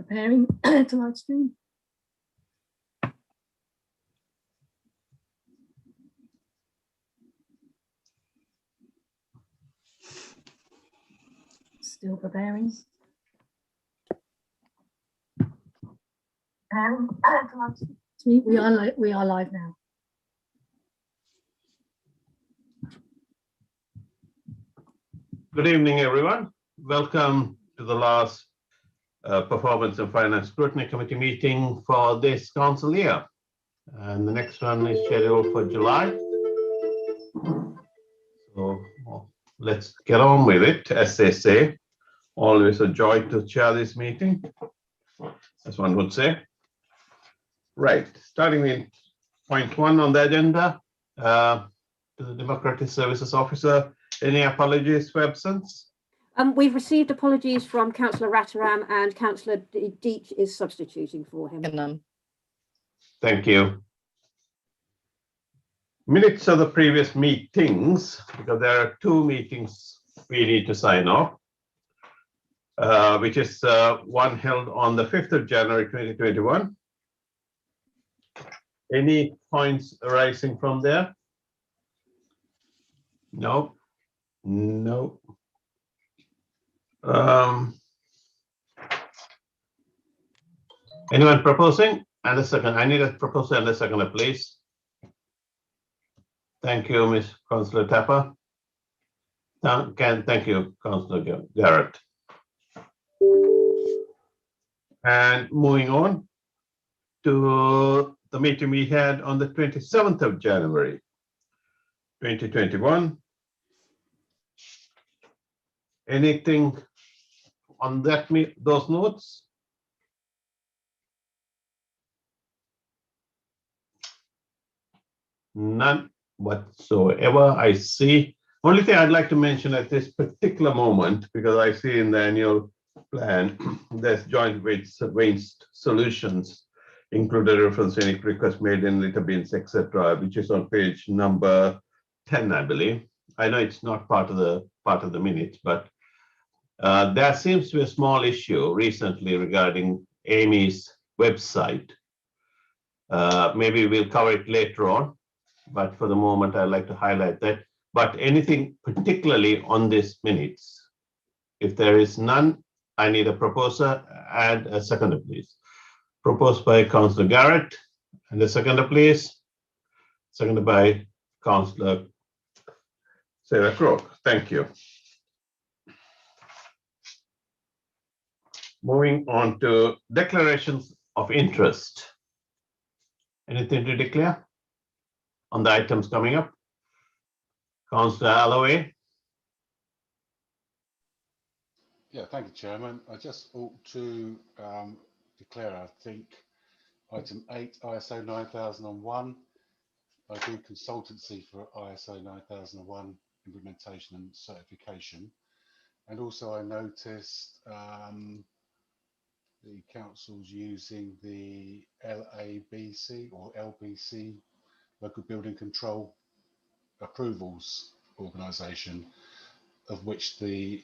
Preparing to live stream. Still preparing. We are live now. Good evening, everyone. Welcome to the last Performance and Finance Scrutiny Committee meeting for this council year. And the next one is scheduled for July. So let's get on with it, as they say. Always a joy to chair this meeting, as one would say. Right, starting with point 1 on the agenda, to the Democratic Services Officer, any apologies for absence? We've received apologies from Councillor Rataram, and Councillor Deech is substituting for him. Thank you. Minutes of the previous meetings, because there are 2 meetings we need to sign off, which is one held on the 5th of January 2021. Any points arising from there? No. No. Anyone proposing? And a second. I need a proposal and a second, please. Thank you, Ms. Councillor Tapper. Thank you, Councillor Garrett. And moving on to the meeting we had on the 27th of January 2021. Anything on that those notes? None whatsoever. I see. Only thing I'd like to mention at this particular moment, because I see in the annual plan there's joint waste solutions, included reference to any request made in litter bins, etc., which is on page number 10, I believe. I know it's not part of the minutes, but there seems to be a small issue recently regarding Amy's website. Maybe we'll cover it later on, but for the moment, I'd like to highlight that. But anything particularly on this minutes? If there is none, I need a proposer and a seconder, please. Proposed by Councillor Garrett, and a seconder, please. Seconded by Councillor Sarah Crook. Thank you. Moving on to declarations of interest. Anything to declare on the items coming up? Councillor Alloway. Yeah, thank you, Chairman. I just ought to declare, I think, item 8, ISO 9001. I do consultancy for ISO 9001 implementation and certification. And also I noticed the council's using the LABC or LBC, Local Building Control Approvals Organisation, of which the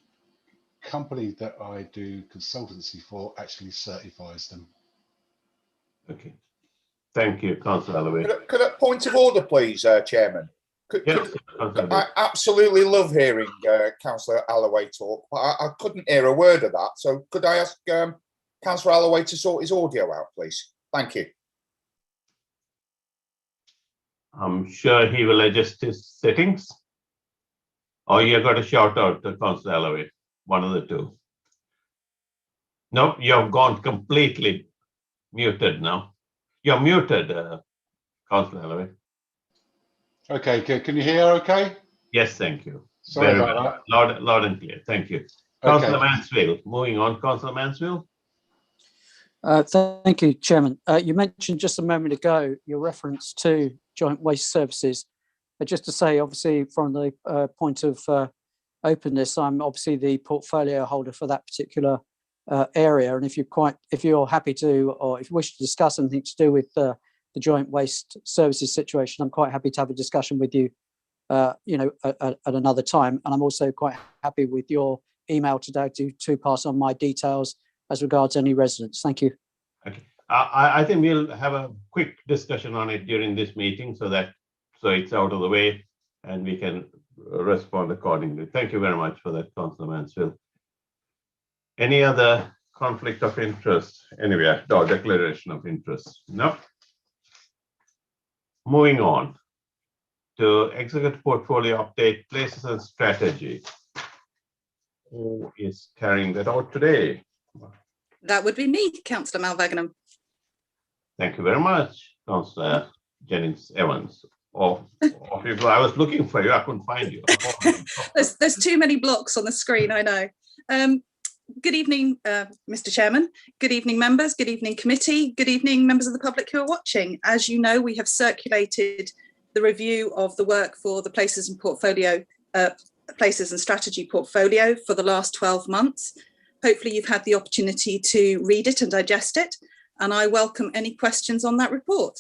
company that I do consultancy for actually certifies them. Okay. Thank you, Councillor Alloway. Could a point of order, please, Chairman? I absolutely love hearing Councillor Alloway talk, but I couldn't hear a word of that. So could I ask Councillor Alloway to sort his audio out, please? Thank you. I'm sure he will adjust his settings. Or you got a shout out to Councillor Alloway, one of the two. Nope, you have gone completely muted now. You're muted, Councillor Alloway. Okay, can you hear okay? Yes, thank you. Sorry about that. Loud and clear. Thank you. Okay. Councillor Mansfield. Moving on, Councillor Mansfield. Thank you, Chairman. You mentioned just a moment ago your reference to joint waste services. Just to say, obviously, from the point of openness, I'm obviously the portfolio holder for that particular area. And if you're happy to, or if you wish to discuss anything to do with the joint waste services situation, I'm quite happy to have a discussion with you, at another time. And I'm also quite happy with your email today to pass on my details as regards any residents. Thank you. Okay. I think we'll have a quick discussion on it during this meeting so it's out of the way and we can respond accordingly. Thank you very much for that, Councillor Mansfield. Any other conflict of interest anywhere or declaration of interest? No. Moving on to executive portfolio update, places and strategy. Who is carrying that out today? That would be me, Councillor Malvagnam. Thank you very much, Councillor Jennings Evans. Of people, I was looking for you, I couldn't find you. There's too many blocks on the screen, I know. Good evening, Mr. Chairman. Good evening, members. Good evening, committee. Good evening, members of the public who are watching. As you know, we have circulated the review of the work for the places and portfolio, places and strategy portfolio for the last 12 months. Hopefully you've had the opportunity to read it and digest it, and I welcome any questions on that report.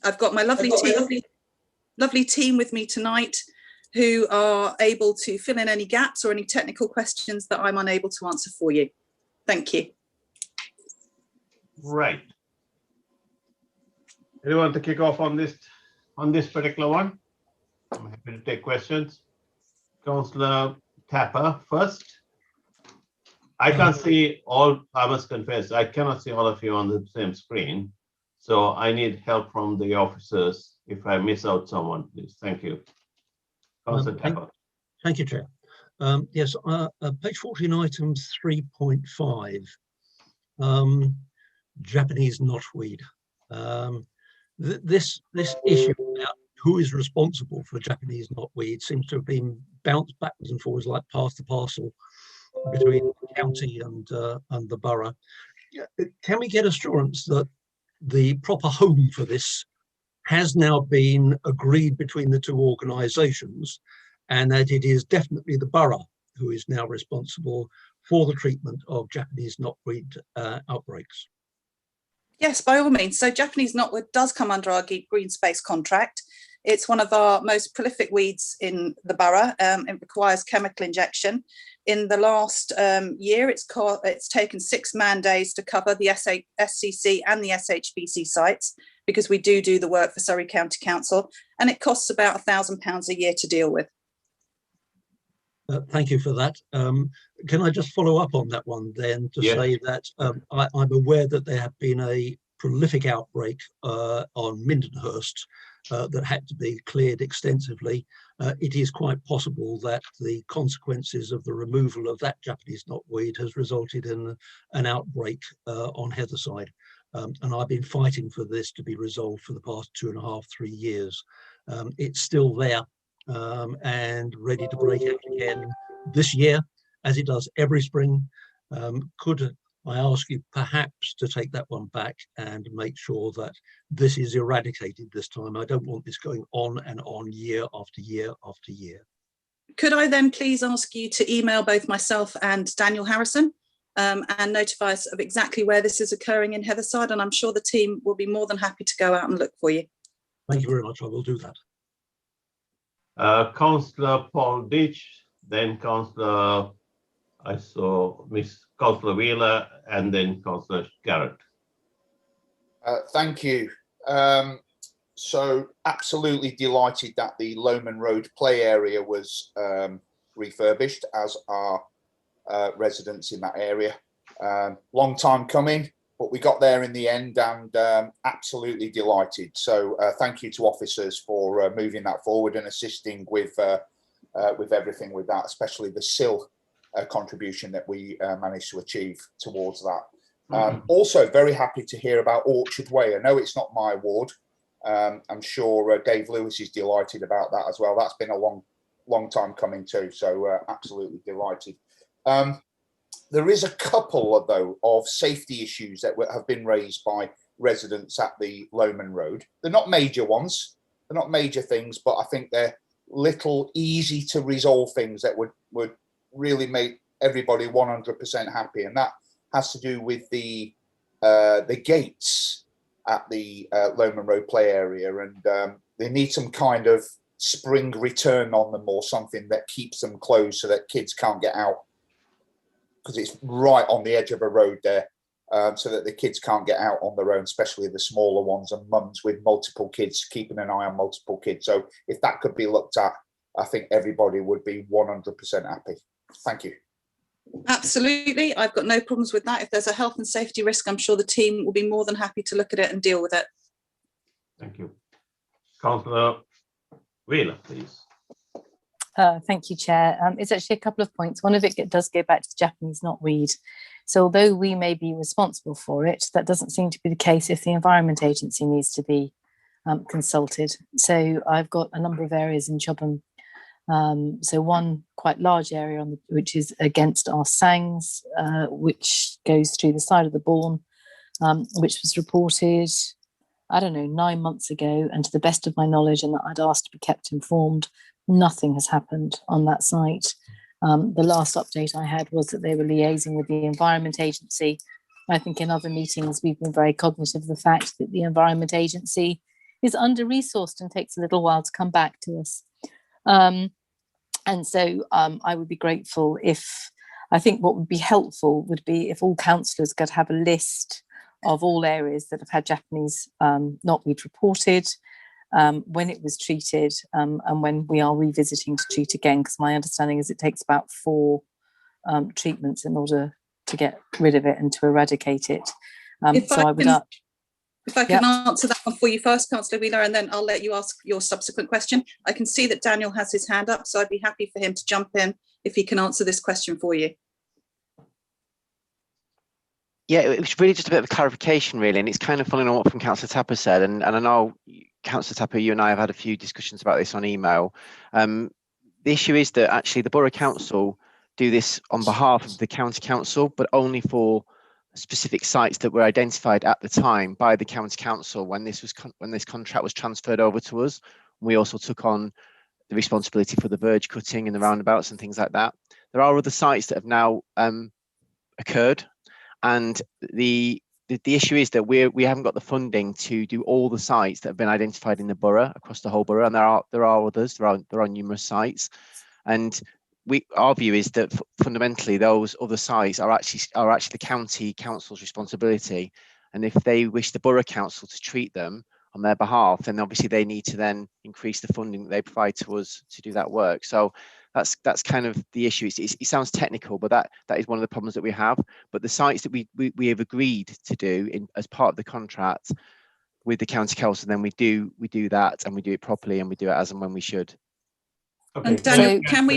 I've got my lovely team with me tonight who are able to fill in any gaps or any technical questions that I'm unable to answer for you. Thank you. Right. Anyone to kick off on this particular one? I'm happy to take questions. Councillor Tapper first. I can't see all, I must confess, I cannot see all of you on the same screen. So I need help from the officers if I miss out someone, please. Thank you. Councillor Tapper. Thank you, Chair. Yes, page 14, item 3.5, Japanese knotweed. This issue about who is responsible for Japanese knotweed seems to have been bounced backwards and forwards like pass the parcel between the county and the borough. Can we get assurance that the proper home for this has now been agreed between the two organisations, and that it is definitely the borough who is now responsible for the treatment of Japanese knotweed outbreaks? Yes, by all means. So Japanese knotweed does come under our green space contract. It's one of our most prolific weeds in the borough. It requires chemical injection. In the last year, it's taken 6 man-days to cover the SCC and the SHBC sites, because we do the work for Surrey County Council, and it costs about £1,000 a year to deal with. Thank you for that. Can I just follow up on that one then to say that I'm aware that there have been a prolific outbreak on Mindenhurst that had to be cleared extensively. It is quite possible that the consequences of the removal of that Japanese knotweed has resulted in an outbreak on Heatherside. And I've been fighting for this to be resolved for the past 2.5–3 years. It's still there and ready to break out again this year, as it does every spring. Could I ask you perhaps to take that one back and make sure that this is eradicated this time? I don't want this going on and on year after year after year. Could I then please ask you to email both myself and Daniel Harrison and notify us of exactly where this is occurring in Heatherside, and I'm sure the team will be more than happy to go out and look for you. Thank you very much. I will do that. Councillor Paul Ditch, then Councillor, I saw Councillor Wheeler, and then Councillor Garrett. Thank you. So absolutely delighted that the Lowman Road play area was refurbished, as are residents in that area. Long time coming, but we got there in the end, and absolutely delighted. So thank you to officers for moving that forward and assisting with everything with that, especially the sill contribution that we managed to achieve towards that. Also very happy to hear about Orchard Way. I know it's not my ward. I'm sure Dave Lewis is delighted about that as well. That's been a long time coming too, so absolutely delighted. There is a couple, though, of safety issues that have been raised by residents at the Lowman Road. They're not major ones, they're not major things, but I think they're little easy to resolve things that would really make everybody 100% happy, and that has to do with the gates at the Lowman Road play area, and they need some kind of spring return on them or something that keeps them closed so that kids can't get out. because it's right on the edge of a road there, so that the kids can't get out on their own, especially the smaller ones and mums with multiple kids, keeping an eye on multiple kids. So if that could be looked at, I think everybody would be 100% happy. Thank you. Absolutely. I've got no problems with that. If there's a health and safety risk, I'm sure the team will be more than happy to look at it and deal with it. Thank you. Councillor Wheeler, please. Thank you, Chair. It's actually a couple of points. One of it does go back to Japanese knotweed. So although we may be responsible for it, that doesn't seem to be the case if the Environment Agency needs to be consulted. So I've got a number of areas in Chobham. So one quite large area which is against our sangs, which goes through the side of the Bourne, which was reported, I don't know, 9 months ago. And to the best of my knowledge, and that I'd asked to be kept informed, nothing has happened on that site. The last update I had was that they were liaising with the Environment Agency. I think in other meetings, we've been very cognitive of the fact that the Environment Agency is under-resourced and takes a little while to come back to us. And so I would be grateful I think what would be helpful would be if all councillors could have a list of all areas that have had Japanese knotweed reported, when it was treated, and when we are revisiting to treat again, because my understanding is it takes about 4 treatments in order to get rid of it and to eradicate it. If I can answer that one for you first, Councillor Wheeler, and then I'll let you ask your subsequent question. I can see that Daniel has his hand up, so I'd be happy for him to jump in if he can answer this question for you. Yeah, it was really just a bit of a clarification, really, and it's kind of following on what from Councillor Tapper said, and I know, Councillor Tapper, you and I have had a few discussions about this on email. The issue is that actually the Borough Council do this on behalf of the County Council, but only for specific sites that were identified at the time by the County Council when this contract was transferred over to us. We also took on the responsibility for the verge cutting and the roundabouts and things like that. There are other sites that have now occurred, and the issue is that we haven't got the funding to do all the sites that have been identified in the borough across the whole borough, and there are others. There are numerous sites, and our view is that fundamentally those other sites are actually the county council's responsibility, and if they wish the borough council to treat them on their behalf, then obviously they need to then increase the funding that they provide to us to do that work. So that's kind of the issue. It sounds technical, but that is one of the problems that we have. But the sites that we have agreed to do as part of the contract with the county council, then we do that, and we do it properly, and we do it as and when we should. Okay, and Daniel, can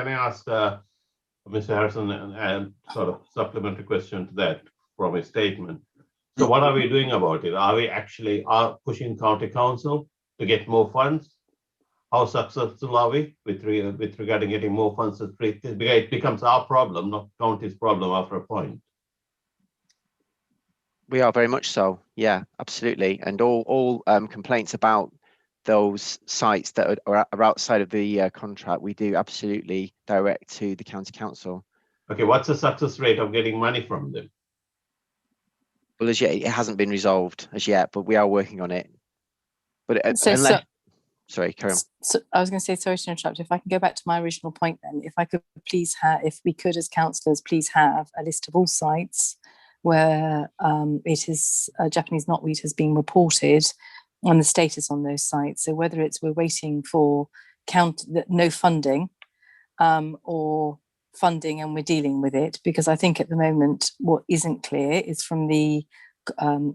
I ask Mr. Harrison and sort of supplementary question to that from his statement? So what are we doing about it? Are we actually pushing county council to get more funds? How successful are we with regarding getting more funds to treat this? Because it becomes our problem, not county's problem after a point. We are very much so, yeah, absolutely. And all complaints about those sites that are outside of the contract, we do absolutely direct to the county council. Okay, what's the success rate of getting money from them? Well, as yet, it hasn't been resolved as yet, but we are working on it. But sorry, carry on. So I was going to say, sorry to interrupt. If I can go back to my original point, then, if we could, as councillors, please have a list of all sites where Japanese knotweed has been reported, and the status on those sites. So whether it's we're waiting for no funding, or funding and we're dealing with it, because I think at the moment what isn't clear is from the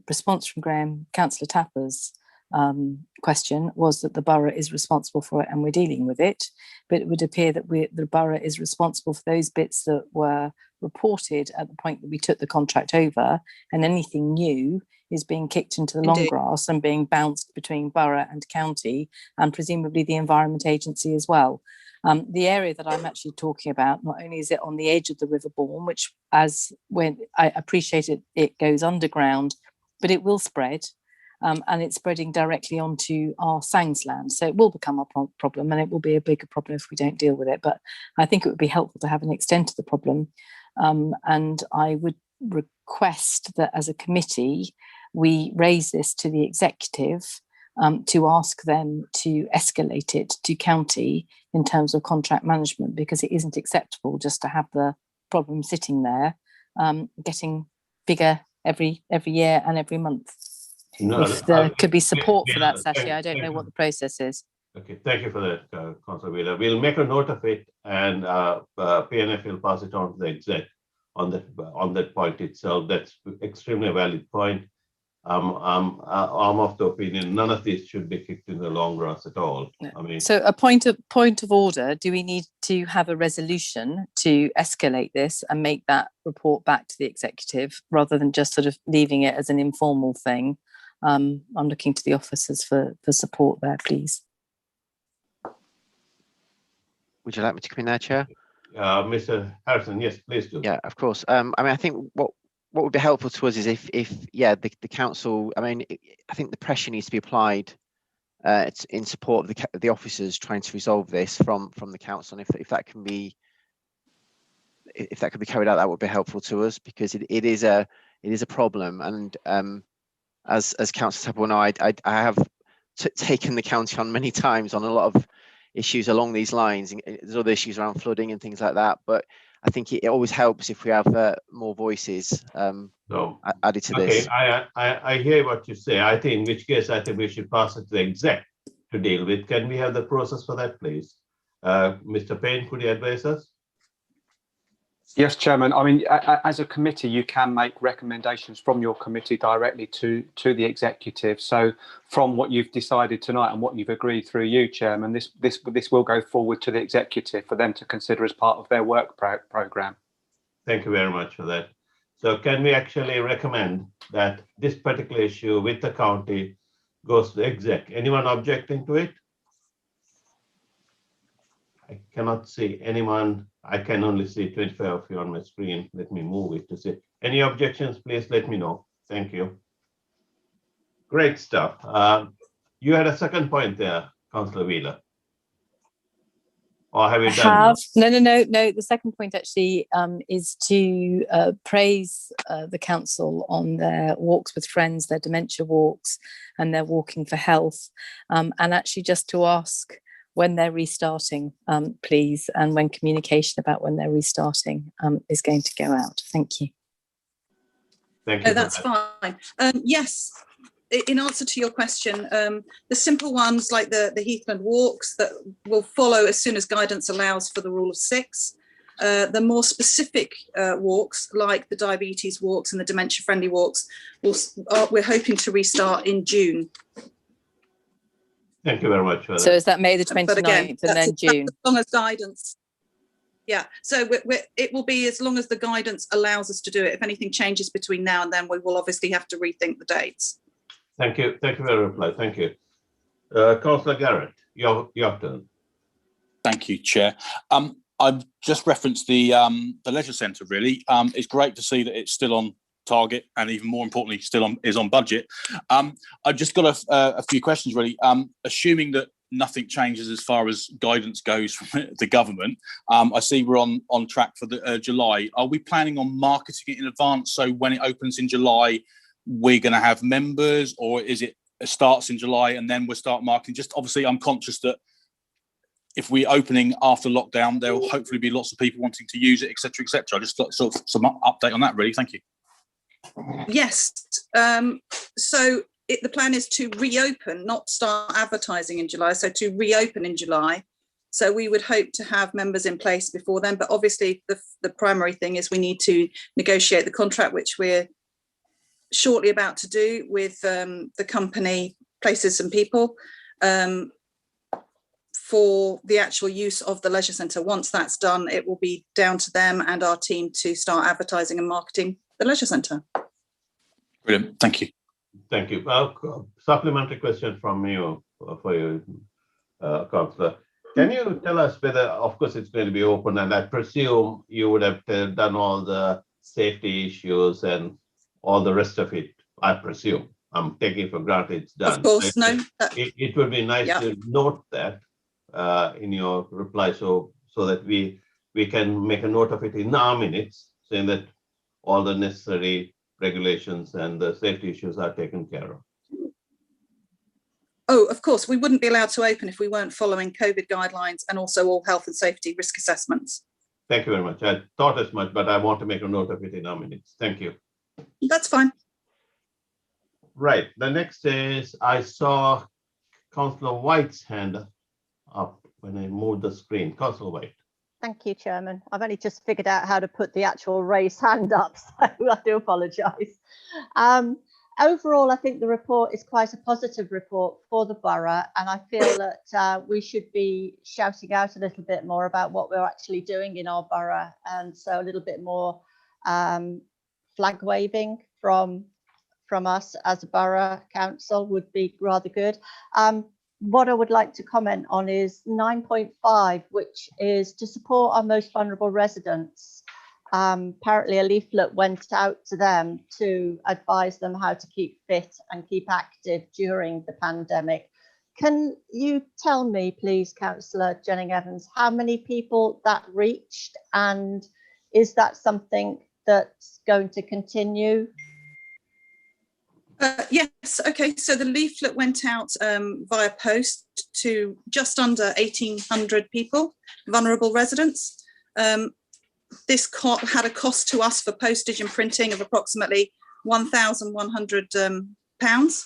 response from Councillor Tapper's question was that the borough is responsible for it and we're dealing with it, but it would appear that the borough is responsible for those bits that were reported at the point that we took the contract over, and anything new is being kicked into the long grass and being bounced between borough and county, and presumably the Environment Agency as well. The area that I'm actually talking about, not only is it on the edge of the River Bourne, which when I appreciate it goes underground, but it will spread, and it's spreading directly onto our sangs land. So it will become a problem, and it will be a bigger problem if we don't deal with it. But I think it would be helpful to have an extent to the problem. And I would request that as a committee, we raise this to the executive to ask them to escalate it to county in terms of contract management, because it isn't acceptable just to have the problem sitting there, getting bigger every year and every month. No, If there could be support for that, yeah, Sashi, I don't know what the process is. Okay, thank you for that, Councillor Wheeler. We'll make a note of it, and P&F will pass it on to the exec on that point itself. That's extremely valid point. I'm of the opinion none of these should be kicked in the long grass at all. I mean, so a point of order. Do we need to have a resolution to escalate this and make that report back to the executive rather than just sort of leaving it as an informal thing? I'm looking to the officers for support there, please. Would you like me to come in there, Chair? Mr. Harrison, yes, please do. Yeah, of course. I mean, I think what would be helpful to us is if the council. I mean, I think the pressure needs to be applied in support of the officers trying to resolve this from the council. And if that can be carried out, that would be helpful to us, because it is a problem. And as Councillor Tapper will know, I have taken the county on many times on a lot of issues along these lines. There's other issues around flooding and things like that, but I think it always helps if we have more voices added to this. I hear what you say. I think in which case I think we should pass it to the exec to deal with. Can we have the process for that, please? Mr. Payne, could you advise us? Yes, Chairman. I mean, as a committee, you can make recommendations from your committee directly to the executive. So, from what you've decided tonight and what you've agreed through you, Chairman, this will go forward to the executive for them to consider as part of their work programme. Thank you very much for that. So, can we actually recommend that this particular issue with the county goes to the exec? Anyone objecting to it? I cannot see anyone. I can only see 25 of you on my screen. Let me move it to see. Any objections, please let me know. Thank you. Great stuff. You had a second point there, Councillor Wheeler. Or have you done? No. The second point actually is to praise the council on their walks with friends, their dementia walks, and their walking for health, and actually just to ask when they're restarting, please, and when communication about when they're restarting is going to go out. Thank you. Thank you. Oh, that's fine. Yes, in answer to your question, the simple ones like the Heathland walks that will follow as soon as guidance allows for the rule of 6. The more specific walks like the diabetes walks and the dementia friendly walks, we're hoping to restart in June. Thank you very much for that. So is that May the 29th again, and then June? As long as guidance. Yeah, so it will be as long as the guidance allows us to do it. If anything changes between now and then, we will obviously have to rethink the dates. Thank you. Thank you for the reply. Thank you. Councillor Garrett, your turn. Thank you, Chair. I've just referenced the leisure centre. Really, it's great to see that it's still on target, and even more importantly, is on budget. I've just got a few questions, really. Assuming that nothing changes as far as guidance goes from the government, I see we're on track for the July. Are we planning on marketing it in advance, so when it opens in July, we're going to have members, or is it starts in July and then we'll start marketing? Just obviously, I'm conscious that if we're opening after lockdown, there will hopefully be lots of people wanting to use it, etc., etc. Just sort of some update on that, really. Thank you. Yes. So the plan is to reopen, not start advertising in July. So to reopen in July. So we would hope to have members in place before then. But obviously, the primary thing is we need to negotiate the contract, which we're shortly about to do with the company, Places and People, for the actual use of the leisure centre. Once that's done, it will be down to them and our team to start advertising and marketing the leisure centre. Brilliant. Thank you. Thank you. Supplementary question from you for you, Councillor. Can you tell us whether, of course, it's going to be open, and I presume you would have done all the safety issues and all the rest of it, I presume. I'm taking for granted it's done. Of course, no. It would be nice to note that in your reply, so that we can make a note of it in our minutes, saying that all the necessary regulations and the safety issues are taken care of. Oh, of course, we wouldn't be allowed to open if we weren't following COVID guidelines and also all health and safety risk assessments. Thank you very much. I thought as much, but I want to make a note of it in our minutes. Thank you. That's fine. Right. The next is I saw Councillor White's hand up when I moved the screen. Councillor White. Thank you, Chairman. I've only just figured out how to put the actual raised hand up, so I do apologise. Overall, I think the report is quite a positive report for the borough, and I feel that we should be shouting out a little bit more about what we're actually doing in our borough, and so a little bit more flag waving from us as a borough council would be rather good. What I would like to comment on is 9.5, which is to support our most vulnerable residents. Apparently a leaflet went out to them to advise them how to keep fit and keep active during the pandemic. Can you tell me, please, Councillor Jennings-Evans, how many people that reached, and is that something that's going to continue? Yes, okay, so the leaflet went out via post to just under 1,800 people, vulnerable residents. This had a cost to us for postage and printing of approximately £1,100,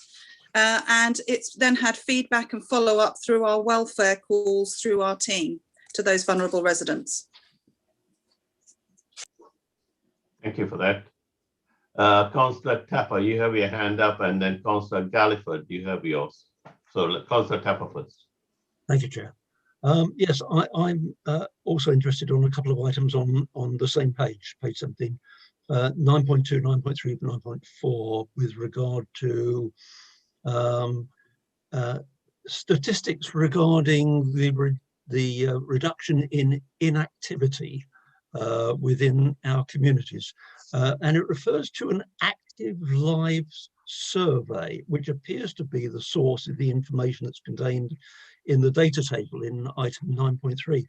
and it's then had feedback and follow up through our welfare calls through our team to those vulnerable residents. Thank you for that. Councillor Tapper, you have your hand up, and then Councillor Galliford, you have yours. So Councillor Tapper first. Thank you, Chair. Yes, I'm also interested on a couple of items on the same page 17, 9.2, 9.3, 9.4, with regard to statistics regarding the reduction in inactivity within our communities. And it refers to an active lives survey, which appears to be the source of the information that's contained in the data table in item 9.3.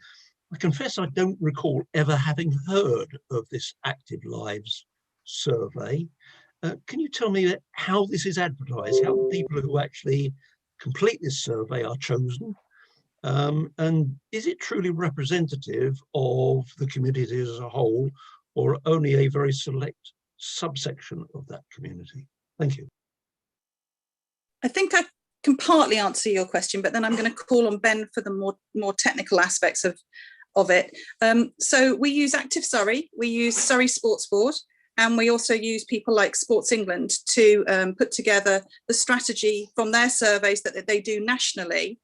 I confess I don't recall ever having heard of this active lives survey. Can you tell me how this is advertised, how the people who actually complete this survey are chosen? And is it truly representative of the community as a whole, or only a very select subsection of that community? Thank you. I think I can partly answer your question, but then I'm going to call on Ben for the more technical aspects of it. So we use Active Surrey, we use Surrey Sports Board, and we also use people like Sports England to put together the strategy from their surveys that they do nationally.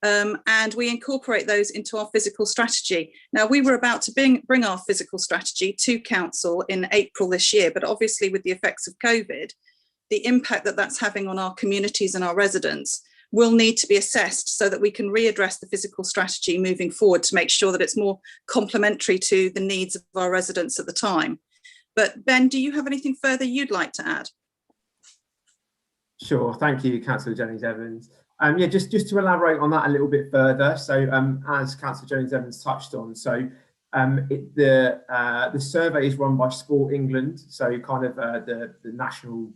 And we incorporate those into our physical strategy. Now, we were about to bring our physical strategy to council in April this year, but obviously with the effects of COVID, the impact that that's having on our communities and our residents will need to be assessed so that we can readdress the physical strategy moving forward to make sure that it's more complementary to the needs of our residents at the time. But Ben, do you have anything further you'd like to add? Sure, thank you, Councillor Jennings-Evans. Yeah, just to elaborate on that a little bit further. So as Councillor Jennings-Evans touched on, so the survey is run by Sport England, so kind of the national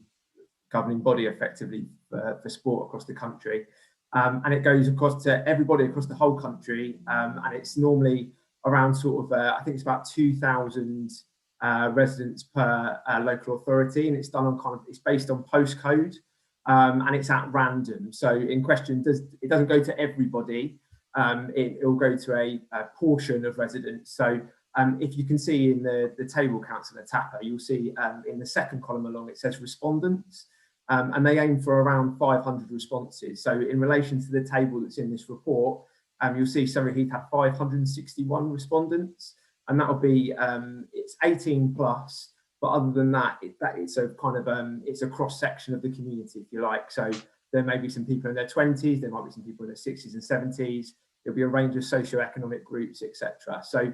governing body effectively for sport across the country. And it goes across to everybody across the whole country. And it's normally around sort of, I think it's about 2,000 residents per local authority. And it's done on it's based on postcode. And it's at random. So in question, it doesn't go to everybody. It will go to a portion of residents. So if you can see in the table, Councillor Tapper, you'll see in the second column along, it says respondents, and they aim for around 500 responses. So in relation to the table that's in this report, you'll see Surrey Heath had 561 respondents, and that'll be, it's 18 plus. But other than that, it's a kind of it's a cross section of the community, if you like. So there may be some people in their 20s, there might be some people in their 60s and 70s. There'll be a range of socio-economic groups, etc. So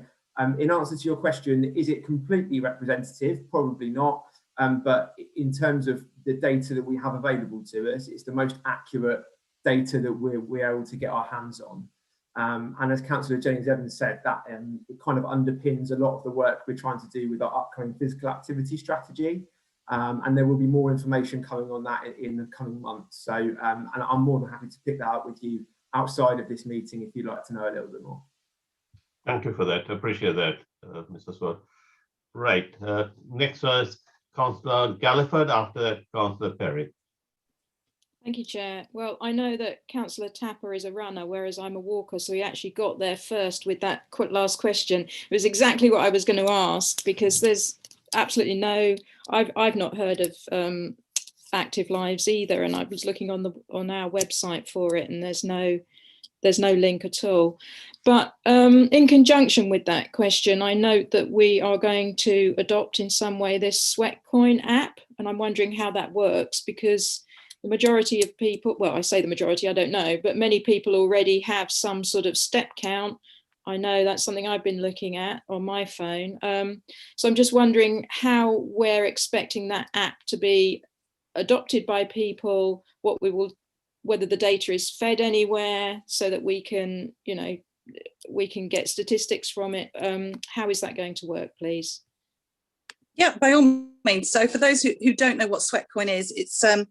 in answer to your question, is it completely representative? Probably not. But in terms of the data that we have available to us, it's the most accurate data that we're able to get our hands on. And as Councillor Jennings-Evans said, that it kind of underpins a lot of the work we're trying to do with our upcoming physical activity strategy. And there will be more information coming on that in the coming months. So, and I'm more than happy to pick that up with you outside of this meeting if you'd like to know a little bit more. Thank you for that. I appreciate that. Mr. Sword. Right. Next was Councillor Galliford, after that Councillor Perry. Thank you, Chair. Well, I know that Councillor Tapper is a runner, whereas I'm a walker, so he actually got there first with that last question. It was exactly what I was going to ask, because there's absolutely no, I've not heard of Active Lives either, and I was looking on our website for it, and there's no link at all. But in conjunction with that question, I note that we are going to adopt in some way this Sweatcoin app, and I'm wondering how that works, because the majority of people, well, I say the majority, I don't know, but many people already have some sort of step count. I know that's something I've been looking at on my phone. So I'm just wondering how we're expecting that app to be adopted by people, whether the data is fed anywhere so that we can, we can get statistics from it. How is that going to work, please? Yeah, by all means. So for those who don't know what Sweatcoin is, it's a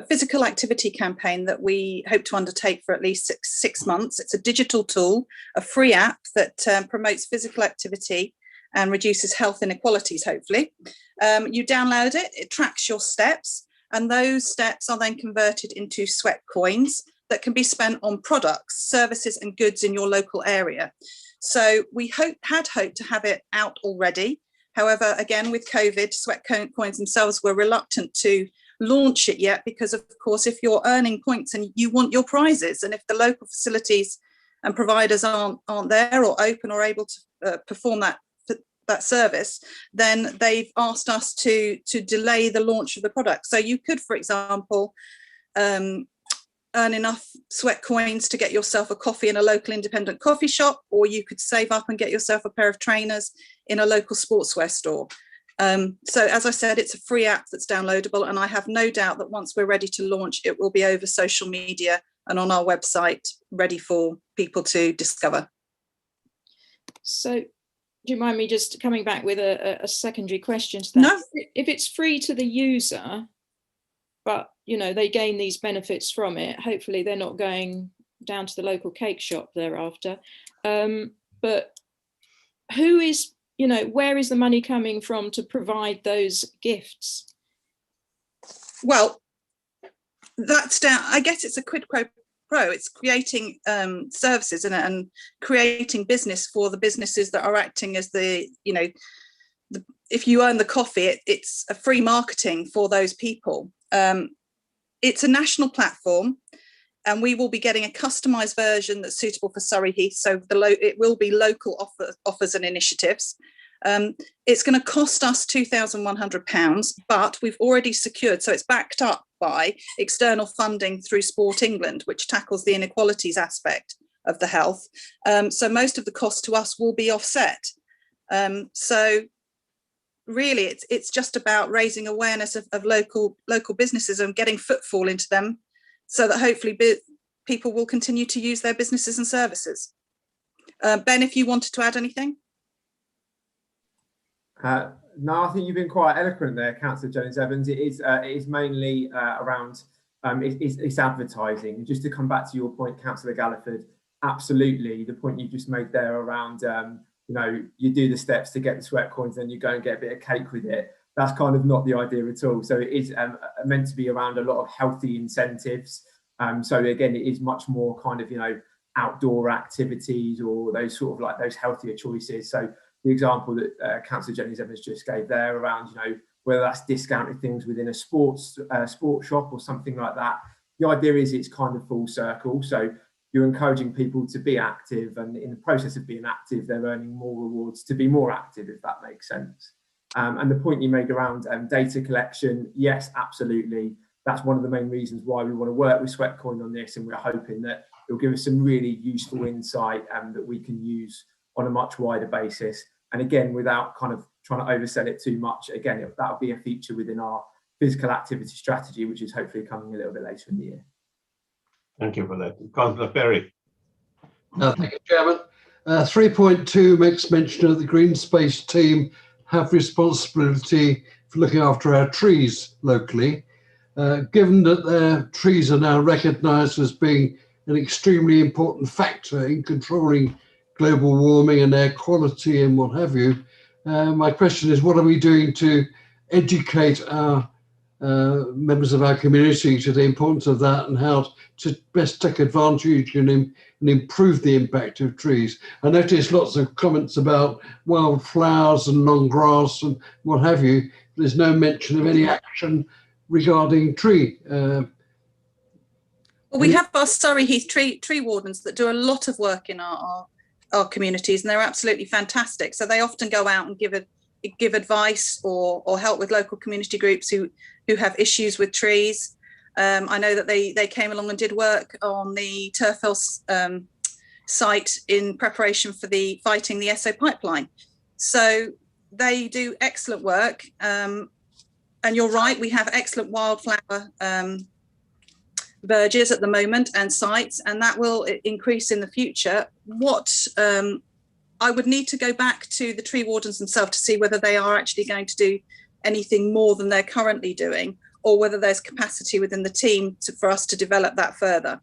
physical activity campaign that we hope to undertake for at least six months. It's a digital tool, a free app that promotes physical activity and reduces health inequalities, hopefully. You download it, it tracks your steps, and those steps are then converted into sweat coins that can be spent on products, services and goods in your local area. So we had hoped to have it out already. However, again, with COVID, sweat coins themselves were reluctant to launch it yet, because of course, if you're earning points and you want your prizes, and if the local facilities and providers aren't there or open or able to perform that service, then they've asked us to delay the launch of the product. So you could, for example, earn enough sweat coins to get yourself a coffee in a local independent coffee shop, or you could save up and get yourself a pair of trainers in a local sportswear store. So as I said, it's a free app that's downloadable, and I have no doubt that once we're ready to launch, it will be over social media and on our website, ready for people to discover. So do you mind me just coming back with a secondary question to that? No. If it's free to the user, but they gain these benefits from it, hopefully they're not going down to the local cake shop thereafter. But who is, where is the money coming from to provide those gifts? Well, that's down, I guess it's a quid pro quo. It's creating services and creating business for the businesses that are acting as if you earn the coffee, it's a free marketing for those people. It's a national platform, and we will be getting a customised version that's suitable for Surrey Heath. So it will be local offers and initiatives. It's going to cost us £2,100, but we've already secured, so it's backed up by external funding through Sport England, which tackles the inequalities aspect of the health. So most of the cost to us will be offset. So really, it's just about raising awareness of local businesses and getting footfall into them, so that hopefully people will continue to use their businesses and services. Ben, if you wanted to add anything? No, I think you've been quite eloquent there, Councillor Jones-Evans. It is mainly around it's advertising. And just to come back to your point, Councillor Galliford, absolutely, the point you just made there around you do the steps to get the sweat coins, then you go and get a bit of cake with it. That's kind of not the idea at all. So it is meant to be around a lot of healthy incentives. So again, it is much more kind of, outdoor activities or those sort of like those healthier choices. So the example that Councillor Jones-Evans just gave there around, whether that's discounted things within a sports shop or something like that. The idea is it's kind of full circle. So you're encouraging people to be active, and in the process of being active, they're earning more rewards to be more active, if that makes sense. And the point you made around data collection, yes, absolutely. That's one of the main reasons why we want to work with Sweatcoin on this, and we're hoping that it'll give us some really useful insight that we can use on a much wider basis. And again, without kind of trying to oversell it too much, again, that'll be a feature within our physical activity strategy, which is hopefully coming a little bit later in the year. Thank you for that. Councillor Perry. Thank you, Chairman. 3.2 makes mention of the green space team have responsibility for looking after our trees locally. Given that their trees are now recognised as being an extremely important factor in controlling global warming and air quality and what have you. My question is, what are we doing to educate our members of our community to the importance of that and how to best take advantage and improve the impact of trees? I noticed lots of comments about wildflowers and long grass and what have you. There's no mention of any action regarding tree. Well, we have our Surrey Heath tree wardens that do a lot of work in our communities, and they're absolutely fantastic. So they often go out and give advice or help with local community groups who have issues with trees. I know that they came along and did work on the Turf Hill site in preparation for fighting the Esso pipeline. So they do excellent work. And you're right, we have excellent wildflower verges at the moment and sites, and that will increase in the future. What I would need to go back to the tree wardens themselves to see whether they are actually going to do anything more than they're currently doing, or whether there's capacity within the team for us to develop that further.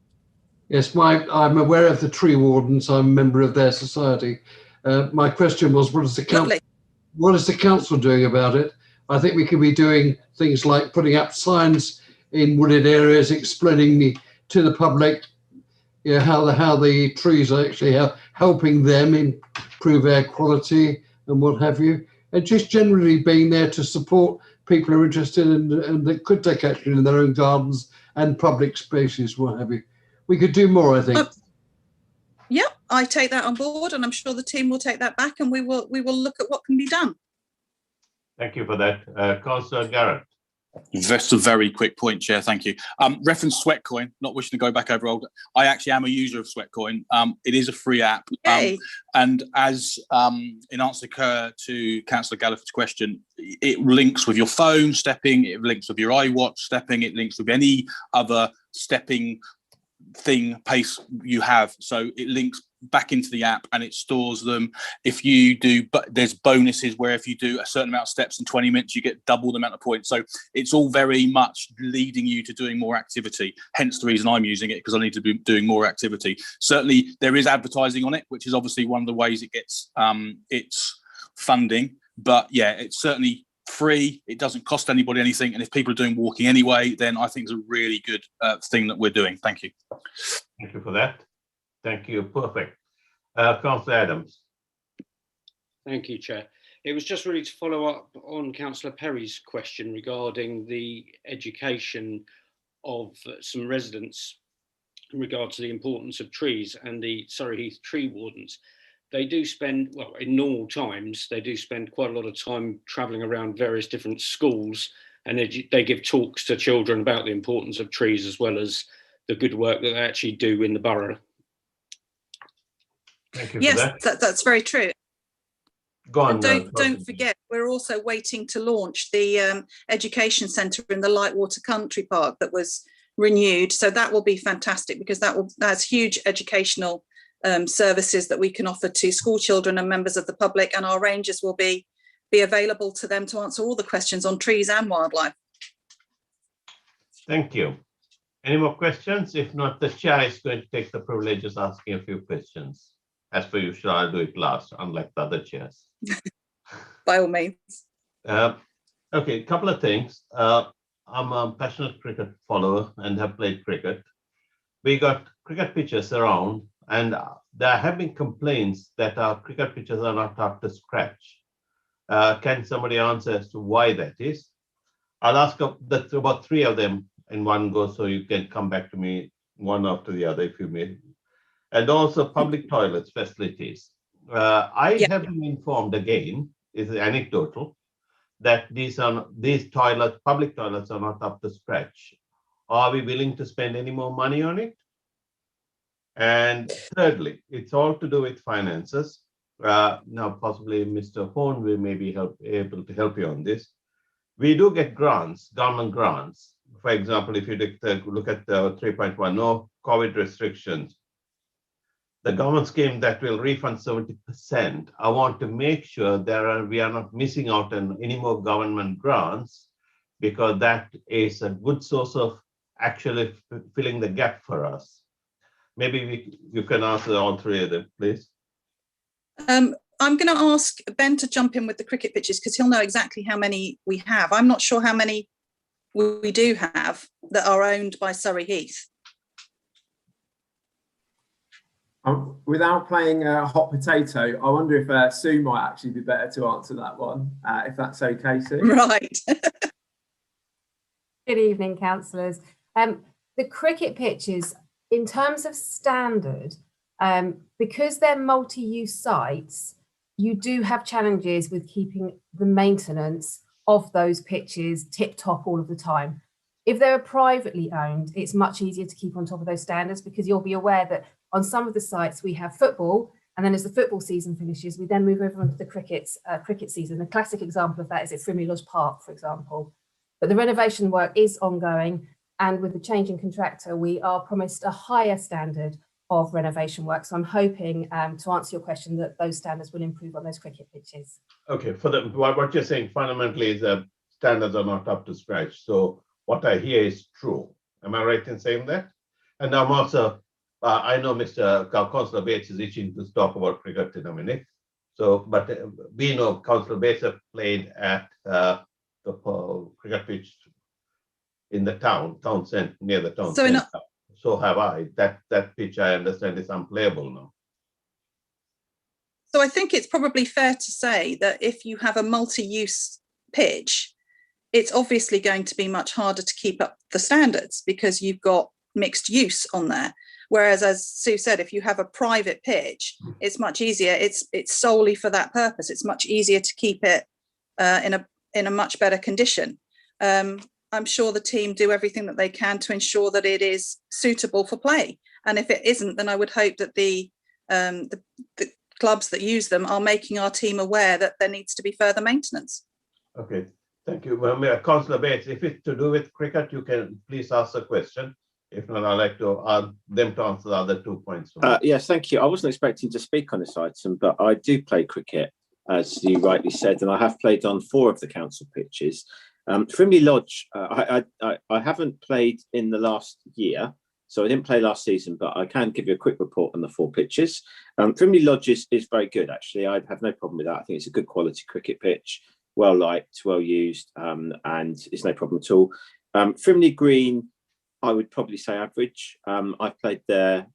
Yes, I'm aware of the tree wardens. I'm a member of their society. My question was, what is the council doing about it? I think we could be doing things like putting up signs in wooded areas explaining to the public how the trees are actually helping them improve air quality and what have you, and just generally being there to support people who are interested and that could take action in their own gardens and public spaces, what have you. We could do more, I think. Yeah, I take that on board, and I'm sure the team will take that back, and we will look at what can be done. Thank you for that. Councillor Garrett. Just a very quick point, Chair. Thank you. Reference Sweatcoin, not wishing to go back over old. I actually am a user of Sweatcoin. It is a free app. And as in answer to Councillor Galliford's question, it links with your phone stepping, it links with your iWatch stepping, it links with any other stepping pace you have. So it links back into the app and it stores them. If you do, but there's bonuses where if you do a certain amount of steps in 20 minutes, you get double the amount of points. So it's all very much leading you to doing more activity. Hence the reason I'm using it, because I need to be doing more activity. Certainly there is advertising on it, which is obviously one of the ways it gets its funding. But yeah, it's certainly free. It doesn't cost anybody anything. And if people are doing walking anyway, then I think it's a really good thing that we're doing. Thank you. Thank you for that. Thank you. Perfect. Councillor Adams. Thank you, Chair. It was just really to follow up on Councillor Perry's question regarding the education of some residents in regard to the importance of trees and the Surrey Heath tree wardens. They do spend, well, in normal times, they do spend quite a lot of time travelling around various different schools, and they give talks to children about the importance of trees as well as the good work that they actually do in the borough. Thank you. Yes, that's very true. Go on. Don't forget, we're also waiting to launch the education centre in the Lightwater Country Park that was renewed. So that will be fantastic, because that's huge educational services that we can offer to school children and members of the public, and our rangers will be available to them to answer all the questions on trees and wildlife. Thank you. Any more questions? If not, the chair is going to take the privilege of asking a few questions. As per usual, I'll do it last, unlike the other chairs. By all means. Okay, a couple of things. I'm a passionate cricket follower and have played cricket. We got cricket pitches around, and there have been complaints that our cricket pitches are not up to scratch. Can somebody answer as to why that is? I'll ask about three of them in one go, so you can come back to me one after the other, if you may. And also public toilets facilities. I have been informed, again, is anecdotal, that these toilets, public toilets, are not up to scratch. Are we willing to spend any more money on it? And thirdly, it's all to do with finances. Now, possibly Mr. Horn will maybe able to help you on this. We do get grants, government grants. For example, if you look at the 3.1, no COVID restrictions, the government scheme that will refund 70%. I want to make sure we are not missing out on any more government grants, because that is a good source of actually filling the gap for us. Maybe you can answer all three of them, please. I'm going to ask Ben to jump in with the cricket pitches because he'll know exactly how many we have. I'm not sure how many we do have that are owned by Surrey Heath. Without playing hot potato, I wonder if Sue might actually be better to answer that one, if that's okay, Sue. Right. Good evening, councillors. The cricket pitches, in terms of standard, because they're multi-use sites, you do have challenges with keeping the maintenance of those pitches tip-top all of the time. If they're privately owned, it's much easier to keep on top of those standards because you'll be aware that on some of the sites we have football, and then as the football season finishes, we then move over onto the cricket season. A classic example of that is at Frimley Lodge Park, for example. But the renovation work is ongoing, and with the change in contractor, we are promised a higher standard of renovation work. So I'm hoping to answer your question that those standards will improve on those cricket pitches. Okay, for the what you're saying fundamentally is that standards are not up to scratch. So what I hear is true. Am I right in saying that? And I'm also, I know Mr. Councillor Bates is itching to talk about cricket in a minute. So, but we know Councillor Bates have played at the cricket pitch in the town centre, near the town centre. So have I. That pitch I understand is unplayable now. So I think it's probably fair to say that if you have a multi-use pitch, it's obviously going to be much harder to keep up the standards because you've got mixed use on there. Whereas, as Sue said, if you have a private pitch, it's much easier. It's solely for that purpose. It's much easier to keep it in a much better condition. I'm sure the team do everything that they can to ensure that it is suitable for play. And if it isn't, then I would hope that the clubs that use them are making our team aware that there needs to be further maintenance. Okay, thank you. Well, Councillor Bates, if it's to do with cricket, you can please ask a question. If not, I'd like to ask them to answer the other 2 points. Yes, thank you. I wasn't expecting to speak on this item, but I do play cricket, as you rightly said, and I have played on 4 of the council pitches. Frimley Lodge, I haven't played in the last year, so I didn't play last season, but I can give you a quick report on the 4 pitches. Frimley Lodge is very good, actually. I have no problem with that. I think it's a good quality cricket pitch, well liked, well used, and it's no problem at all. Frimley Green, I would probably say average. I've played there.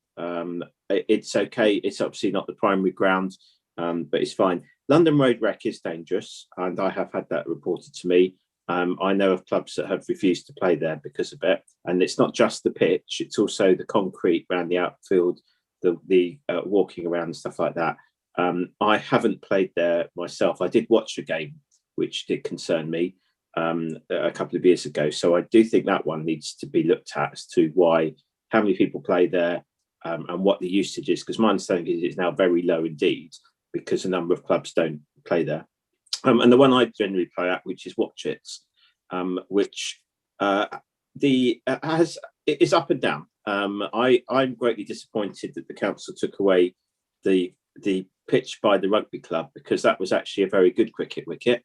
It's okay. It's obviously not the primary ground, but it's fine. London Road Rec is dangerous, and I have had that reported to me. I know of clubs that have refused to play there because of it. And it's not just the pitch, it's also the concrete around the outfield, the walking around and stuff like that. I haven't played there myself. I did watch a game, which did concern me a couple of years ago. So I do think that one needs to be looked at as to how many people play there and what the usage is, because my understanding is it's now very low indeed, because a number of clubs don't play there. And the one I generally play at, which is Watch It's, which is up and down. I'm greatly disappointed that the council took away the pitch by the rugby club, because that was actually a very good cricket wicket.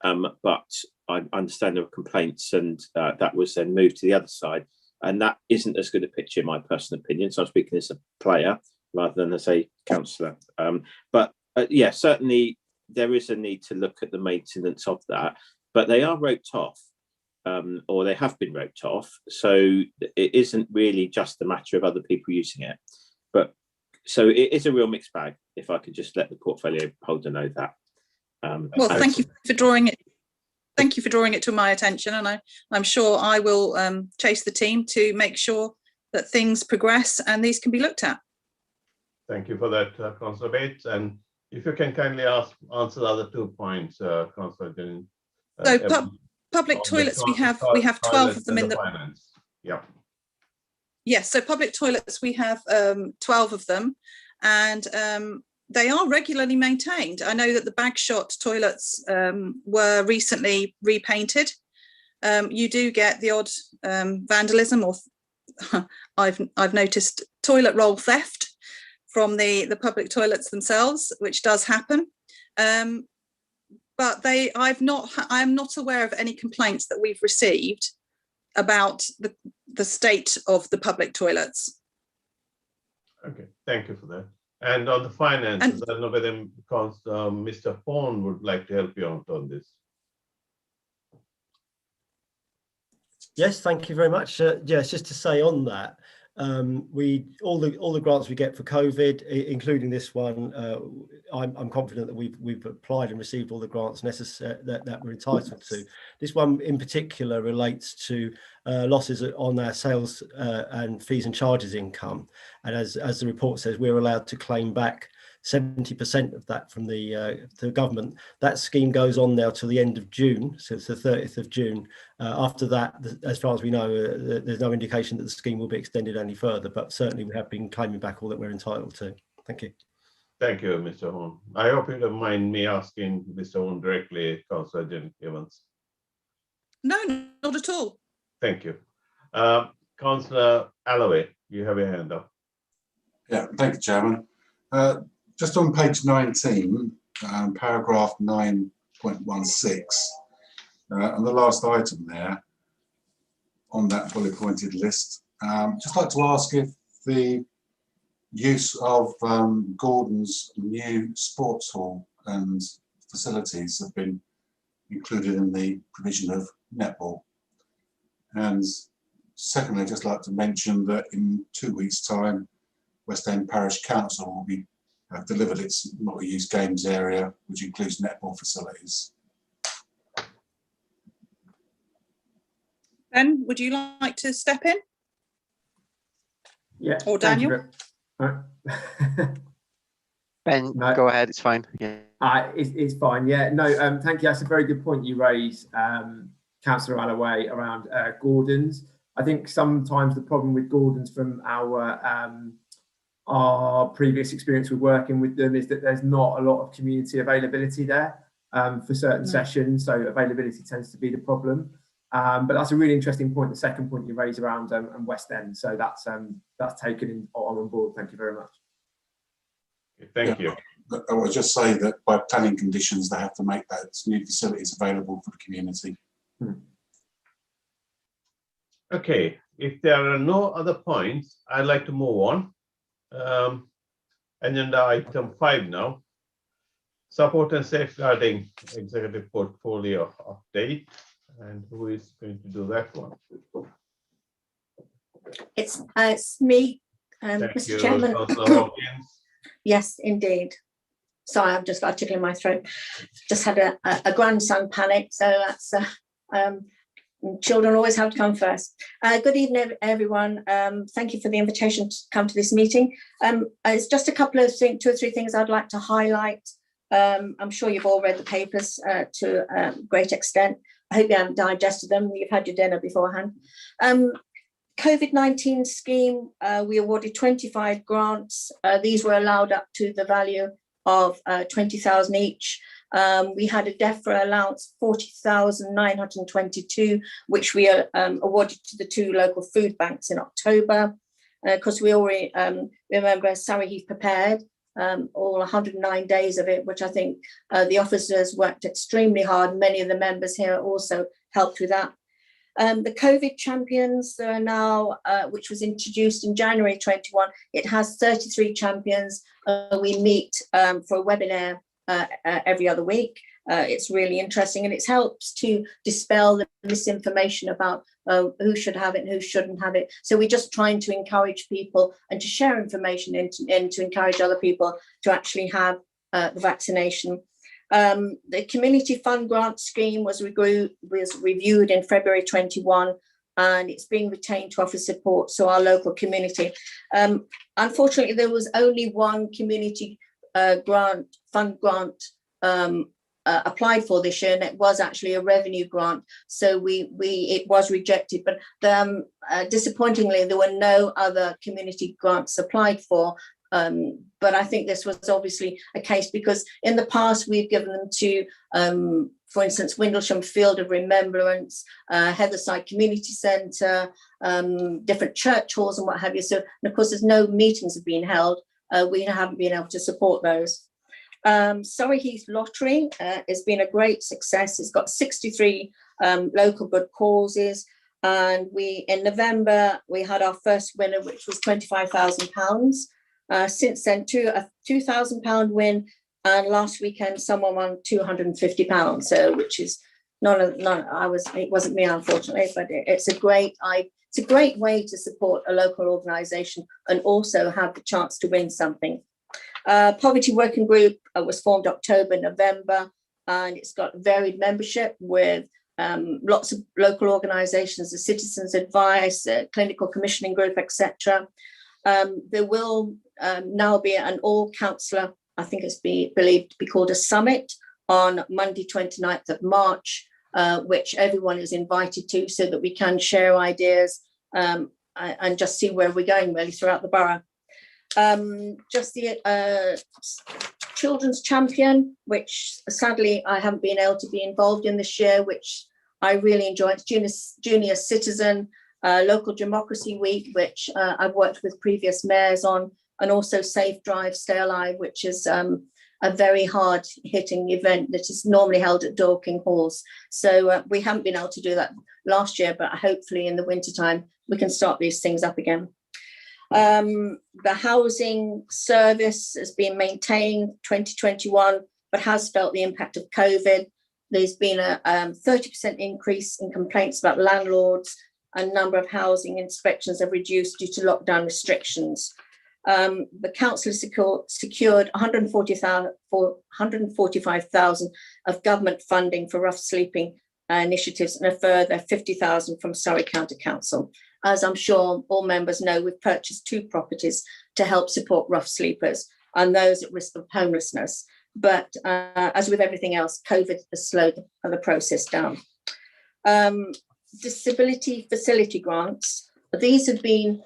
But I understand there were complaints, and that was then moved to the other side. And that isn't as good a pitch in my personal opinion. So I'm speaking as a player rather than as a councillor. But yeah, certainly there is a need to look at the maintenance of that. But they are roped off, or they have been roped off. So it isn't really just a matter of other people using it. But so it is a real mixed bag, if I could just let the portfolio holder know that. Well, thank you for drawing it. Thank you for drawing it to my attention, and I'm sure I will chase the team to make sure that things progress and these can be looked at. Thank you for that, Councillor Bates. And if you can kindly answer the other 2 points, Councillor Jennings. So public toilets, we have 12 of them in the finance. Yeah. Yes, so public toilets, we have 12 of them, and they are regularly maintained. I know that the Bagshot toilets were recently repainted. You do get the odd vandalism, or I've noticed toilet roll theft from the public toilets themselves, which does happen. But I'm not aware of any complaints that we've received about the state of the public toilets. Okay, thank you for that. And on the finances, I don't know whether Mr. Horn would like to help you out on this. Yes, thank you very much. Yes, just to say on that, all the grants we get for COVID, including this one, I'm confident that we've applied and received all the grants necessary that we're entitled to. This one in particular relates to losses on our sales and fees and charges income, and as the report says, we're allowed to claim back 70% of that from the government. That scheme goes on now till the end of June, so it's the 30th of June. After that, as far as we know, there's no indication that the scheme will be extended any further, but certainly we have been claiming back all that we're entitled to. Thank you. Thank you, Mr. Horn. I hope you don't mind me asking Mr. Horn directly, Councillor Jen Evans. No, not at all. Thank you. Councillor Alloway, you have your hand up. Yeah, thank you, Chairman. Just on page 19, paragraph 9.16, and the last item there on that fully pointed list, just like to ask if the use of Gordon's new sports hall and facilities have been included in the provision of netball. And secondly, I'd just like to mention that in 2 weeks' time, West End Parish Council will be delivered its multi-use games area, which includes netball facilities. Ben, would you like to step in? Yeah. Or Daniel? Ben, No. go ahead, it's fine. Yeah. It's fine. Yeah. No. Thank you. That's a very good point you raise, Councillor Alloway, around Gordon's. I think sometimes the problem with Gordon's from our previous experience with working with them is that there's not a lot of community availability there for certain sessions, so availability tends to be the problem. But that's a really interesting point, the second point you raised around West End, so that's taken on board. Thank you very much. Thank you. I would just say that by planning conditions, they have to make those new facilities available for the community. Okay, if there are no other points, I'd like to move on. Agenda item 5 now. Support and safeguarding executive portfolio update. And who is going to do that one? It's me, Mr. Chairman. Yes, indeed. Sorry, I've just got a tickle in my throat. Just had a grandson panic, so that's children always have to come first. Good evening, everyone. Thank you for the invitation to come to this meeting. It's just a couple of things, 2 or 3 things I'd like to highlight. I'm sure you've all read the papers to a great extent. I hope you haven't digested them. You've had your dinner beforehand. COVID-19 scheme, we awarded 25 grants. These were allowed up to the value of 20,000 each. We had a DEFRA allowance, 40,922, which we awarded to the 2 local food banks in October. Because we already remember Surrey Heath Prepared, all 109 days of it, which I think the officers worked extremely hard. Many of the members here also helped with that. The COVID champions, there are now, which was introduced in January 21, it has 33 champions. We meet for a webinar every other week. It's really interesting, and it helps to dispel the misinformation about who should have it and who shouldn't have it. So we're just trying to encourage people and to share information and to encourage other people to actually have the vaccination. The community fund grant scheme was reviewed in February 21, and it's being retained to offer support to our local community. Unfortunately, there was only one community fund grant applied for this year, and it was actually a revenue grant, so it was rejected. But disappointingly, there were no other community grants applied for. But I think this was obviously a case because in the past we've given them to, for instance, Windlesham Field of Remembrance, Heatherside Community Centre, different church halls and what have you. So, and of course, there's no meetings have been held. We haven't been able to support those. Surrey Heath Lottery has been a great success. It's got 63 local good causes. And in November, we had our first winner, which was £25,000. Since then, a £2,000 win, and last weekend someone won £250. So, which is it wasn't me, unfortunately, but it's a great way to support a local organisation and also have the chance to win something. Poverty Working Group was formed October, November, and it's got varied membership with lots of local organisations, the Citizens Advice, Clinical Commissioning Group, etc. There will now be an all-councillor, I think it's believed to be called a summit, on Monday 29th of March, which everyone is invited to so that we can share ideas and just see where we're going really throughout the borough. Just the Children's Champion, which sadly I haven't been able to be involved in this year, which I really enjoy. It's Junior Citizen, Local Democracy Week, which I've worked with previous mayors on, and also Safe Drive, Stay Alive, which is a very hard-hitting event that is normally held at Dorking Halls. So we haven't been able to do that last year, but hopefully in the wintertime we can start these things up again. The housing service has been maintained 2021, but has felt the impact of COVID. There's been a 30% increase in complaints about landlords, and number of housing inspections have reduced due to lockdown restrictions. The council secured 145,000 of government funding for rough sleeping initiatives, and a further 50,000 from Surrey County Council. As I'm sure all members know, we've purchased 2 properties to help support rough sleepers and those at risk of homelessness. But as with everything else, COVID has slowed the process down. Disability facility grants. These have been,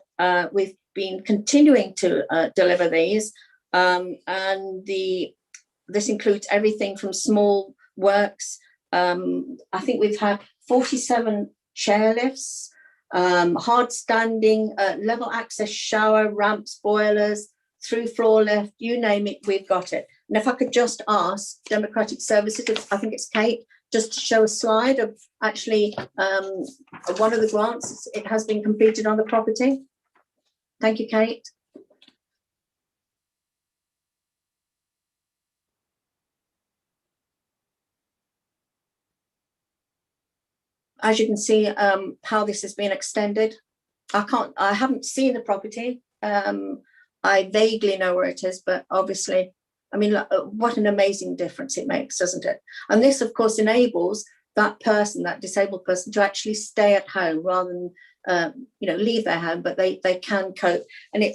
we've been continuing to deliver these, and this includes everything from small works. I think we've had 47 chairlifts, hard standing, level access shower, ramps, boilers, through floor lift, you name it, we've got it. And if I could just ask Democratic Services, I think it's Kate, just to show a slide of actually one of the grants, it has been completed on the property. Thank you, Kate. As you can see, how this has been extended. I haven't seen the property. I vaguely know where it is, but obviously, I mean, what an amazing difference it makes, doesn't it? And this, of course, enables that person, that disabled person, to actually stay at home rather than, leave their home, but they can cope. And I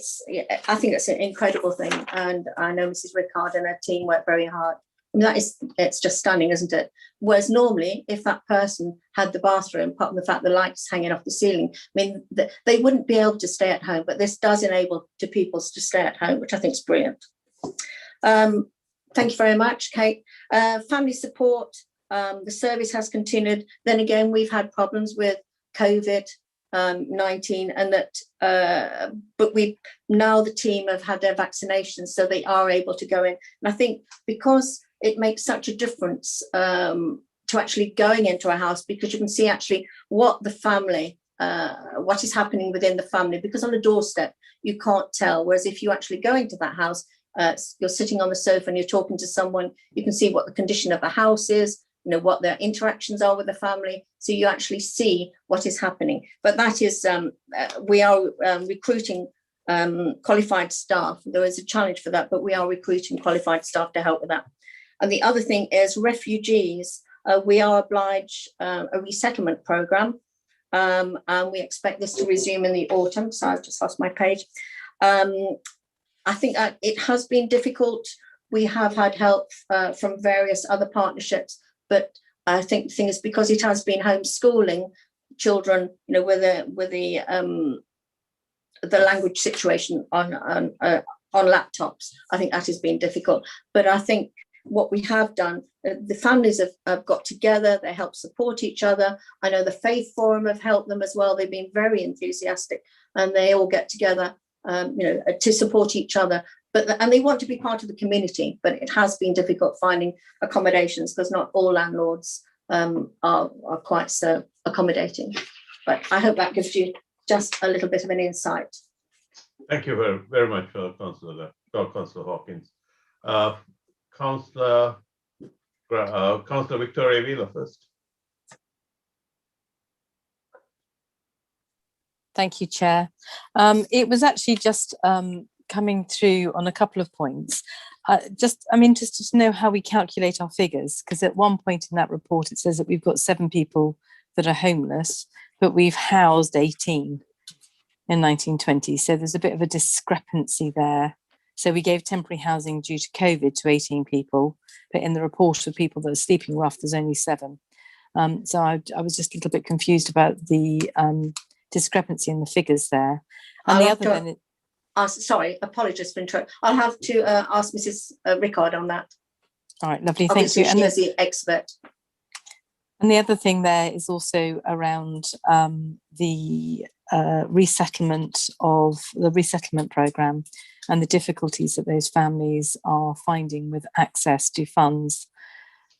think it's an incredible thing. And I know Mrs. Rickard and her team work very hard. I mean, it's just stunning, isn't it? Whereas normally, if that person had the bathroom, apart from the fact the lights hanging off the ceiling, I mean, they wouldn't be able to stay at home, but this does enable people to stay at home, which I think is brilliant. Thank you very much, Kate. Family support, the service has continued. Then again, we've had problems with COVID-19, and but now the team have had their vaccinations, so they are able to go in. And I think because it makes such a difference to actually going into a house, because you can see actually what the family, what is happening within the family, because on a doorstep, you can't tell. Whereas if you actually go into that house, you're sitting on the sofa and you're talking to someone, you can see what the condition of the house is, what their interactions are with the family. So you actually see what is happening. But that is, we are recruiting qualified staff. There is a challenge for that, but we are recruiting qualified staff to help with that. And the other thing is refugees. We are obliged a resettlement program, and we expect this to resume in the autumn. So I've just lost my page. I think it has been difficult. We have had help from various other partnerships, but I think the thing is, because it has been homeschooling children, with the language situation on laptops, I think that has been difficult. But I think what we have done, the families have got together, they help support each other. I know the Faith Forum have helped them as well. They've been very enthusiastic, and they all get together, to support each other. And they want to be part of the community, but it has been difficult finding accommodations because not all landlords are quite so accommodating. But I hope that gives you just a little bit of an insight. Thank you very, very much, Councillor Hawkins. Councillor Victoria Wheeler first. Thank you, Chair. It was actually just coming through on a couple of points. I'm interested to know how we calculate our figures, because at one point in that report, it says that we've got 7 people that are homeless, but we've housed 18 in 1920. So there's a bit of a discrepancy there. So we gave temporary housing due to COVID to 18 people, but in the report of people that are sleeping rough, there's only 7. So I was just a little bit confused about the discrepancy in the figures there. And the other one, sorry, apologies for interrupting. I'll have to ask Mrs. Rickard on that. All right, lovely, thank Obviously, you. she is the expert. And the other thing there is also around the resettlement programme and the difficulties that those families are finding with access to funds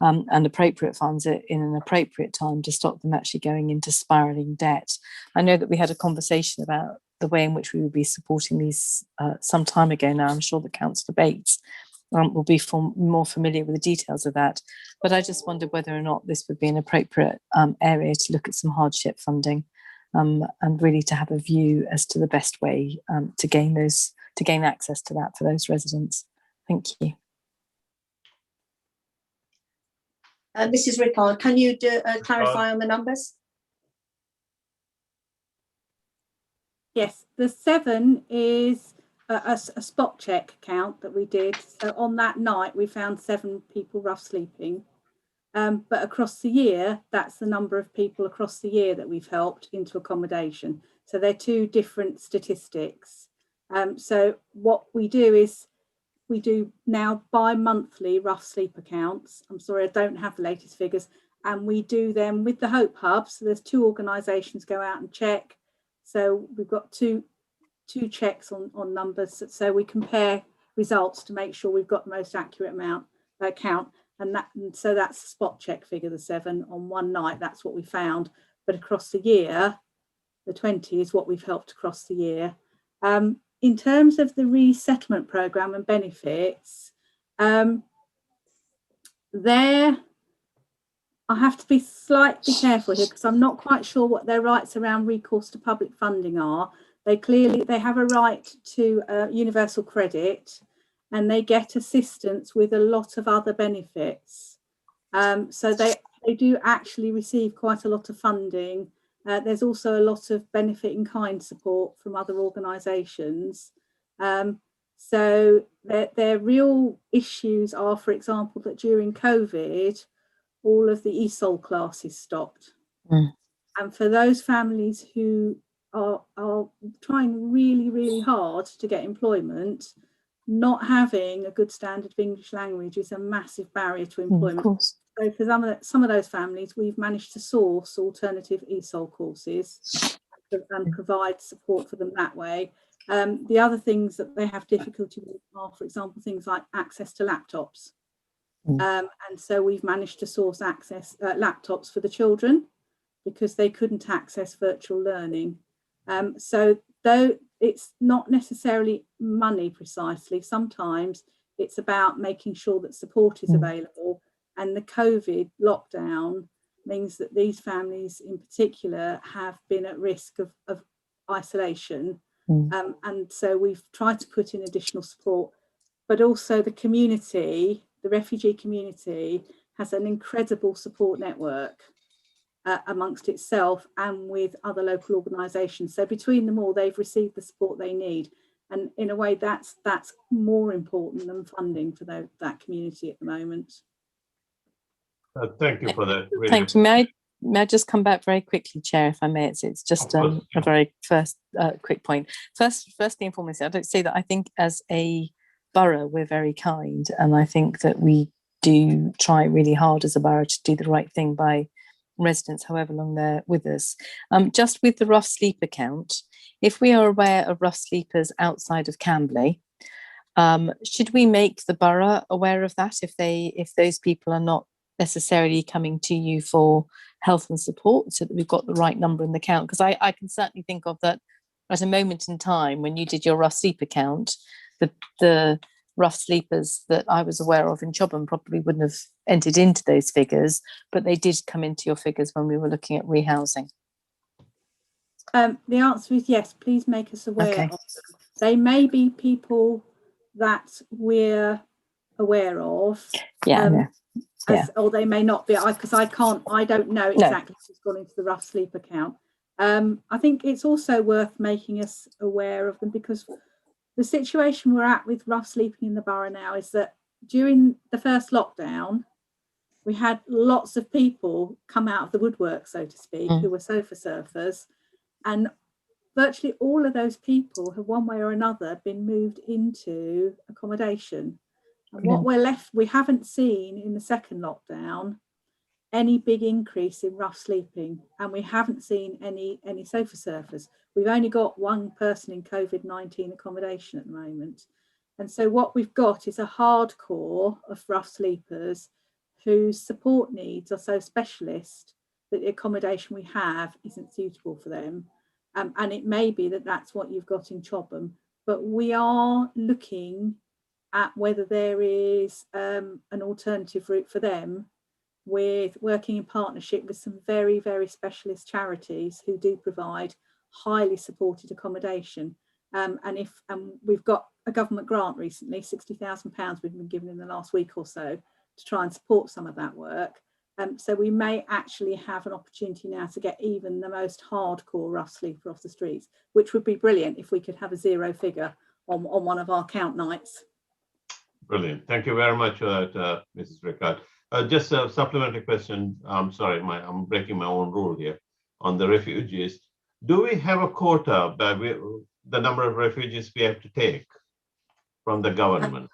and appropriate funds in an appropriate time to stop them actually going into spiralling debt. I know that we had a conversation about the way in which we would be supporting these some time ago now. I'm sure that Councillor Bates will be more familiar with the details of that. But I just wondered whether or not this would be an appropriate area to look at some hardship funding and really to have a view as to the best way to gain access to that for those residents. Thank you. Mrs. Rickard, can you clarify on the numbers? Yes, the 7 is a spot check count that we did. So on that night, we found 7 people rough sleeping. But across the year, that's the number of people across the year that we've helped into accommodation. So they're 2 different statistics. So what we do is we do now bi-monthly rough sleeper counts. I'm sorry, I don't have the latest figures. And we do them with the Hope Hub. So there's 2 organisations go out and check. So we've got two checks on numbers. So we compare results to make sure we've got the most accurate count. And so that's the spot check figure, the 7 on one night. That's what we found. But across the year, the 20 is what we've helped across the year. In terms of the resettlement programme and benefits, there I have to be slightly careful here because I'm not quite sure what their rights around recourse to public funding are. They have a right to universal credit, and they get assistance with a lot of other benefits. So they do actually receive quite a lot of funding. There's also a lot of benefit in kind support from other organisations. So their real issues are, for example, that during COVID, all of the ESOL classes stopped. And for those families who are trying really, really hard to get employment, not having a good standard of English language is a massive barrier to employment. Of course. So for some of those families, we've managed to source alternative ESOL courses and provide support for them that way. The other things that they have difficulty with are, for example, things like access to laptops. And so we've managed to source access laptops for the children because they couldn't access virtual learning. So though it's not necessarily money precisely, sometimes it's about making sure that support is available. And the COVID lockdown means that these families in particular have been at risk of isolation. And so we've tried to put in additional support, but also the community, the refugee community, has an incredible support network amongst itself and with other local organisations. So between them all, they've received the support they need. And in a way, that's more important than funding for that community at the moment. Thank you for that. Really. Thank you. May I just come back very quickly, Chair, if I may? It's just a very first quick point. Firstly and foremost, I don't say that I think as a borough we're very kind, and I think that we do try really hard as a borough to do the right thing by residents, however long they're with us. Just with the rough sleeper count, if we are aware of rough sleepers outside of Camberley, should we make the borough aware of that if those people are not necessarily coming to you for health and support, so that we've got the right number in the count? Because I can certainly think of that at a moment in time when you did your rough sleeper count, the rough sleepers that I was aware of in Chobham probably wouldn't have entered into those figures, but they did come into your figures when we were looking at rehousing. The answer is yes. Please make us aware of them. They may be people that we're aware of. Or they may not be, because I don't know exactly who's gone into the rough sleeper count. I think it's also worth making us aware of them, because the situation we're at with rough sleeping in the borough now is that during the first lockdown, we had lots of people come out of the woodwork, so to speak, who were sofa surfers, and virtually all of those people have one way or another been moved into accommodation. And what we haven't seen in the second lockdown any big increase in rough sleeping, and we haven't seen any sofa surfers. We've only got one person in COVID-19 accommodation at the moment. And so what we've got is a hardcore of rough sleepers whose support needs are so specialist that the accommodation we have isn't suitable for them. And it may be that that's what you've got in Chobham, but we are looking at whether there is an alternative route for them, with working in partnership with some very, very specialist charities who do provide highly supported accommodation. And we've got a government grant recently, £60,000 we've been given in the last week or so to try and support some of that work. So we may actually have an opportunity now to get even the most hardcore rough sleeper off the streets, which would be brilliant if we could have a zero figure on one of our count nights. Brilliant. Thank you very much for that, Mrs. Rickard. Just a supplementary question. I'm sorry, I'm breaking my own rule here on the refugees. Do we have a quota by the number of refugees we have to take from the government?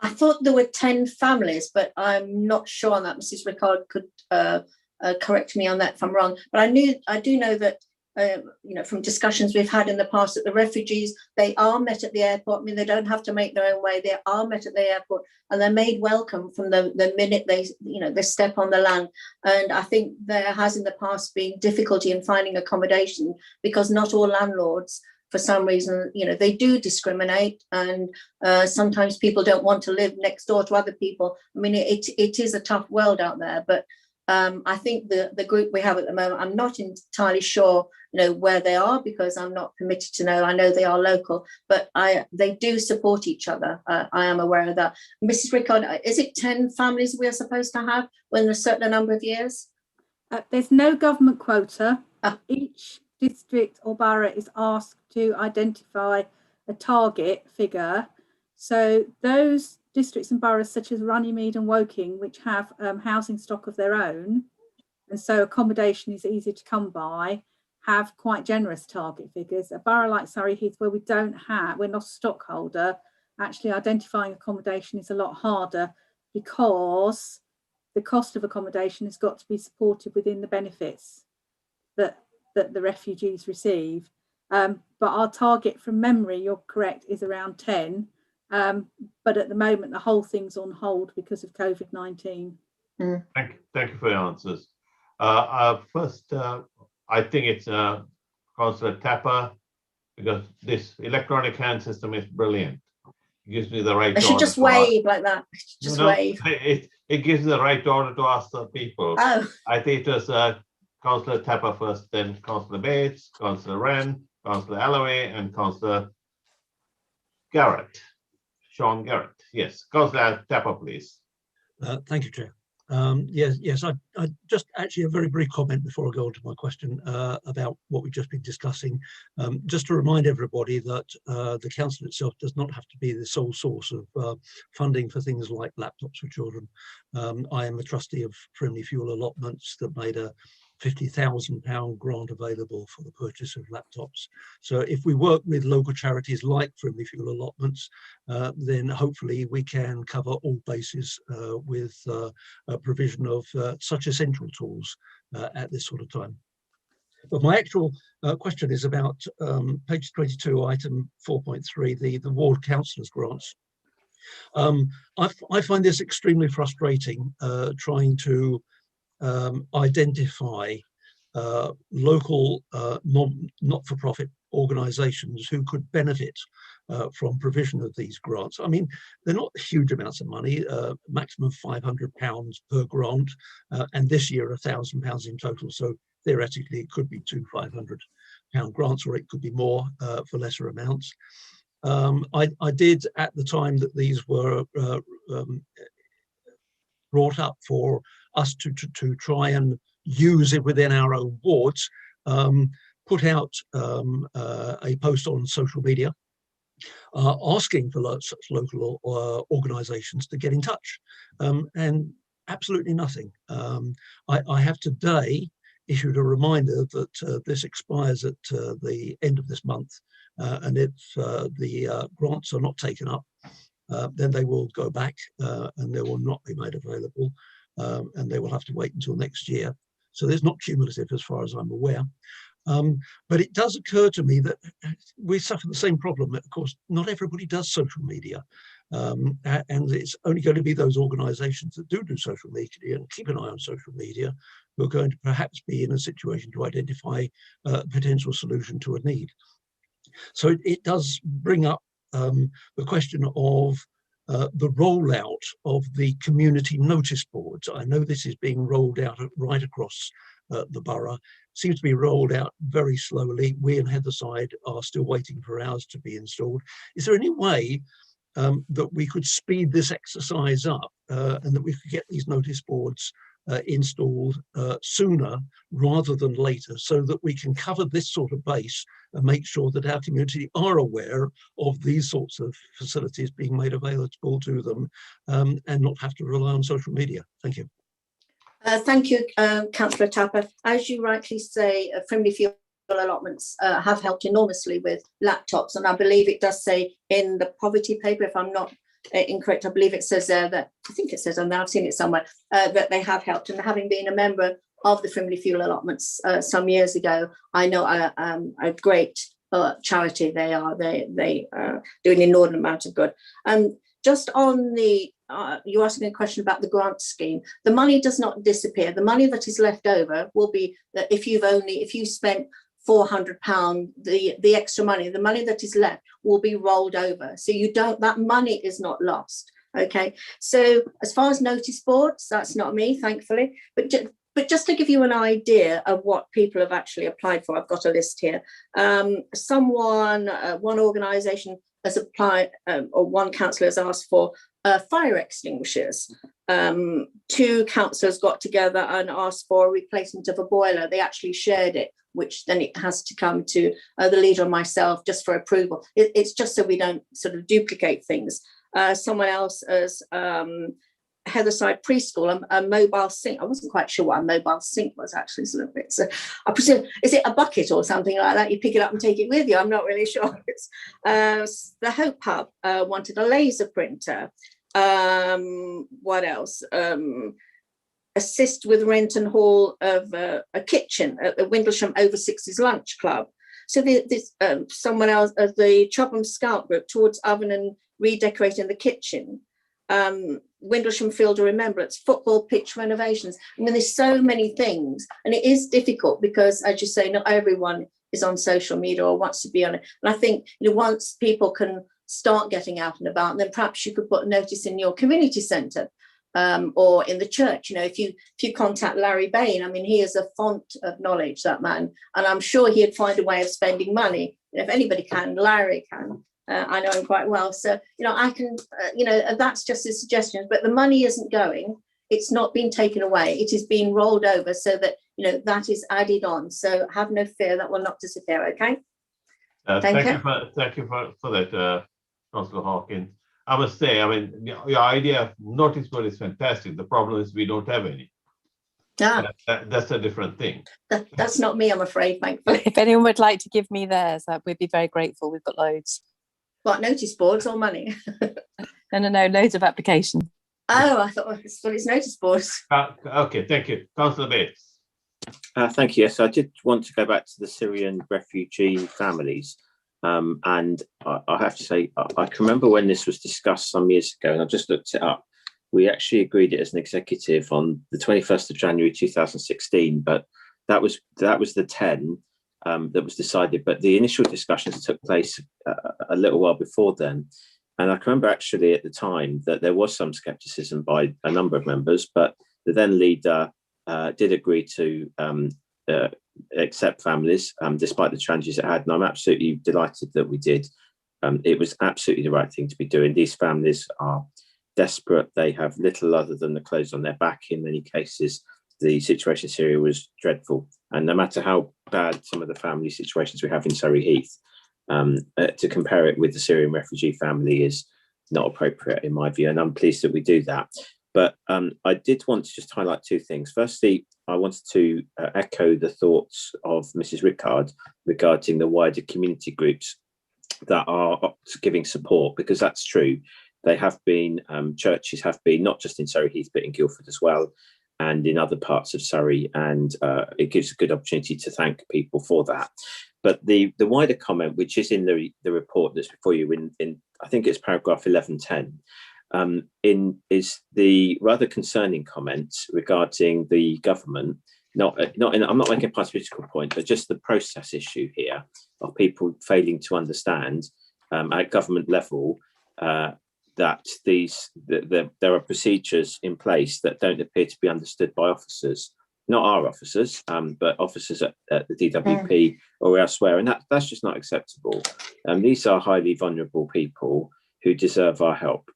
I thought there were 10 families, but I'm not sure on that. Mrs. Rickard could correct me on that if I'm wrong. But I do know that from discussions we've had in the past, that the refugees, they are met at the airport. I mean, they don't have to make their own way. They are met at the airport, and they're made welcome from the minute they step on the land. And I think there has in the past been difficulty in finding accommodation, because not all landlords, for some reason, they do discriminate, and sometimes people don't want to live next door to other people. I mean, it is a tough world out there, but I think the group we have at the moment, I'm not entirely sure, where they are, because I'm not permitted to know. I know they are local, but they do support each other. I am aware of that. Mrs. Rickard, is it 10 families we are supposed to have within a certain number of years? There's no government quota. Each district or borough is asked to identify a target figure. So those districts and boroughs such as Runnymede and Woking, which have housing stock of their own, and so accommodation is easy to come by, have quite generous target figures. A borough like Surrey Heath, where we're not a stockholder, actually identifying accommodation is a lot harder, because the cost of accommodation has got to be supported within the benefits that the refugees receive. But our target, from memory, you're correct, is around 10. But at the moment, the whole thing's on hold because of COVID-19. Thank you for your answers. First, I think it's Councillor Tapper, because this electronic hand system is brilliant. It gives me the right. I should just wave like that. Just wave. It gives me the right order to ask the people. Oh. I think it was Councillor Tapper first, then Councillor Bates, Councillor Wren, Councillor Alloway, and Councillor Garrett. Sean Garrett. Yes, Councillor Tapper, please. Thank you, Chair. Yes, I just actually a very brief comment before I go on to my question about what we've just been discussing. Just to remind everybody that the council itself does not have to be the sole source of funding for things like laptops for children. I am a trustee of Friendly Fuel Allotments that made a £50,000 grant available for the purchase of laptops. So if we work with local charities like Friendly Fuel Allotments, then hopefully we can cover all bases with a provision of such essential tools at this sort of time. But my actual question is about page 22, item 4.3, the ward councillors grants. I find this extremely frustrating, trying to identify local not-for-profit organisations who could benefit from provision of these grants. I mean, they're not huge amounts of money, maximum £500 per grant, and this year £1,000 in total. So theoretically, it could be two £500 grants, or it could be more for lesser amounts. I did, at the time that these were brought up for us to try and use it within our own wards, put out a post on social media asking for such local organisations to get in touch, and absolutely nothing. I have today issued a reminder that this expires at the end of this month, and if the grants are not taken up, then they will go back and they will not be made available, and they will have to wait until next year. So there's not cumulative as far as I'm aware. But it does occur to me that we suffer the same problem. Of course, not everybody does social media, and it's only going to be those organisations that do social media and keep an eye on social media who are going to perhaps be in a situation to identify a potential solution to a need. So it does bring up the question of the rollout of the community notice boards. I know this is being rolled out right across the borough. Seems to be rolled out very slowly. We in Heatherside are still waiting for ours to be installed. Is there any way that we could speed this exercise up and that we could get these notice boards installed sooner rather than later, so that we can cover this sort of base and make sure that our community are aware of these sorts of facilities being made available to them, and not have to rely on social media? Thank you. Thank you, Councillor Tapper. As you rightly say, friendly fuel allotments have helped enormously with laptops, and I believe it does say in the poverty paper, if I'm not incorrect, I believe it says there that, I think it says on there, I've seen it somewhere, that they have helped. And having been a member of the friendly fuel allotments some years ago, I know a great charity they are. They do an inordinate amount of good. Just on the, you're asking a question about the grant scheme. The money does not disappear. The money that is left over will be that if you spent £400, the extra money, the money that is left will be rolled over. So that money is not lost. Okay. So as far as notice boards, that's not me, thankfully, but just to give you an idea of what people have actually applied for, I've got a list here. One organisation has applied, or one councillor has asked for fire extinguishers. Two councillors got together and asked for a replacement of a boiler. They actually shared it, which then it has to come to the leader and myself just for approval. It's just so we don't sort of duplicate things. Someone else has Heatherside Preschool, a mobile sink. I wasn't quite sure what a mobile sink was actually. So I presume, is it a bucket or something like that? You pick it up and take it with you. I'm not really sure. The Hope Hub wanted a laser printer. What else? Assist with rent and haul of a kitchen at the Windlesham Over 60s Lunch Club. So someone else, the Chobham Scout Group, towards oven and redecorating the kitchen. Windlesham Field of Remembrance, football pitch renovations. I mean, there's so many things, and it is difficult because, as you say, not everyone is on social media or wants to be on it. And I think, once people can start getting out and about, then perhaps you could put a notice in your community centre or in the church. If you contact Larry Bain, I mean, he is a font of knowledge, that man, and I'm sure he'd find a way of spending money. If anybody can, Larry can. I know him quite well. So, I can, that's just a suggestion, but the money isn't going. It's not been taken away. It is being rolled over so that, that is added on. So have no fear, that will not disappear. Okay. Thank you for that, Councillor Hawkins. I must say, I mean, your idea of notice board is fantastic. The problem is we don't have any. That's a different thing. That's not me, I'm afraid, thankfully. If anyone would like to give me theirs, we'd be very grateful. We've got loads. What, notice boards or money? No, loads of applications. Oh, I thought it's notice boards. Okay, thank you. Councillor Bates. Thank you. Yes, I did want to go back to the Syrian refugee families. And I have to say, I can remember when this was discussed some years ago, and I've just looked it up. We actually agreed it as an executive on the 21st of January 2016, but that was the 10. that was decided, but the initial discussions took place a little while before then. And I can remember actually at the time that there was some scepticism by a number of members, but the then leader did agree to accept families despite the challenges it had. And I'm absolutely delighted that we did. It was absolutely the right thing to be doing. These families are desperate. They have little other than the clothes on their back. In many cases, the situation in Syria was dreadful. And no matter how bad some of the family situations we have in Surrey Heath, to compare it with the Syrian refugee family is not appropriate in my view. And I'm pleased that we do that. But I did want to just highlight two things. Firstly, I wanted to echo the thoughts of Mrs. Rickard regarding the wider community groups that are giving support, because that's true. They have been, churches have been, not just in Surrey Heath, but in Guildford as well, and in other parts of Surrey. And it gives a good opportunity to thank people for that. But the wider comment, which is in the report that's before you, in I think it's paragraph 1110, is the rather concerning comments regarding the government. I'm not making a political point, but just the process issue here of people failing to understand at government level that there are procedures in place that don't appear to be understood by officers, not our officers, but officers at the DWP or elsewhere, and that's just not acceptable. These are highly vulnerable people who deserve our help.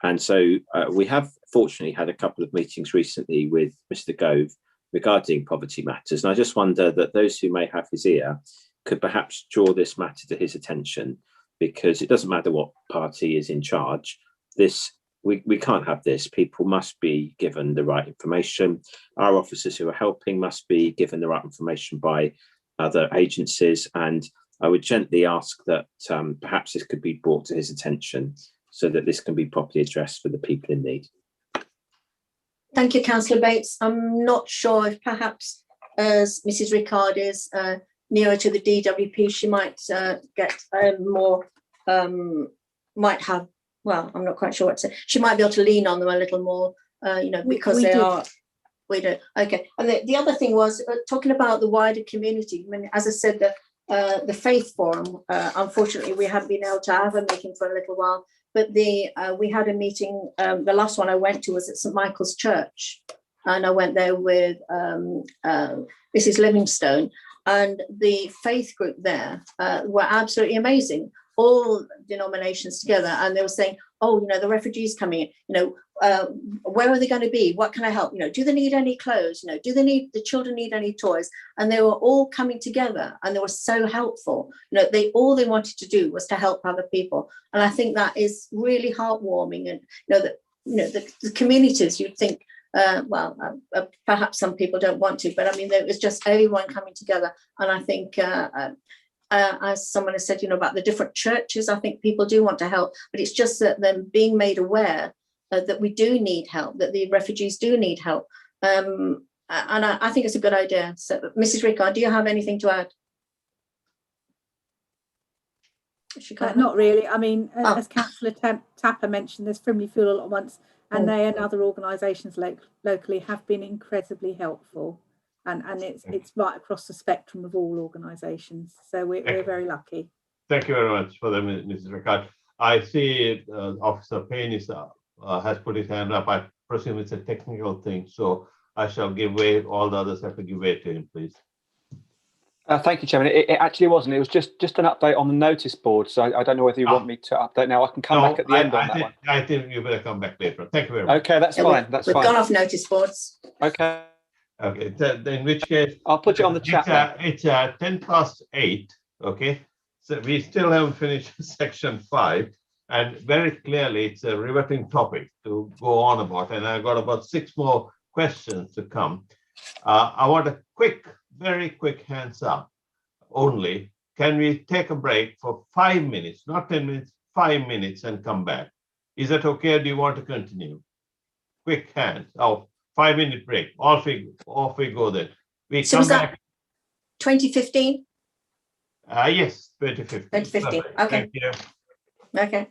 And so we have fortunately had a couple of meetings recently with Mr. Gove regarding poverty matters. And I just wonder that those who may have his ear could perhaps draw this matter to his attention, because it doesn't matter what party is in charge. We can't have this. People must be given the right information. Our officers who are helping must be given the right information by other agencies. And I would gently ask that perhaps this could be brought to his attention so that this can be properly addressed for the people in need. Thank you, Councillor Bates. I'm not sure if perhaps as Mrs. Rickard is nearer to the DWP, she might get more, might have, well, I'm not quite sure what to say. She might be able to lean on them a little more, because we do. Okay. And the other thing was talking about the wider community. I mean, as I said, the Faith Forum, unfortunately, we haven't been able to have a meeting for a little while. But we had a meeting, the last one I went to was at St. Michael's Church. And I went there with Mrs. Livingstone, and the faith group there were absolutely amazing. All denominations together. And they were saying, oh, the refugees coming in, where are they going to be? What can I help? Do they need any clothes? Do the children need any toys? And they were all coming together, and they were so helpful. All they wanted to do was to help other people. And I think that is really heartwarming. And the communities, you'd think, perhaps some people don't want to, but I mean, it was just everyone coming together. And I think, as someone has said, about the different churches, I think people do want to help, but it's just that them being made aware that we do need help, that the refugees do need help. And I think it's a good idea. So, Mrs. Rickard, do you have anything to add? Not really. I mean, as Councillor Tapper mentioned, there's Frimley Fuel all at once, and they and other organisations locally have been incredibly helpful. And it's right across the spectrum of all organisations. So we're very lucky. Thank you very much for that, Mrs. Rickard. I see Officer Payne has put his hand up. I presume it's a technical thing, so I shall give way. All the others have to give way to him, please. Thank you, Chairman. It actually wasn't. It was just an update on the notice board. So I don't know whether you want me to update now. I can come back at the end on that one. I think you better come back later. Thank you very much. Okay, that's fine. We've gone off notice boards. Okay. Okay, in which case I'll put it on the chat. It's 8:10. Okay, so we still haven't finished section 5, and very clearly it's a riveting topic to go on about, and I've got about 6 more questions to come. I want a very quick hands up only. Can we take a break for 5 minutes, not 10 minutes, 5 minutes, and come back? Is that okay, or do you want to continue? Quick hands. 5-minute break. Off we go then. We so come was that back. 2015? Yes, 2015. 2015. Perfect. Okay. Thank you. Okay.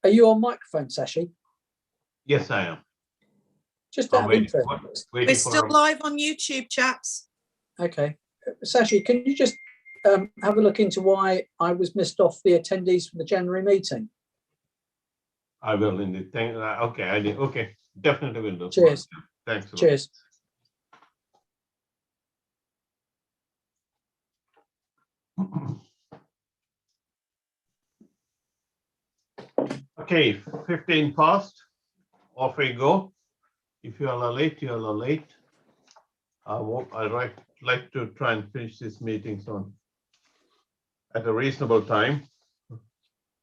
Are you on microphone, Sashi? Yes, I am. Just I'm out of waiting, interest. We're still live on YouTube, chaps. Okay. Sashi, can you just have a look into why I was missed off the attendees from the January meeting? I will indeed. Okay, I did. Okay, definitely will do. Cheers. Thanks a lot. Cheers. Okay, 15 past. Off we go. If you all are late, you all are late. I'd like to try and finish this meeting soon at a reasonable time.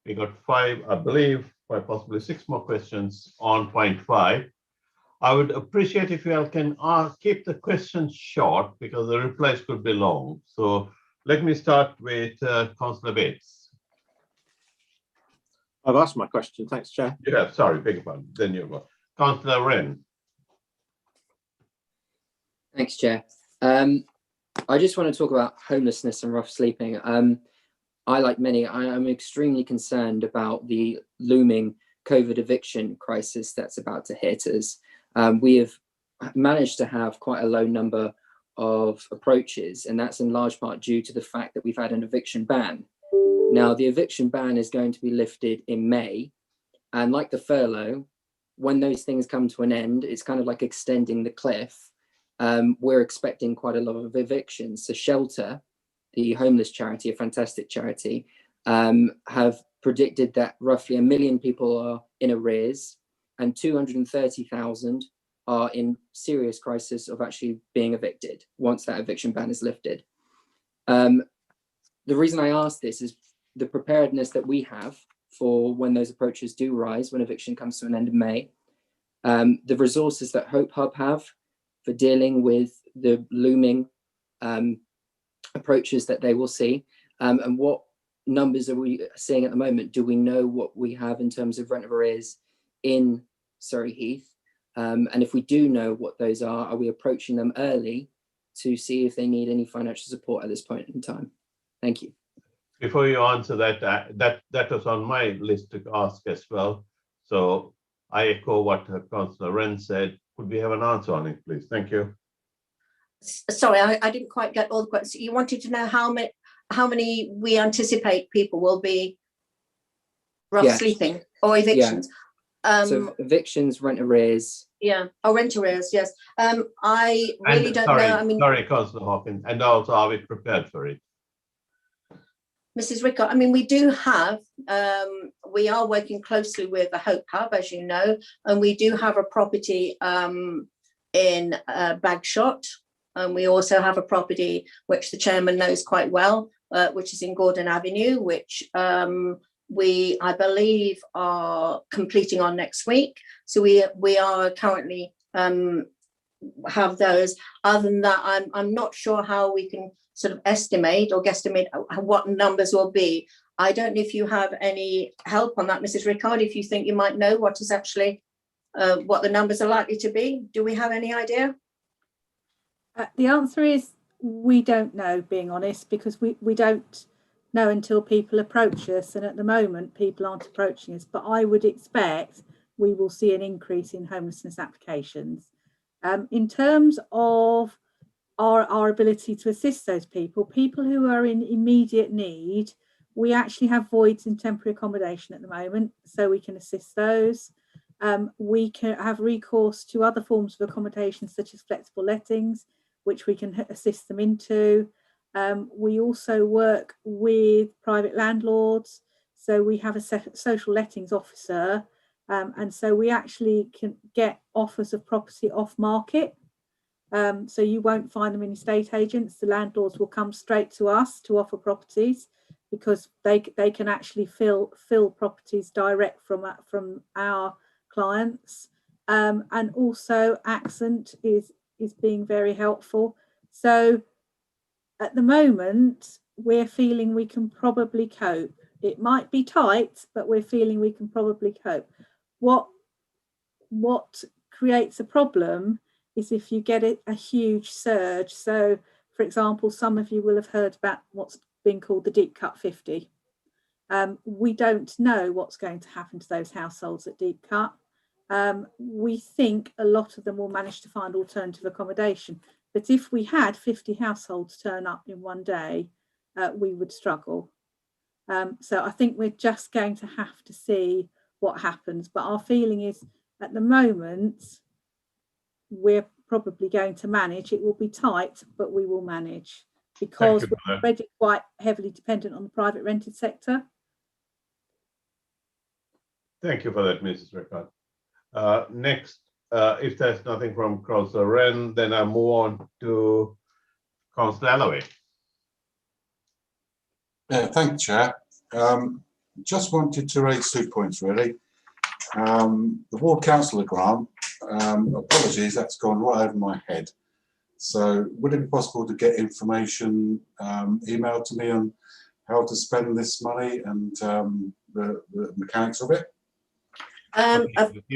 We got 5, I believe, 5, possibly 6 more questions on point 5. I would appreciate if you all can keep the questions short because the replies could be long. So let me start with Councillor Bates. I've asked my question. Thanks, Chair. Yeah, sorry, beg your pardon. Then you go. Councillor Wren. Thanks, Chair. I just want to talk about homelessness and rough sleeping. I, like many, I'm extremely concerned about the looming COVID eviction crisis that's about to hit us. We have managed to have quite a low number of approaches, and that's in large part due to the fact that we've had an eviction ban. Now, the eviction ban is going to be lifted in May, and like the furlough, when those things come to an end, it's kind of like extending the cliff. We're expecting quite a lot of evictions. So Shelter, the homeless charity, a fantastic charity, have predicted that roughly 1 million people are in arrears and 230,000 are in serious crisis of actually being evicted once that eviction ban is lifted. The reason I ask this is the preparedness that we have for when those approaches do rise, when eviction comes to an end in May, the resources that Hope Hub have for dealing with the looming approaches that they will see, and what numbers are we seeing at the moment? Do we know what we have in terms of rent arrears in Surrey Heath? And if we do know what those are we approaching them early to see if they need any financial support at this point in time? Thank you. Before you answer that, that was on my list to ask as well. So I echo what Councillor Wren said. Could we have an answer on it, please? Thank you. Sorry, I didn't quite get all the questions. You wanted to know how many we anticipate people will be rough sleeping or evictions. Yeah. So evictions, rent arrears. Yeah, or rent arrears, yes. I really don't know. I mean, sorry, Councillor Hawkins, and also are we prepared for it? Mrs. Rickard, I mean, we do have, we are working closely with the Hope Hub, as you know, and we do have a property in Bagshot, and we also have a property which the chairman knows quite well, which is in Gordon Avenue, which we, I believe, are completing on next week. So we are currently have those. Other than that, I'm not sure how we can sort of estimate or guesstimate what numbers will be. I don't know if you have any help on that, Mrs. Rickard, if you think you might know what is actually, what the numbers are likely to be. Do we have any idea? The answer is we don't know, being honest, because we don't know until people approach us, and at the moment people aren't approaching us, but I would expect we will see an increase in homelessness applications. In terms of our ability to assist those people who are in immediate need, we actually have voids in temporary accommodation at the moment, so we can assist those. We can have recourse to other forms of accommodation such as flexible lettings, which we can assist them into. We also work with private landlords, so we have a social lettings officer, and so we actually can get offers of property off market. So you won't find them in estate agents. The landlords will come straight to us to offer properties because they can actually fill properties direct from our clients. And also Accent is being very helpful. So at the moment, we're feeling we can probably cope. It might be tight, but we're feeling we can probably cope. What creates a problem is if you get a huge surge. So, for example, some of you will have heard about what's been called the deep cut 50. We don't know what's going to happen to those households at deep cut. We think a lot of them will manage to find alternative accommodation. But if we had 50 households turn up in one day, we would struggle. So I think we're just going to have to see what happens. But our feeling is at the moment, we're probably going to manage. It will be tight, but we will manage because we're already quite heavily dependent on the private rented sector. Thank you for that, Mrs. Rickard. Next, if there's nothing from Councillor Wren, then I move on to Councillor Alloway. Yeah, thank you, Chair. Just wanted to raise 2 points, really. The ward councillor grant, apologies, that's gone right over my head. So would it be possible to get information emailed to me on how to spend this money and the mechanics of it?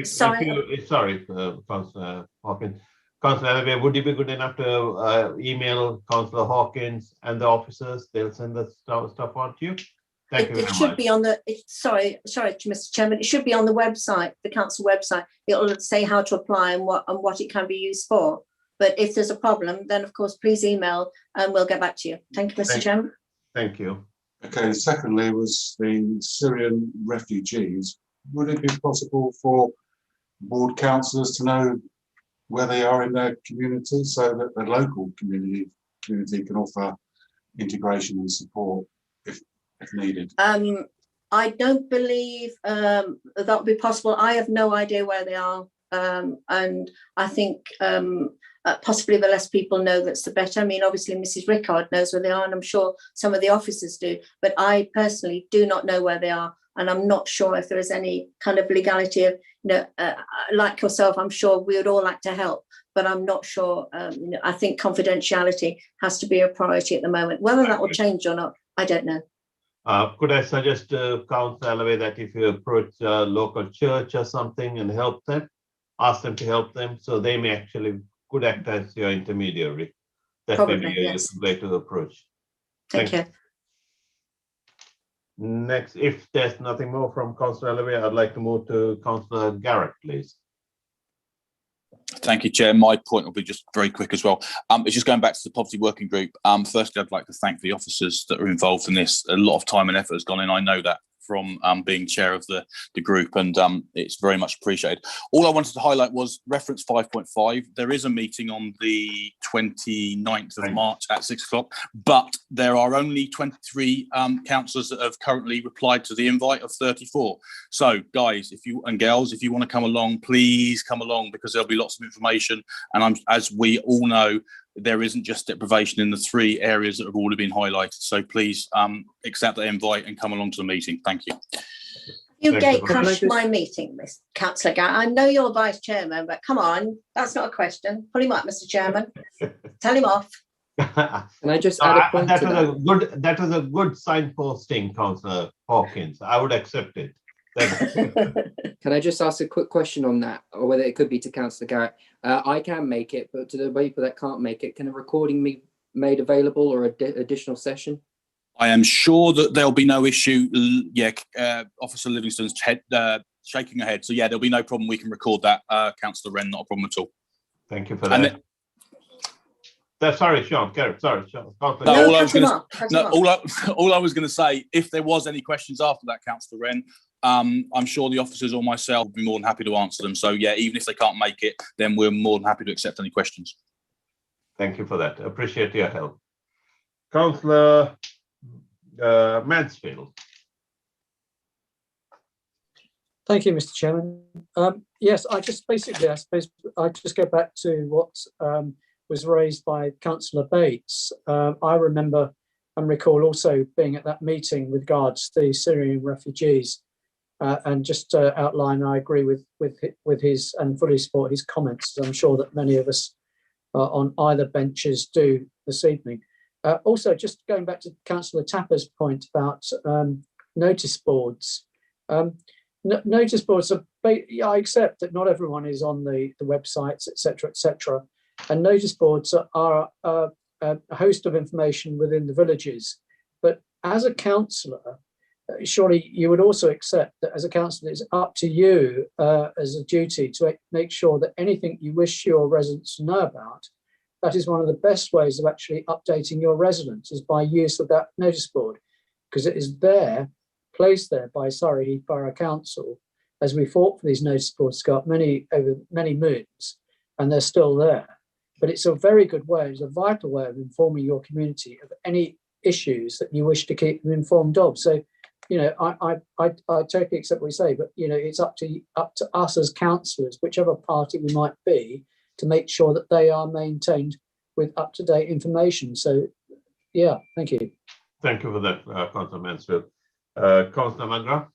Sorry, Councillor Hawkins. Councillor Alloway, would you be good enough to email Councillor Hawkins and the officers? They'll send the stuff on to you. Thank you very much. It should be on the, sorry, Mr. Chairman, it should be on the website, the council website. It'll say how to apply and what it can be used for. But if there's a problem, then of course, please email and we'll get back to you. Thank you, Mr. Chairman. Thank you. Okay, secondly was the Syrian refugees. Would it be possible for ward councillors to know where they are in their community so that the local community can offer integration and support if needed? I don't believe that would be possible. I have no idea where they are. And I think possibly the less people know, that's the better. I mean, obviously Mrs. Rickard knows where they are, and I'm sure some of the officers do, but I personally do not know where they are. And I'm not sure if there is any kind of legality of, like yourself, I'm sure we would all like to help, but I'm not sure. I think confidentiality has to be a priority at the moment. Whether that will change or not, I don't know. Could I suggest to Councillor Alloway that if you approach a local church or something and help them, ask them to help them, so they may actually could act as your intermediary. That may be a useful way to approach. Thank you. Next, if there's nothing more from Councillor Alloway, I'd like to move to Councillor Garrett, please. Thank you, Chair. My point will be just very quick as well. It's just going back to the poverty working group. Firstly, I'd like to thank the officers that are involved in this. A lot of time and effort has gone in. I know that from being chair of the group, and it's very much appreciated. All I wanted to highlight was reference 5.5. There is a meeting on the 29th of March at 6 o'clock, but there are only 23 councillors that have currently replied to the invite of 34. So guys, if you and girls, if you want to come along, please come along, because there'll be lots of information. And as we all know, there isn't just deprivation in the 3 areas that have already been highlighted. So please accept that invite and come along to the meeting. Thank you. You gate crashed my meeting, Miss Councillor Garrett. I know you're vice chairman, but come on, that's not a question. Put him up, Mr. Chairman. Tell him off. Can I just add a point to that? That was a good signposting, Councillor Hawkins. I would accept it. Can I just ask a quick question on that, or whether it could be to Councillor Garrett? I can make it, but to the people that can't make it, can a recording be made available, or an additional session? I am sure that there'll be no issue. Yeah, Officer Livingston's head shaking her head. So yeah, there'll be no problem. We can record that, Councillor Wren, not a problem at all. Thank you for that. Sorry, Sean. Sorry, Sean. All I was going to say, if there was any questions after that, Councillor Wren, I'm sure the officers or myself will be more than happy to answer them. So yeah, even if they can't make it, then we're more than happy to accept any questions. Thank you for that. Appreciate your help. Councillor Mansfield. Thank you, Mr. Chairman. Yes, I suppose I just go back to what was raised by Councillor Bates. I remember and recall also being at that meeting with regards to the Syrian refugees, and just to outline, I agree with his and fully support his comments. I'm sure that many of us on either benches do this evening. Also, just going back to Councillor Tapper's point about notice boards. Notice boards are, I accept that not everyone is on the websites, etc., and notice boards are a host of information within the villages. But as a councillor, surely you would also accept that as a councillor, it's up to you as a duty to make sure that anything you wish your residents to know about, that is one of the best ways of actually updating your residents is by use of that notice board, because it is there, placed there by Surrey Heath Borough Council, as we fought for these notice boards, Scott, over many moons, and they're still there. But it's a very good way, it's a vital way of informing your community of any issues that you wish to keep them informed of. So, you know, I totally accept what you say, but you know, it's up to us as councillors, whichever party we might be, to make sure that they are maintained with up-to-date information. So, yeah, thank you. Thank you for that, Councillor Mansfield. Councillor Magra.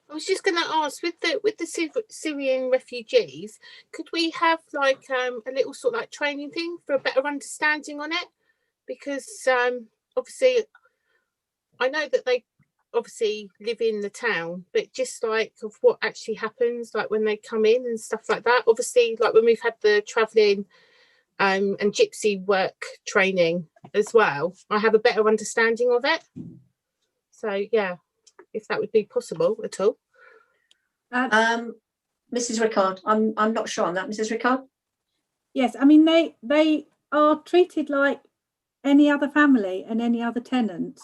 I was just going to ask, with the Syrian refugees, could we have like a little sort of like training thing for a better understanding on it? Because obviously, I know that they obviously live in the town, but just like of what actually happens, like when they come in and stuff like that. Obviously, like when we've had the travelling and gypsy work training as well, I have a better understanding of it. So yeah, if that would be possible at all. Mrs. Rickard, I'm not sure on that. Mrs. Rickard? Yes, I mean they are treated like any other family and any other tenant.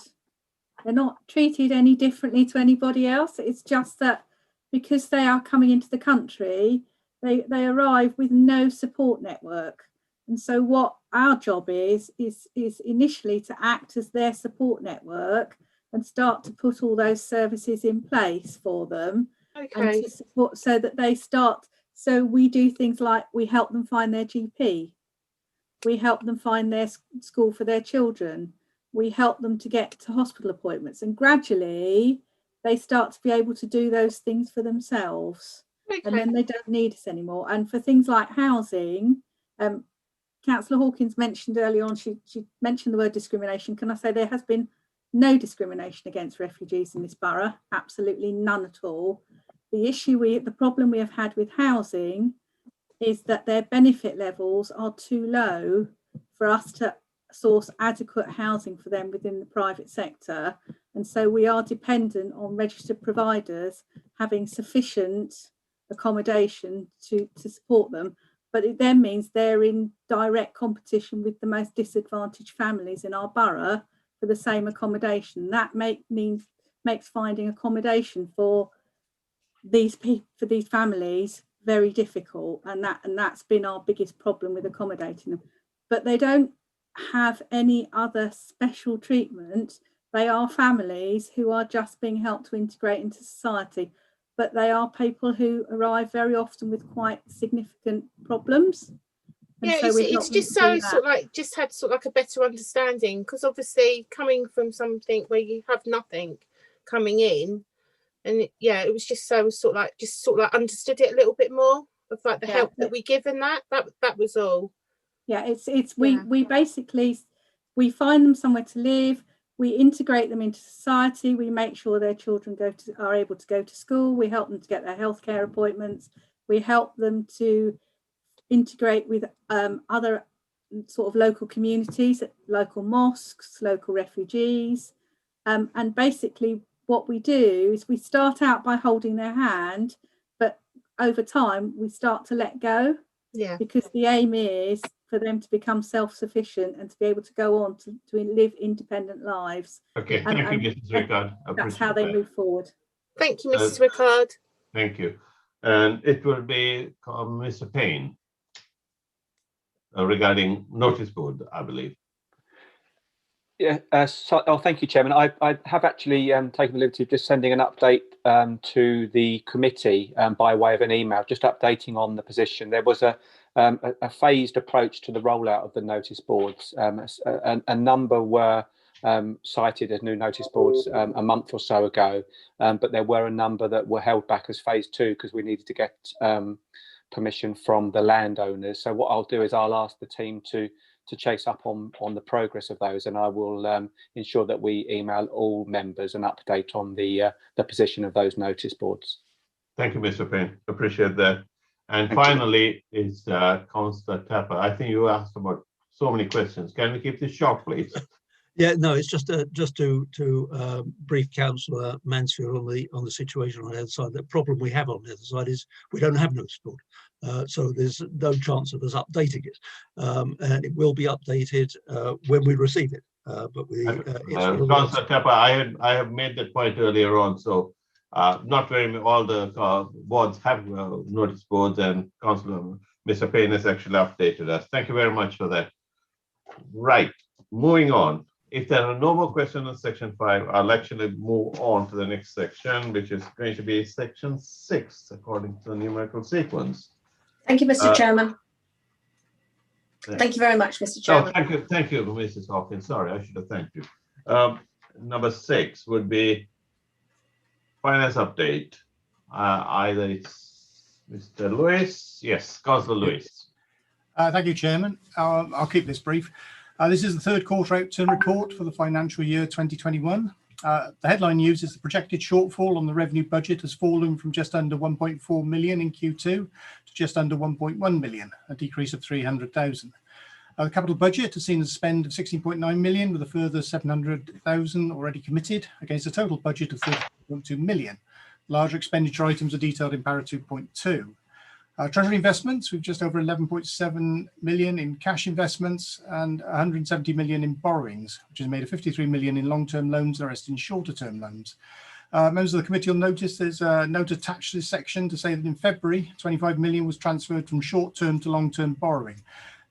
They're not treated any differently to anybody else. It's just that because they are coming into the country, they arrive with no support network. And so what our job is initially to act as their support network and start to put all those services in place for them. And to support so that they start. So we do things like we help them find their GP. We help them find their school for their children. We help them to get to hospital appointments, and gradually they start to be able to do those things for themselves. And then they don't need us anymore. And for things like housing, Councillor Hawkins mentioned early on, she mentioned the word discrimination. Can I say there has been no discrimination against refugees in this borough? Absolutely none at all. The problem we have had with housing is that their benefit levels are too low for us to source adequate housing for them within the private sector. And so we are dependent on registered providers having sufficient accommodation to support them. But it then means they're in direct competition with the most disadvantaged families in our borough for the same accommodation. That makes finding accommodation for these families very difficult, and that's been our biggest problem with accommodating them. But they don't have any other special treatment. They are families who are just being helped to integrate into society, but they are people who arrive very often with quite significant problems. And yeah, so it's just so sort of like just had sort of like a better understanding, because obviously coming from something where you have nothing coming in, and it was just so sort of like understood it a little bit more of like the help that we give, and that was all. Yeah, we basically find them somewhere to live. We integrate them into society. We make sure their children are able to go to school. We help them to get their healthcare appointments. We help them to integrate with other sort of local communities, local mosques, local refugees, and basically what we do is we start out by holding their hand, but over time we start to let go. Yeah. Because the aim is for them to become self-sufficient and to be able to go on to live independent lives. Okay, thank you, Mrs. Rickard. That's how they move forward. Thank you, Mrs. Rickard. Thank you. And it will be Mr. Payne regarding notice board, I believe. Yeah, thank you, Chairman. I have actually taken the liberty of just sending an update to the committee by way of an email, just updating on the position. There was a phased approach to the rollout of the notice boards. A number were cited as new notice boards a month or so ago, but there were a number that were held back as phase 2 because we needed to get permission from the landowners. So what I'll do is I'll ask the team to chase up on the progress of those, and I will ensure that we email all members an update on the position of those notice boards. Thank you, Mr. Payne. Appreciate that. And finally, is Councillor Tapper. I think you asked about so many questions. Can we keep this short, please? Yeah, no, it's just to brief Councillor Mansfield on the situation on the other side. The problem we have on the other side is we don't have notice board, so there's no chance of us updating it, and it will be updated when we receive it. But we, Councillor Tapper, I have made that point earlier on. So not very all the boards have notice boards, and Councillor Mr. Payne has actually updated us. Thank you very much for that. Right, moving on. If there are no more questions on section 5, I'll actually move on to the next section, which is going to be section 6, according to the numerical sequence. Thank you, Mr. Chairman. Thank you very much, Mr. Chairman. Oh, thank you, Mrs. Hawkins. Sorry, I should have thanked you. Number 6 would be finance update. Either it's Mr. Lewis. Yes, Councillor Lewis. Thank you, Chairman. I'll keep this brief. This is the third quarter outturn report for the financial year 2021. The headline news is the projected shortfall on the revenue budget has fallen from just under 1.4 million in Q2 to just under 1.1 million, a decrease of 300,000. The capital budget has seen a spend of 16.9 million with a further 700,000 already committed against a total budget of 30.2 million. Larger expenditure items are detailed in para 2.2. Treasury investments, we've just over 11.7 million in cash investments and 170 million in borrowings, which is made of 53 million in long-term loans, the rest in shorter-term loans. Members of the committee will notice there's a note attached to this section to say that in February, 25 million was transferred from short-term to long-term borrowing.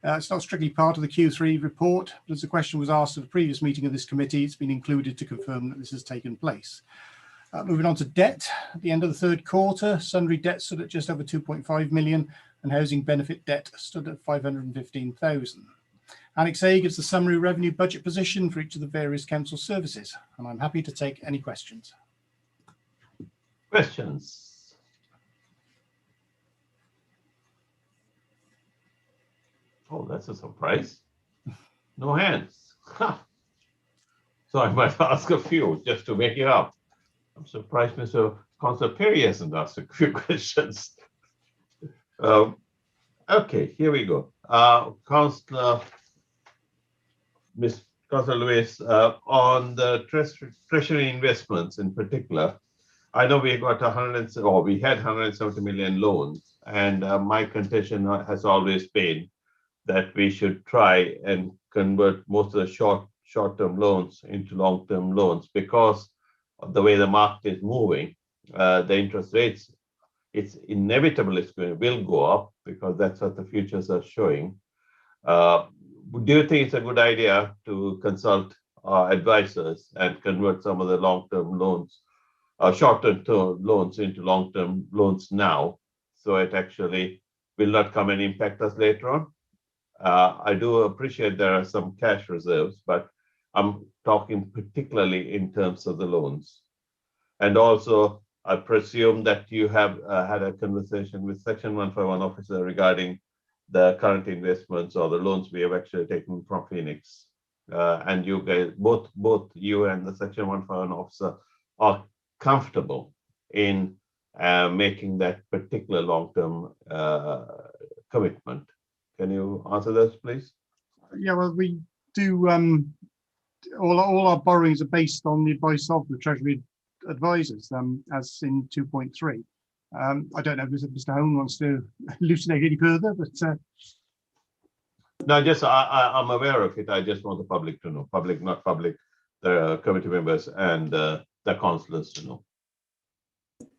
It's not strictly part of the Q3 report, but as the question was asked at a previous meeting of this committee, it's been included to confirm that this has taken place. Moving on to debt, at the end of the third quarter, sundry debt stood at just over 2.5 million and housing benefit debt stood at 515,000. Annex A gives the summary revenue budget position for each of the various council services, and I'm happy to take any questions. Questions? Oh, that's a surprise. No hands. So I might ask a few just to make it up. I'm surprised Mr. Councillor Perry hasn't asked a few questions. Okay, here we go. Councillor Lewis, on the treasury investments in particular, I know we got we had 170 million loans, and my contention has always been that we should try and convert most of the short-term loans into long-term loans, because of the way the market is moving. The interest rates, it's inevitable will go up, because that's what the futures are showing. Do you think it's a good idea to consult our advisors and convert some of the long-term loans, short-term loans into long-term loans now, so it actually will not come and impact us later on? I do appreciate there are some cash reserves, but I'm talking particularly in terms of the loans. And also, I presume that you have had a conversation with Section 151 officer regarding the current investments or the loans we have actually taken from Phoenix. And you guys, both you and the Section 151 officer are comfortable in making that particular long-term commitment. Can you answer those, please? Yeah, well, we do, all our borrowings are based on the advice of the Treasury advisors, as in 2.3. I don't know if Mr. Hone wants to elucidate any further, but no, just I'm aware of it. I just want the public to know, public, not public, the committee members and the councillors to know.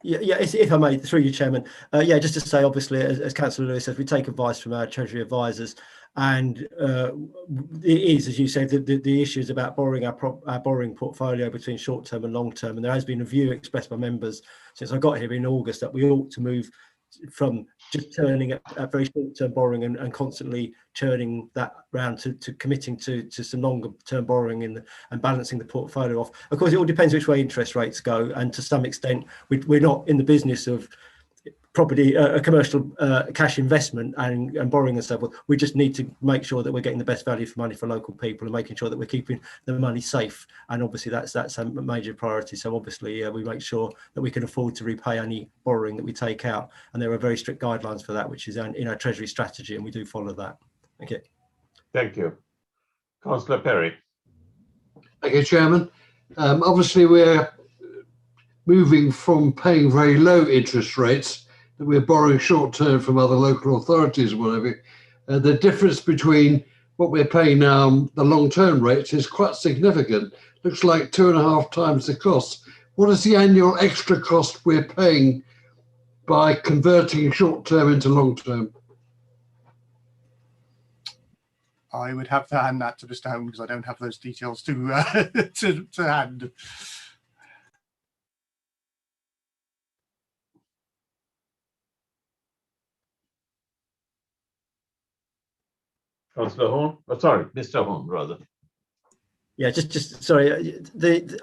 Yeah, if I may, through you, Chairman. Yeah, just to say, obviously, as Councillor Lewis says, we take advice from our Treasury advisors, and it is, as you said, the issue is about borrowing our borrowing portfolio between short term and long term. And there has been a view expressed by members since I got here in August that we ought to move from just turning at very short term borrowing and constantly churning that round to committing to some longer term borrowing and balancing the portfolio off. Of course, it all depends which way interest rates go, and to some extent we're not in the business of property, a commercial cash investment and borrowing and so forth. We just need to make sure that we're getting the best value for money for local people and making sure that we're keeping the money safe. And obviously that's a major priority. So obviously we make sure that we can afford to repay any borrowing that we take out. And there are very strict guidelines for that, which is in our Treasury strategy, and we do follow that. Thank you. Thank you. Councillor Perry. Thank you, Chairman. Obviously, we're moving from paying very low interest rates that we're borrowing short term from other local authorities or whatever. The difference between what we're paying now and the long term rates is quite significant. Looks like 2.5 times the cost. What is the annual extra cost we're paying by converting short term into long term? I would have to hand that to Mr. Hone because I don't have those details to hand. Councillor Horn? Oh, sorry, Mr. Horn, rather. Yeah, just sorry.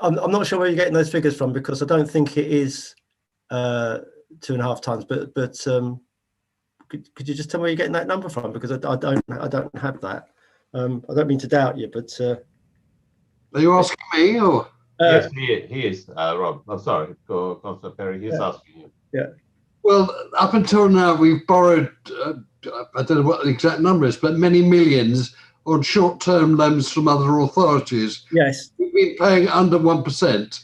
I'm not sure where you're getting those figures from because I don't think it is 2.5 times. But could you just tell me where you're getting that number from? Because I don't have that. I don't mean to doubt you, but are you asking me or? Yes, he is, Rob. I'm sorry, Councillor Perry. He's asking you. Yeah. Well, up until now, we've borrowed, I don't know what the exact number is, but many millions on short-term loans from other authorities. Yes. We've been paying under 1%.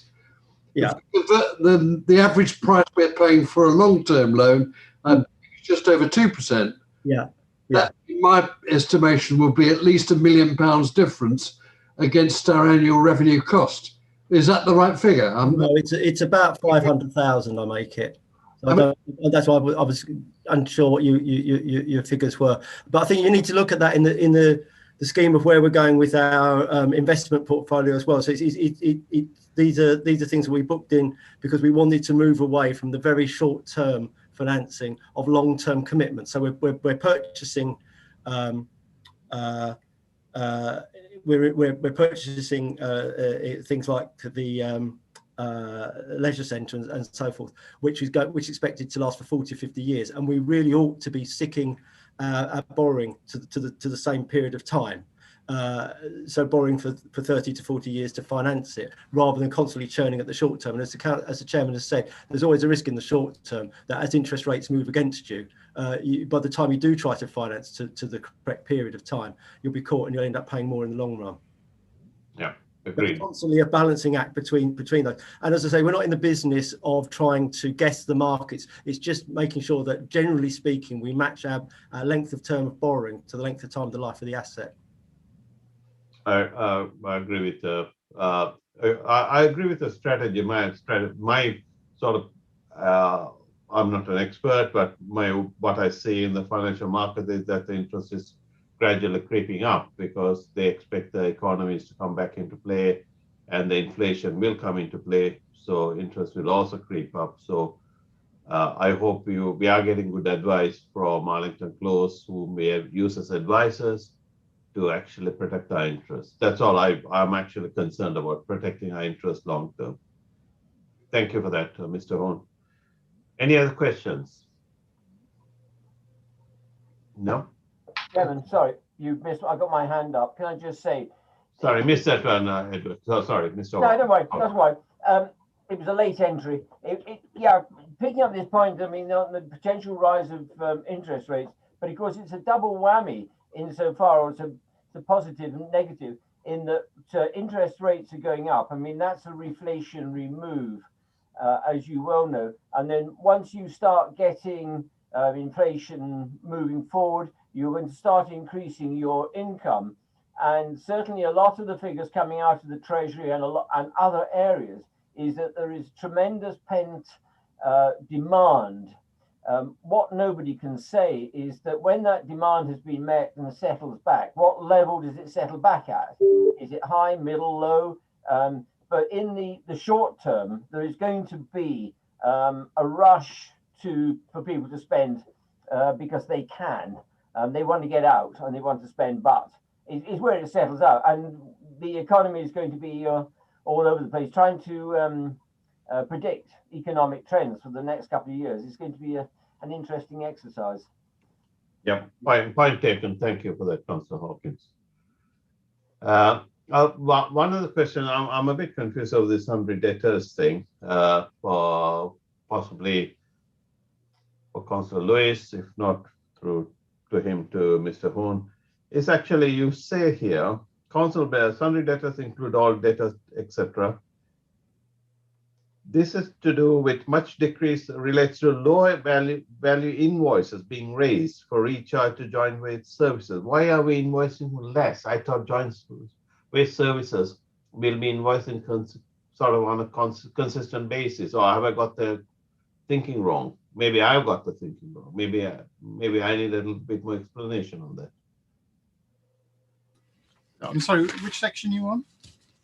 Yeah. The average price we're paying for a long-term loan is just over 2%. Yeah. That, in my estimation, will be at least £1 million difference against our annual revenue cost. Is that the right figure? No, it's about 500,000. I make it. So that's why I was unsure what your figures were. But I think you need to look at that in the scheme of where we're going with our investment portfolio as well. So these are things that we booked in because we wanted to move away from the very short term financing of long term commitments. So we're purchasing. We're purchasing things like the leisure centre and so forth, which is expected to last for 40, 50 years, and we really ought to be sticking our borrowing to the same period of time. So borrowing for 30 to 40 years to finance it, rather than constantly churning at the short term. And as the chairman has said, there's always a risk in the short term that as interest rates move against you, by the time you do try to finance to the correct period of time, you'll be caught and you'll end up paying more in the long run. Yeah, agreed. It's constantly a balancing act between those. And as I say, we're not in the business of trying to guess the markets. It's just making sure that, generally speaking, we match our length of term of borrowing to the length of time of the life of the asset. I agree with I agree with the strategy. My sort of I'm not an expert, but what I see in the financial market is that the interest is gradually creeping up because they expect the economies to come back into play, and the inflation will come into play. So interest will also creep up. So I hope we are getting good advice from Arlington Close, whom we have used as advisors, to actually protect our interests. That's all I'm actually concerned about, protecting our interests long term. Thank you for that, Mr. Horn. Any other questions? No? Chairman, sorry, you missed. I got my hand up. Can I just say? Sorry, missed that one, Edward. So sorry, Mr. No, don't worry. That's right. It was a late entry. Yeah, picking up this point, I mean, on the potential rise of interest rates, but of course it's a double whammy insofar, or it's a positive and negative, in that interest rates are going up. I mean, that's a reflationary move, as you well know. And then once you start getting inflation moving forward, you're going to start increasing your income. And certainly a lot of the figures coming out of the Treasury and other areas is that there is tremendous pent demand. What nobody can say is that when that demand has been met and settles back, what level does it settle back at? Is it high, middle, low? But in the short term, there is going to be a rush for people to spend because they can. They want to get out and they want to spend, but it's where it settles out. And the economy is going to be all over the place, trying to predict economic trends for the next couple of years. It's going to be an interesting exercise. Yeah, point taken. Thank you for that, Councillor Hawkins. One other question, I'm a bit confused over this sundry debtors thing, possibly for Councillor Lewis, if not through to him, to Mr. Horn. Is actually, you say here, council bears sundry debtors include all debtors, etc. This is to do with much decrease relates to lower value invoices being raised for recharge to joint waste services. Why are we invoicing less? I thought joint waste services will be invoicing sort of on a consistent basis. Or have I got the thinking wrong? Maybe I've got the thinking wrong. Maybe I need a little bit more explanation on that. I'm sorry, which section you on?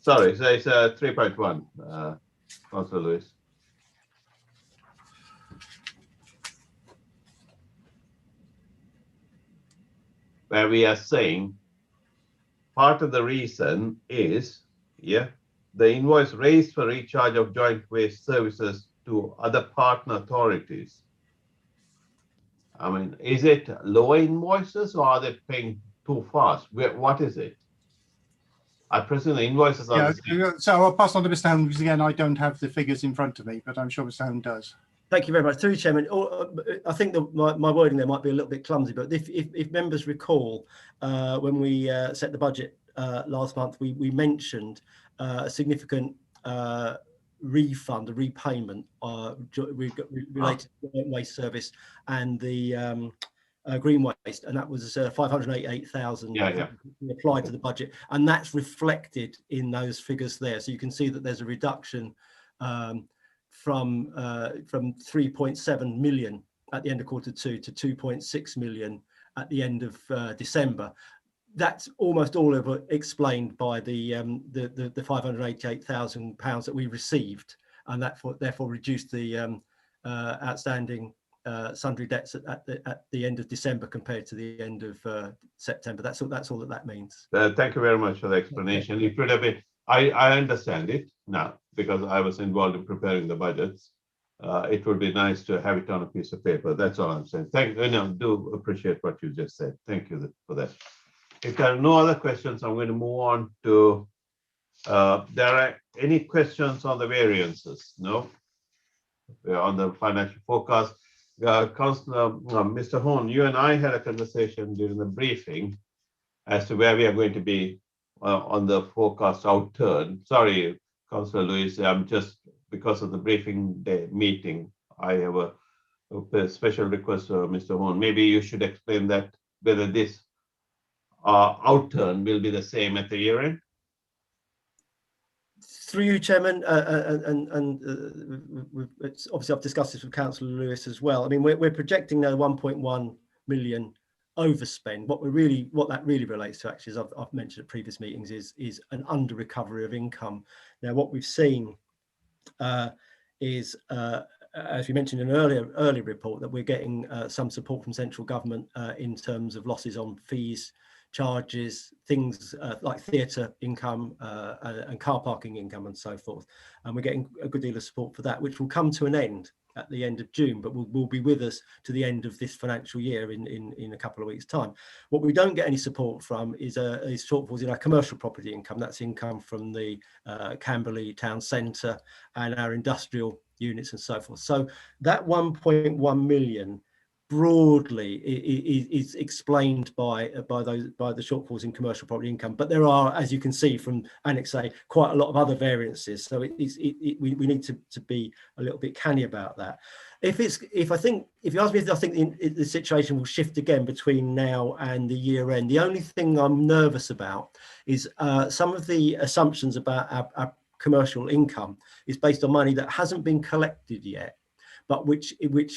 Sorry, so it's 3.1, Councillor Lewis. Where we are saying part of the reason is, the invoice raised for recharge of joint waste services to other partner authorities. I mean, is it lower invoices or are they paying too fast? What is it? I presume the invoices are the same. So I'll pass on to Mr. Hone, because again, I don't have the figures in front of me, but I'm sure Mr. Hone does. Thank you very much. Through Chairman, I think my wording there might be a little bit clumsy, but if members recall, when we set the budget last month, we mentioned a significant refund, a repayment related to the waste service and the green waste, and that was 588,000 applied to the budget, and that's reflected in those figures there. So you can see that there's a reduction from 3.7 million at the end of Q2 to 2.6 million at the end of December. That's almost all of it explained by the £588,000 that we received, and that therefore reduced the outstanding sundry debts at the end of December compared to the end of September. That's all that means. Thank you very much for the explanation. It would have been, I understand it now because I was involved in preparing the budgets. It would be nice to have it on a piece of paper. That's all I'm saying. Do appreciate what you just said. Thank you for that. If there are no other questions, I'm going to move on to, there are any questions on the variances? No? On the financial forecast. Councillor, Mr. Hone, you and I had a conversation during the briefing as to where we are going to be on the forecast outturn. Sorry, Councillor Lewis, I'm just, because of the briefing day meeting, I have a special request for Mr. Hone. Maybe you should explain that, whether this outturn will be the same at the year end. Through you, Chairman, it's obviously I've discussed this with Councillor Lewis as well. I mean, we're projecting now 1.1 million overspend. What that really relates to, actually, as I've mentioned at previous meetings, is an under recovery of income. Now, what we've seen is, as we mentioned in an earlier report, that we're getting some support from central government in terms of losses on fees, charges, things like theatre income and car parking income and so forth. And we're getting a good deal of support for that, which will come to an end at the end of June, but will be with us to the end of this financial year in a couple of weeks' time. What we don't get any support from is shortfalls in our commercial property income. That's income from the Camberley Town Centre and our industrial units and so forth. So that 1.1 million broadly is explained by the shortfalls in commercial property income, but there are, as you can see from Annex A, quite a lot of other variances. So we need to be a little bit canny about that. If you ask me if I think the situation will shift again between now and the year end, the only thing I'm nervous about is some of the assumptions about our commercial income is based on money that hasn't been collected yet, but which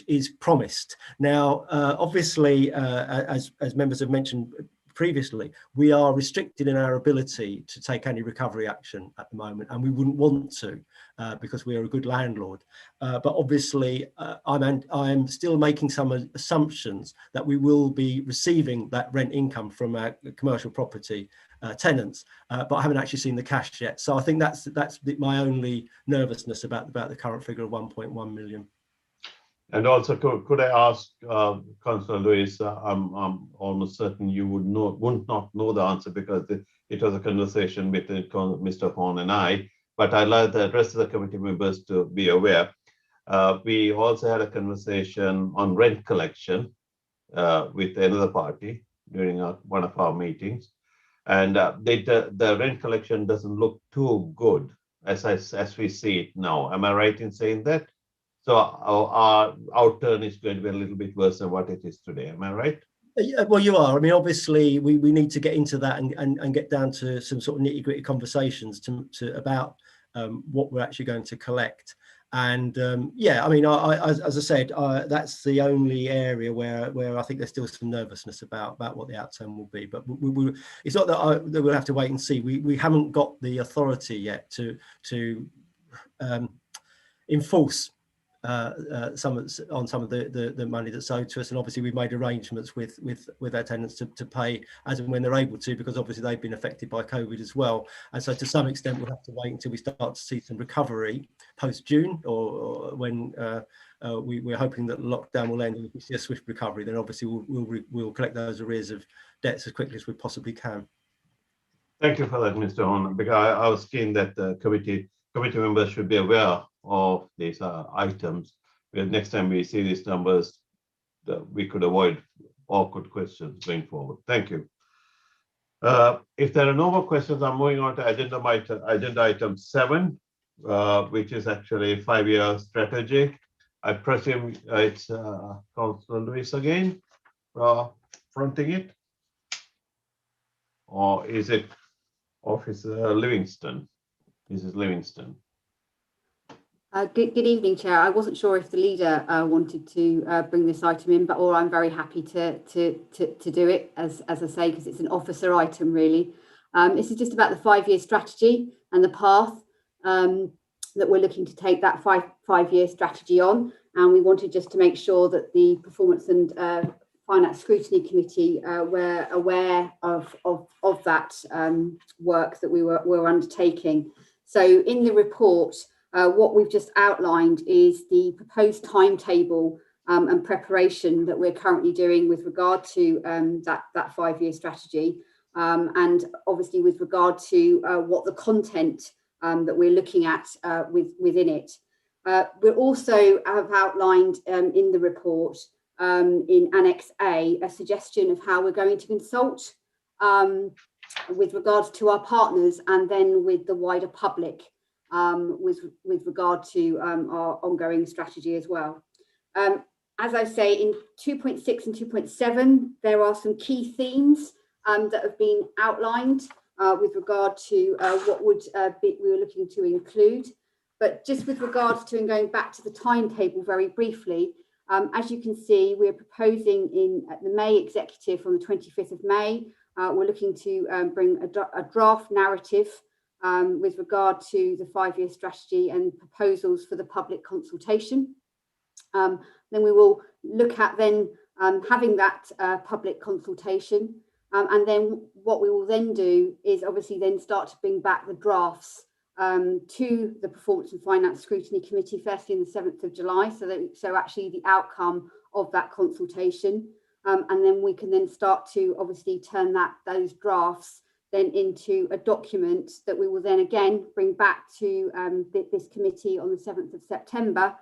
is promised. Now, obviously, as members have mentioned previously, we are restricted in our ability to take any recovery action at the moment, and we wouldn't want to because we are a good landlord. But obviously, I'm still making some assumptions that we will be receiving that rent income from our commercial property tenants, but I haven't actually seen the cash yet. So I think that's my only nervousness about the current figure of 1.1 million. And also, could I ask Councillor Lewis? I'm almost certain you would not know the answer because it was a conversation between Mr. Hone and I. But I'd like the rest of the committee members to be aware. We also had a conversation on rent collection with another party during one of our meetings. and the rent collection doesn't look too good as we see it now. Am I right in saying that? So our outturn is going to be a little bit worse than what it is today. Am I right? Yeah, well, you are. I mean, obviously, we need to get into that and get down to some sort of nitty-gritty conversations to about what we're actually going to collect. And yeah, I mean, as I said, that's the only area where I think there's still some nervousness about what the outcome will be. But it's not that we'll have to wait and see. We haven't got the authority yet to enforce some of the money that's owed to us, and obviously we've made arrangements with our tenants to pay as and when they're able to, because obviously they've been affected by COVID as well. And so to some extent we'll have to wait until we start to see some recovery post June, or when we're hoping that lockdown will end and we see a swift recovery. Then obviously we'll collect those arrears of debts as quickly as we possibly can. Thank you for that, Mr. Horn, because I was keen that the committee members should be aware of these items, because next time we see these numbers, we could avoid awkward questions going forward. Thank you. If there are no more questions, I'm moving on to agenda item 7, which is actually 5-year strategy. I presume it's Councillor Lewis again fronting it, or is it Officer Livingston? Mrs. Livingston. Good evening, Chair. I wasn't sure if the leader wanted to bring this item in, or I'm very happy to do it, as I say, because it's an officer item, really. This is just about the 5-year strategy and the path that we're looking to take that five-year strategy on. And we wanted just to make sure that the Performance and Finance Scrutiny Committee were aware of that work that we were undertaking. So in the report, what we've just outlined is the proposed timetable and preparation that we're currently doing with regard to that 5-year strategy, and obviously with regard to what the content that we're looking at within it. We also have outlined in the report, in Annex A, a suggestion of how we're going to consult with regards to our partners and then with the wider public, with regard to our ongoing strategy as well. As I say, in 2.6 and 2.7, there are some key themes that have been outlined with regard to what we were looking to include. But just with regards to, and going back to the timetable very briefly, as you can see, we're proposing at the May executive on the 25th of May, we're looking to bring a draft narrative with regard to the 5-year strategy and proposals for the public consultation. Then we will look at having that public consultation. And then what we will then do is obviously then start to bring back the drafts to the Performance and Finance Scrutiny Committee, firstly on the 7th of July, so actually the outcome of that consultation. And then we can then start to obviously turn those drafts then into a document that we will then again bring back to this committee on the 7th of September,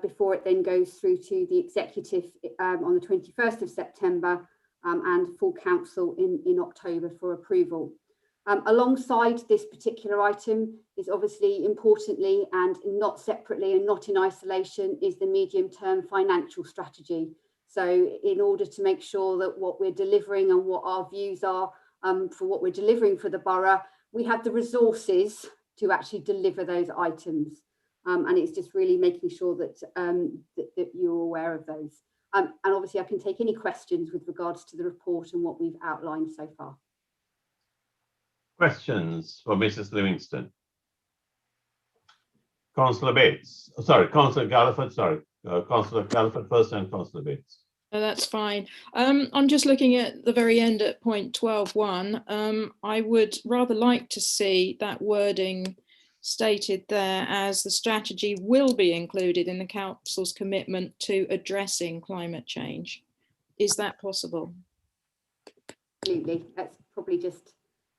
before it then goes through to the executive on the 21st of September and full council in October for approval. Alongside this particular item is obviously importantly and not separately and not in isolation is the medium-term financial strategy. So in order to make sure that what we're delivering and what our views are for what we're delivering for the borough, we have the resources to actually deliver those items. And it's just really making sure that, that you're aware of those. And obviously I can take any questions with regards to the report and what we've outlined so far. Questions for Mrs. Livingston? Councillor Bates, sorry, Councillor Galliford, sorry. Councillor Galliford first and Councillor Bates. No, that's fine. I'm just looking at the very end at point 12.1. I would rather like to see that wording stated there as the strategy will be included in the council's commitment to addressing climate change. Is that possible? Absolutely. That's probably just,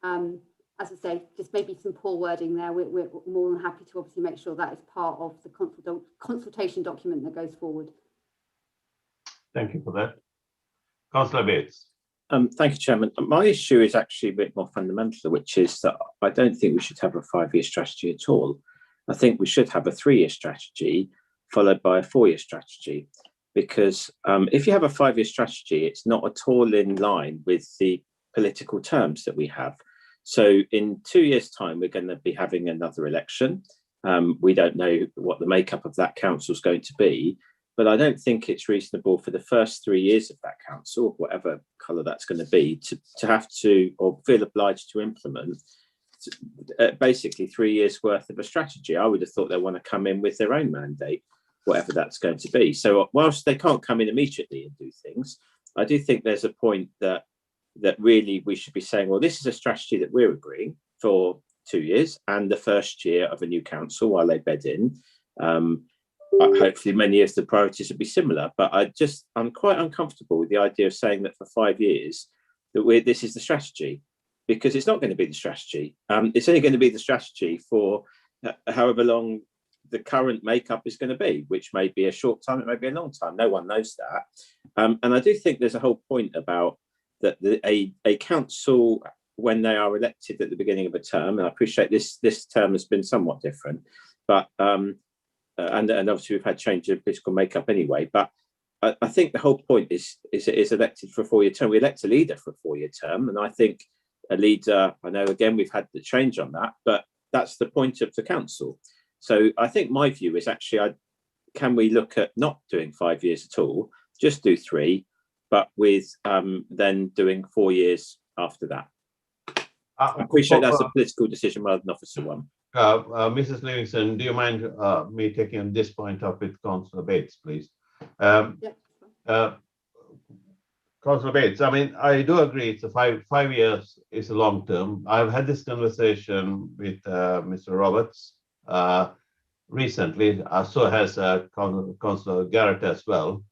as I say, just maybe some poor wording there. We're more than happy to obviously make sure that is part of the consultation document that goes forward. Thank you for that. Councillor Bates. Thank you, Chairman. My issue is actually a bit more fundamental, which is that I don't think we should have a 5-year strategy at all. I think we should have a 3-year strategy followed by a 4-year strategy, because if you have a 5-year strategy, it's not at all in line with the political terms that we have. So in 2 years' time, we're going to be having another election. We don't know what the makeup of that council is going to be, but I don't think it's reasonable for the first 3 years of that council, whatever colour that's going to be, to have to, or feel obliged to implement basically 3 years worth of a strategy. I would have thought they want to come in with their own mandate, whatever that's going to be. So whilst they can't come in immediately and do things, I do think there's a point that really we should be saying, well, this is a strategy that we're agreeing for 2 years and the first year of a new council while they bed in. Hopefully many of the priorities will be similar, but I'm quite uncomfortable with the idea of saying that for 5 years that this is the strategy, because it's not going to be the strategy. It's only going to be the strategy for however long the current makeup is going to be, which may be a short time, it may be a long time. No one knows that. And I do think there's a whole point about that a council, when they are elected at the beginning of a term, and I appreciate this term has been somewhat different, but and obviously we've had change of political makeup anyway, but I think the whole point is elected for a 4-year term. We elect a leader for a 4-year term, and I think a leader, I know again we've had the change on that, but that's the point of the council. So I think my view is actually, can we look at not doing 5 years at all, just do 3, but with then doing 4 years after that. I appreciate that's a political decision rather than officer one. Mrs. Livingston, do you mind me taking this point up with Councillor Bates, please? Councillor Bates, I mean, I do agree it's a 5 years is a long term. I've had this conversation with Mr. Roberts recently, so has Councillor Garrett as well.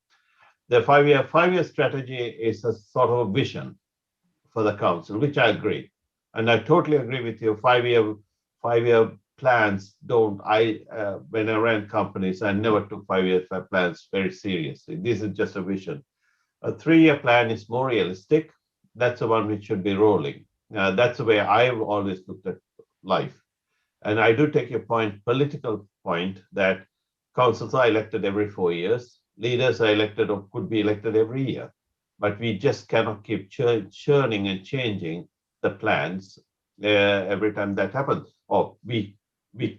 The 5-year strategy is a sort of a vision for the council, which I agree. And I totally agree with you. 5-year plans don't, when I ran companies, I never took 5-year plans very seriously. This is just a vision. A 3-year plan is more realistic. That's the one which should be rolling. That's the way I've always looked at life. And I do take your point, political point, that councils are elected every 4 years. Leaders are elected or could be elected every year. But we just cannot keep churning and changing the plans every time that happens. Or we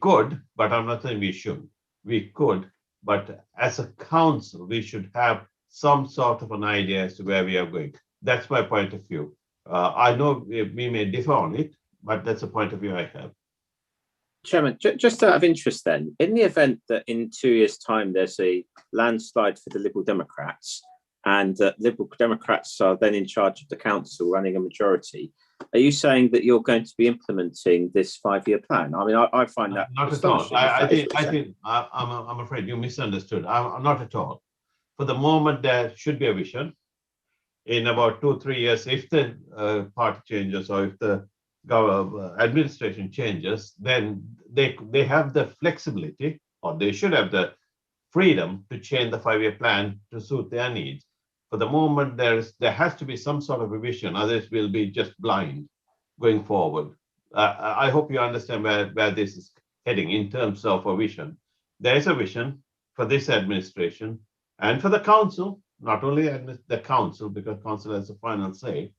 could, but I'm not saying we should. We could, but as a council, we should have some sort of an idea as to where we are going. That's my point of view. I know we may differ on it, but that's a point of view I have. Chairman, just out of interest then, in the event that in 2 years' time there's a landslide for the Liberal Democrats and Liberal Democrats are then in charge of the council running a majority, are you saying that you're going to be implementing this 5-year plan? I mean, I find that not at all. I'm afraid you misunderstood. I'm not at all. For the moment, there should be a vision. In about 2 or 3 years, if the party changes or if the administration changes, then they have the flexibility, or they should have the freedom to change the 5-year plan to suit their needs. For the moment, there has to be some sort of a vision, others will be just blind going forward. I hope you understand where this is heading in terms of a vision. There is a vision for this administration and for the council, not only the council, because council has a final say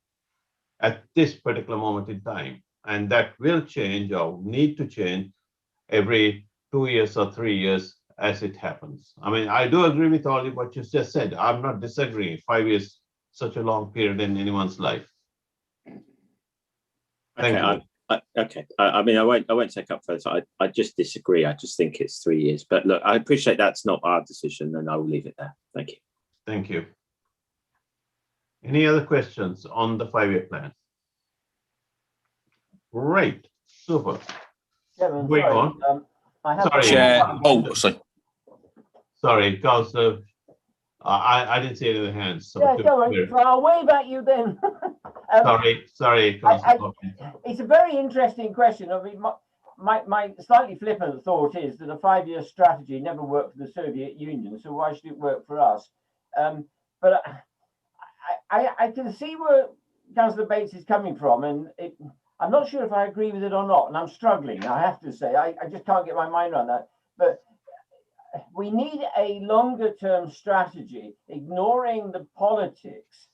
at this particular moment in time. And that will change or need to change every 2 years or 3 years as it happens. I mean, I do agree with all of what you just said. I'm not disagreeing. 5 years, such a long period in anyone's life. Thank you. Okay. I mean, I won't take up further. I just disagree. I just think it's 3 years. But look, I appreciate that's not our decision, and I will leave it there. Thank you. Thank you. Any other questions on the 5-year plan? Great. Super. Kevin, Going sorry, on. I have Sorry. Sorry. Sorry, Councillor. I didn't see any other hands. So yeah, go on. So I'll wave at you then. Sorry, Councillor. It's a very interesting question. I mean, my slightly flippant thought is that a 5-year strategy never worked for the Soviet Union, so why should it work for us? But I can see Councillor Bates is coming from, and I'm not sure if I agree with it or not, and I'm struggling, I have to say. I just can't get my mind around that. But we need a longer term strategy, ignoring the politics,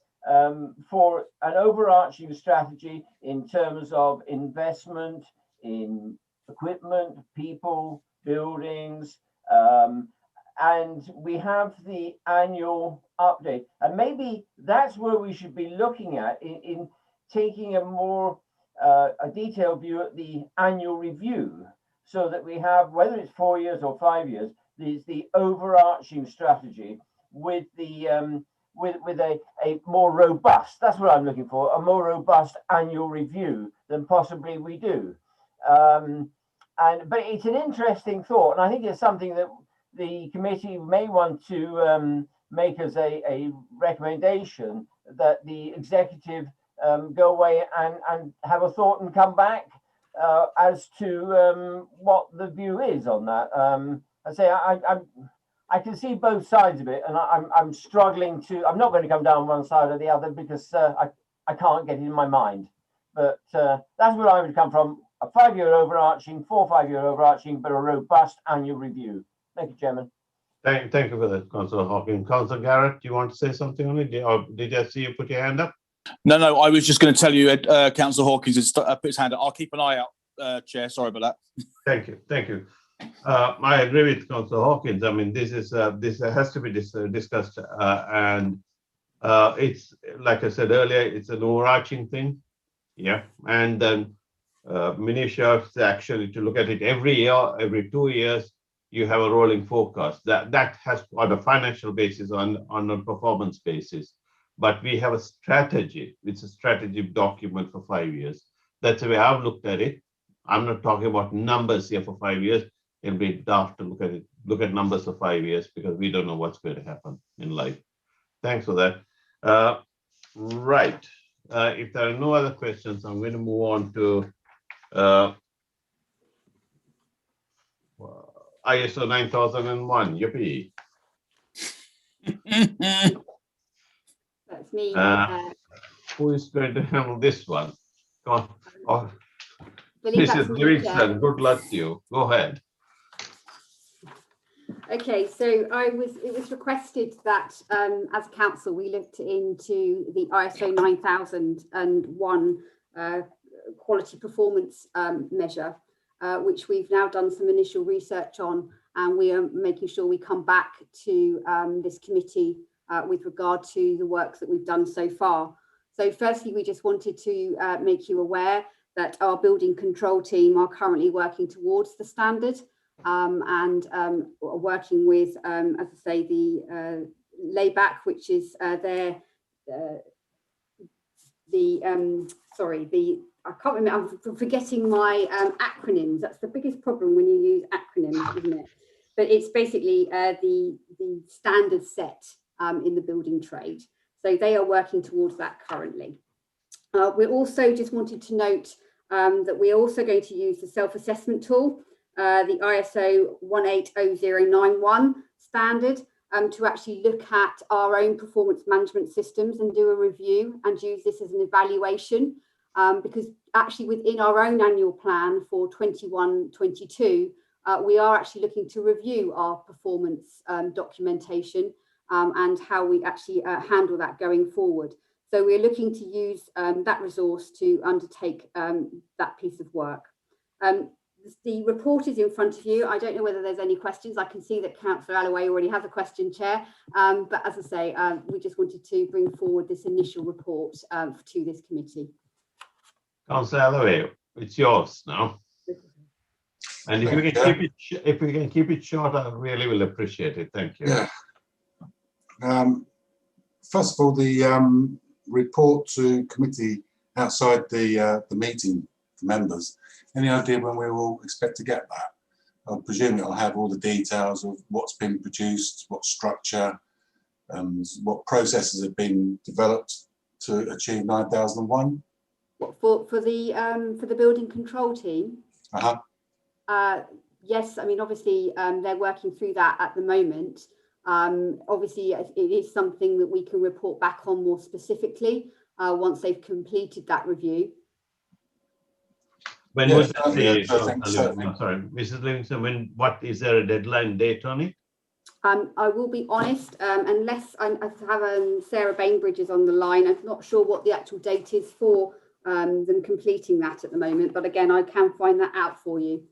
for an overarching strategy in terms of investment in equipment, people, buildings, and we have the annual update. And maybe that's where we should be looking at in taking a more a detailed view at the annual review, so that we have, whether it's 4 years or 5 years, the overarching strategy with the with a more robust, that's what I'm looking for, a more robust annual review than possibly we do. But it's an interesting thought, and I think it's something that the committee may want to make as a recommendation, that the executive go away and have a thought and come back as to what the view is on that. I say I can see both sides of it, and I'm struggling to. I'm not going to come down one side or the other because I can't get it in my mind. But that's where I would come from: a 5-year overarching, 4 or 5 year overarching, but a robust annual review. Thank you, Chairman. Thank you for that, Councillor Hawkins. Councillor Garrett, do you want to say something on it? Or did I see you put your hand up? No, I was just going to tell you, Councillor Hawkins has put his hand up. I'll keep an eye out, Chair. Sorry about that. Thank you. I agree with Councillor Hawkins. I mean, this has to be discussed, and it's, like I said earlier, it's an overarching thing. Yeah, and then minutiae is actually to look at it every year, every 2 years. You have a rolling forecast that has on a financial basis, on a performance basis. But we have a strategy. It's a strategy document for 5 years. That's the way I've looked at it. I'm not talking about numbers here for 5 years. It'll be daft to look at numbers for 5 years, because we don't know what's going to happen in life. Thanks for that. Right. If there are no other questions, I'm going to move on to ISO 9001. Yippee. That's me. Who is going to handle this one? Come on. Believe Mrs. Livingston, good luck to you. Go ahead. Okay, so it was requested that as council we looked into the ISO 9001 quality performance measure, which we've now done some initial research on, and we are making sure we come back to this committee with regard to the work that we've done so far. So firstly, we just wanted to make you aware that our building control team are currently working towards the standard, and working with, as I say, the layback, which is I can't remember, I'm forgetting my acronyms. That's the biggest problem when you use acronyms, isn't it? But it's basically the standard set in the building trade. So they are working towards that currently. We also just wanted to note that we're also going to use the self-assessment tool, the ISO 180091 standard, to actually look at our own performance management systems and do a review and use this as an evaluation, because actually within our own annual plan for 21-22, we are actually looking to review our performance documentation and how we actually handle that going forward. So we're looking to use that resource to undertake that piece of work. The report is in front of you. I don't know whether there's any questions. I can see that Councillor Alloway already has a question, Chair. But as I say, we just wanted to bring forward this initial report to this committee. Councillor Alloway, it's yours now. And if we can keep it short, I really will appreciate it. Thank you. Yeah. First of all, the report to committee outside the meeting for members. Any idea when we will expect to get that? I presume it'll have all the details of what's been produced, what structure, what processes have been developed to achieve 9001. For the building control team? Yes, I mean, obviously they're working through that at the moment. Obviously, it is something that we can report back on more specifically once they've completed that review. When Yeah, was that? certainly, I think certainly. I'm sorry, Mrs. Livingston, what is there a deadline date on it? I will be honest, unless I have Sarah Bainbridge is on the line, I'm not sure what the actual date is for them completing that at the moment. But again, I can find that out for you.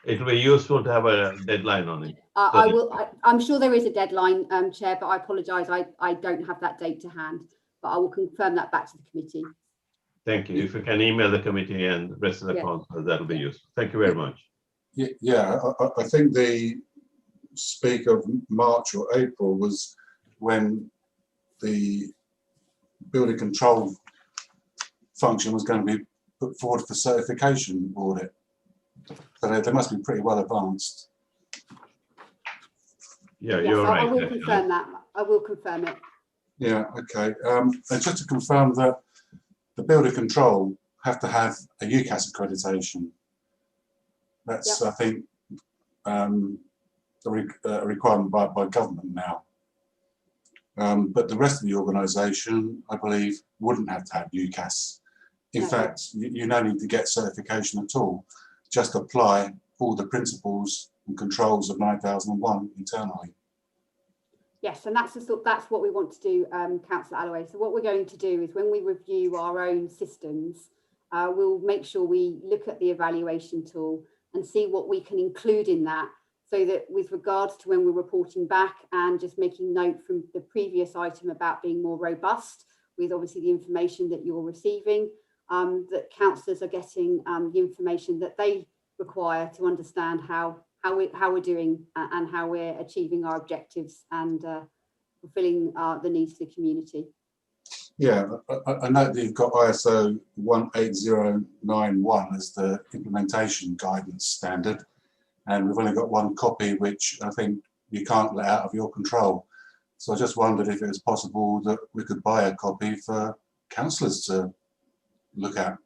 It will be useful to have a deadline on it. I'm sure there is a deadline, Chair, but I apologise. I don't have that date to hand, but I will confirm that back to the committee. Thank you. If you can email the committee and the rest of the council, that'll be useful. Thank you very much. Yeah, I think the speak of March or April was when the building control function was going to be put forward for certification audit. So they must be pretty well advanced. Yeah, Yes, you're right. I will confirm that. I will confirm it. Yeah, okay. And just to confirm that the building control have to have a UCAS accreditation. That's, I think, a requirement by government now. But the rest of the organisation, I believe, wouldn't have to have UCAS. In fact, you no need to get certification at all. Just apply all the principles and controls of 9001 internally. Yes, and that's what we want to do, Councillor Alloway. So what we're going to do is when we review our own systems, we'll make sure we look at the evaluation tool and see what we can include in that, so that with regards to when we're reporting back and just making note from the previous item about being more robust with obviously the information that you're receiving, that councillors are getting the information that they require to understand how we're doing and how we're achieving our objectives and fulfilling the needs of the community. Yeah, I know that you've got ISO 18091 as the implementation guidance standard, and we've only got one copy, which I think you can't let out of your control. So I just wondered if it was possible that we could buy a copy for councillors to look at.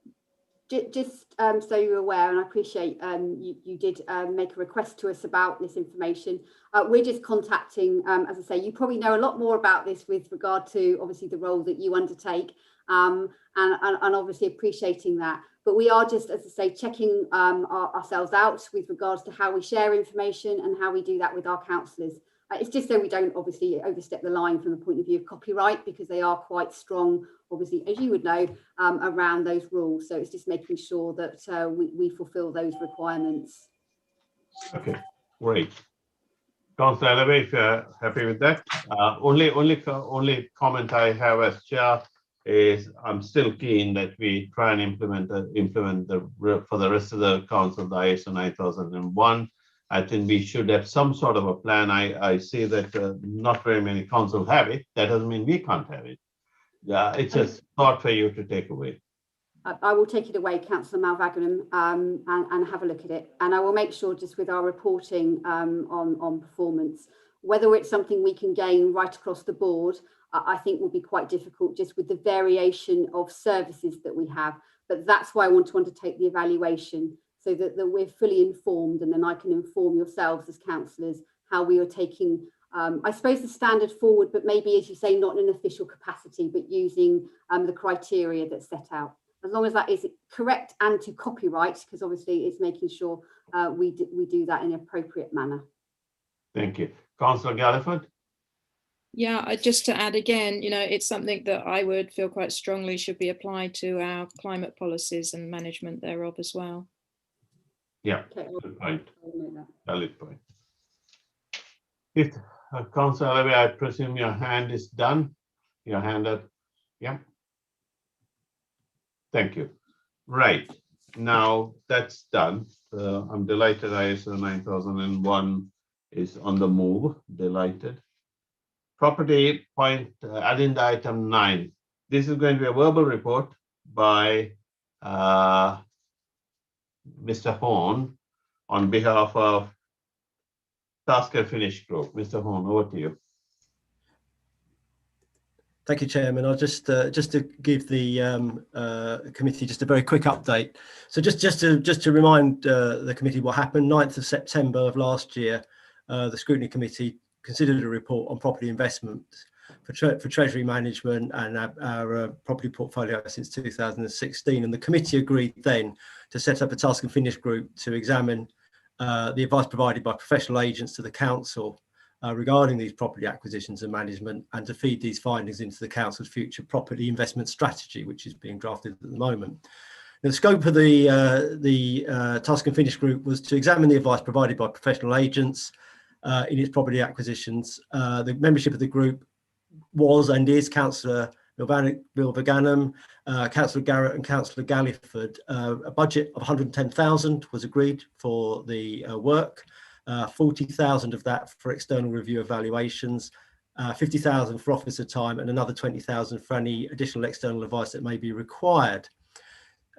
Just so you're aware, and I appreciate you did make a request to us about this information. We're just contacting, as I say, you probably know a lot more about this with regard to obviously the role that you undertake, and obviously appreciating that. But we are just, as I say, checking ourselves out with regards to how we share information and how we do that with our councillors. It's just so we don't obviously overstep the line from the point of view of copyright, because they are quite strong, obviously, as you would know, around those rules. So it's just making sure that we fulfil those requirements. Okay, great. Councillor Allaway, if you're happy with that. Only comment I have as chair is I'm still keen that we try and implement for the rest of the council the ISO 9001. I think we should have some sort of a plan. I see that not very many councils have it. That doesn't mean we can't have it. Yeah, it's a thought for you to take away. I will take it away, Councillor Malvagnam, and have a look at it. And I will make sure, just with our reporting on performance, whether it's something we can gain right across the board, I think will be quite difficult just with the variation of services that we have. But that's why I want to undertake the evaluation, so that we're fully informed, and then I can inform yourselves as councillors how we are taking, I suppose, the standard forward, but maybe, as you say, not in an official capacity, but using the criteria that's set out. As long as that is correct and to copyright, because obviously it's making sure we do that in an appropriate manner. Thank you. Councillor Galliford? Yeah, just to add again, it's something that I would feel quite strongly should be applied to our climate policies and management thereof as well. Yeah, good point. Valid point. If Councillor Allaway, I presume your hand is done. Your hand up. Yeah. Thank you. Right. Now that's done. I'm delighted ISO 9001 is on the move. Delighted. Property point, agenda item 9. This is going to be a verbal report by Mr. Horn on behalf of Tasker Finish Group. Mr. Horn, over to you. Thank you, Chairman. I'll just to give the committee just a very quick update. So just to remind the committee what happened. 9th of September of last year, the Scrutiny Committee considered a report on property investment for treasury management and our property portfolio since 2016. And the committee agreed then to set up a task and finish group to examine the advice provided by professional agents to the council regarding these property acquisitions and management, and to feed these findings into the council's future property investment strategy, which is being drafted at the moment. Now, the scope of the task and finish group was to examine the advice provided by professional agents in its property acquisitions. The membership of the group was and is Councillor Milvaganam, Councillor Garrett and Councillor Galliford. A budget of 110,000 was agreed for the work, 40,000 of that for external review evaluations, 50,000 for officer time, and another 20,000 for any additional external advice that may be required.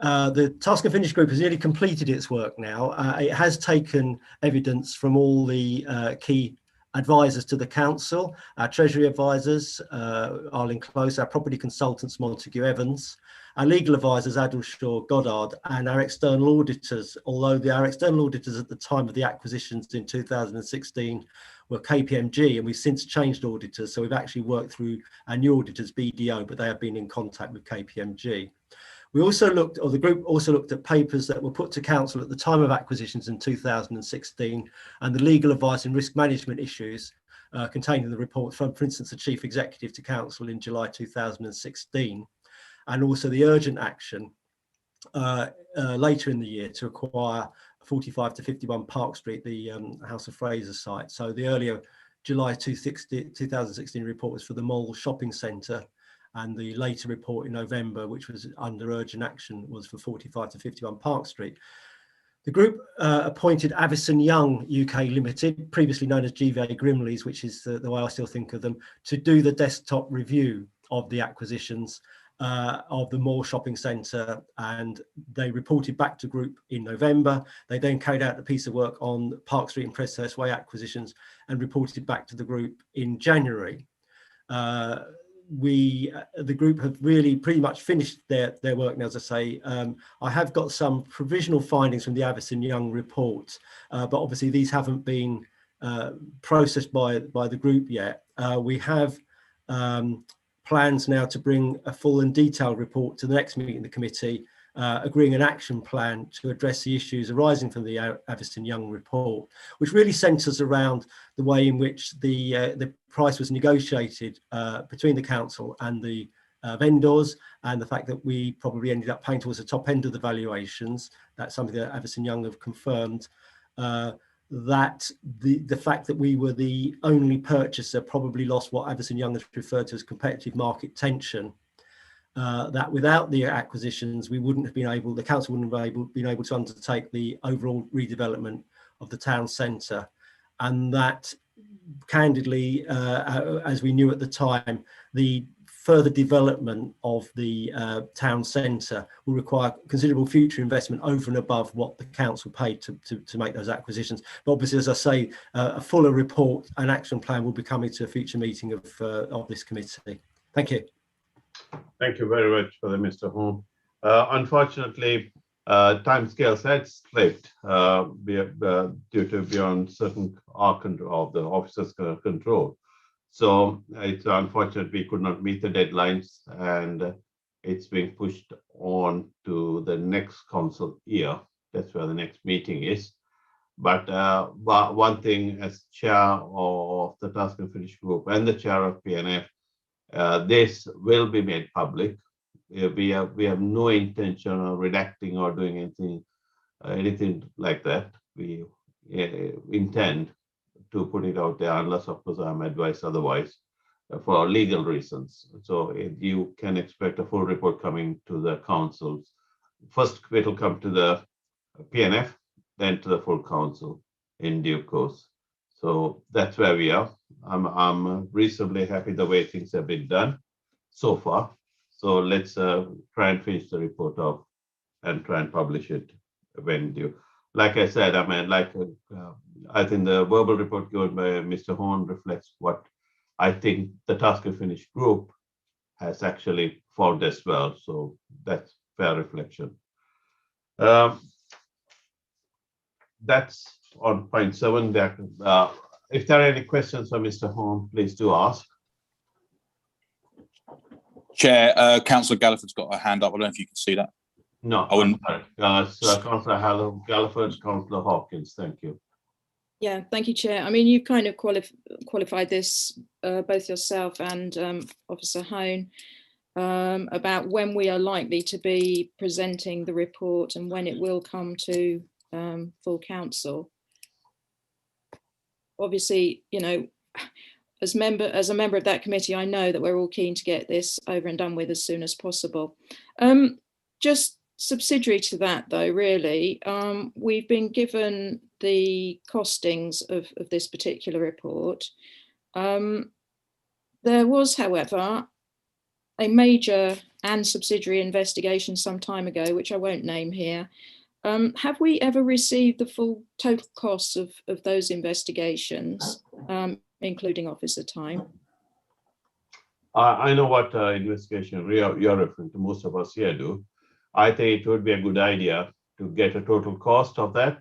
The task and finish group has nearly completed its work now. It has taken evidence from all the key advisors to the council, our treasury advisors, Arlene Close, our property consultants, Montague Evans, our legal advisors, Adelshaw Goddard, and our external auditors, although our external auditors at the time of the acquisitions in 2016 were KPMG, and we've since changed auditors, so we've actually worked through our new auditors, BDO, but they have been in contact with KPMG. We also looked, or the group also looked at papers that were put to council at the time of acquisitions in 2016 and the legal advice and risk management issues contained in the report from, for instance, the chief executive to council in July 2016, and also the urgent action later in the year to acquire 45 to 51 Park Street, the House of Fraser site. So the earlier July 2016 report was for the Mall Shopping Centre, and the later report in November, which was under urgent action, was for 45 to 51 Park Street. The group appointed Avison Young UK Limited, previously known as GVA Grimleys, which is the way I still think of them, to do the desktop review of the acquisitions of the Mall Shopping Centre, and they reported back to group in November. They then carried out a piece of work on Park Street and Presthurst Way acquisitions and reported back to the group in January. The group have really pretty much finished their work now, as I say. I have got some provisional findings from the Avison Young report, but obviously these haven't been processed by the group yet. We have plans now to bring a full and detailed report to the next meeting of the committee, agreeing an action plan to address the issues arising from the Avison Young report, which really centres around the way in which the price was negotiated between the council and the vendors, and the fact that we probably ended up paying towards the top end of the valuations. That's something that Avison Young have confirmed. That the fact that we were the only purchaser probably lost what Avison Young has referred to as competitive market tension. That without the acquisitions, we wouldn't have been able, the council wouldn't have been able to undertake the overall redevelopment of the town centre, and that candidly, as we knew at the time, the further development of the town centre will require considerable future investment over and above what the council paid to make those acquisitions. But obviously, as I say, a fuller report and action plan will be coming to a future meeting of this committee. Thank you. Thank you very much for that, Mr. Home. Unfortunately, timescales had slipped due to beyond certain of the officers' control. So it's unfortunate we could not meet the deadlines, and it's being pushed on to the next council year. That's where the next meeting is. But one thing, as chair of the Task and Finish Group and the chair of P&F, this will be made public. We have no intention of redacting or doing anything like that. We intend to put it out there, unless of course I'm advised otherwise, for legal reasons. So you can expect a full report coming to the councils. First it will come to the P&F, then to the full council in due course. So that's where we are. I'm reasonably happy the way things have been done so far. So let's try and finish the report off and try and publish it when due. Like I said, I mean, I think the verbal report given by Mr. Horn reflects what I think the Task and Finish Group has actually found as well. So that's fair reflection. That's on point 7. If there are any questions for Mr. Horn, please do ask. Chair, Councillor Galliford's got a hand up. I don't know if you can see that. No, I wouldn't. Councillor Galliford, Councillor Hawkins, thank you. Yeah, thank you, Chair. I mean, you've kind of qualified this, both yourself and Officer Hone, about when we are likely to be presenting the report and when it will come to full council. Obviously, you know, as a member of that committee, I know that we're all keen to get this over and done with as soon as possible. Just subsidiary to that, though, really, we've been given the costings of this particular report. There was, however, a major and subsidiary investigation some time ago, which I won't name here. Have we ever received the full total costs of those investigations, including officer time? I know what investigation you're referring to. Most of us here do. I think it would be a good idea to get a total cost of that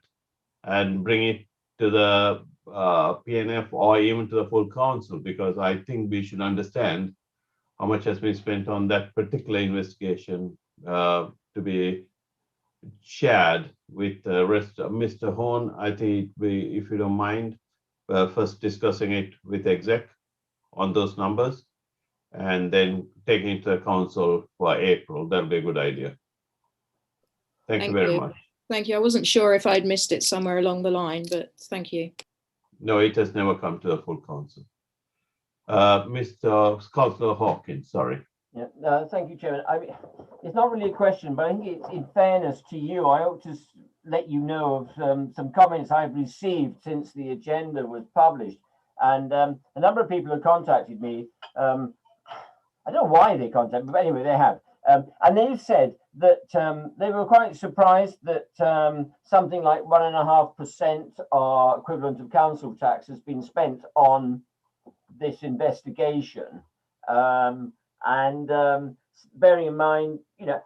and bring it to the P&F or even to the full council, because I think we should understand how much has been spent on that particular investigation to be shared with the rest of Mr. Horn. I think if you don't mind, first discussing it with exec on those numbers and then taking it to the council for April. That'll be a good idea. Thank you very much. Thank you. I wasn't sure if I'd missed it somewhere along the line, but thank you. No, it has never come to the full council. Mr. Councillor Hawkins, sorry. Yeah, thank you, Chairman. I mean, it's not really a question, but I think it's in fairness to you, I ought to let you know of some comments I've received since the agenda was published. And a number of people have contacted me. I don't know why they contacted me, but anyway, they have. And they've said that they were quite surprised that something like 1.5% or equivalent of council tax has been spent on this investigation. Bearing in mind, you know,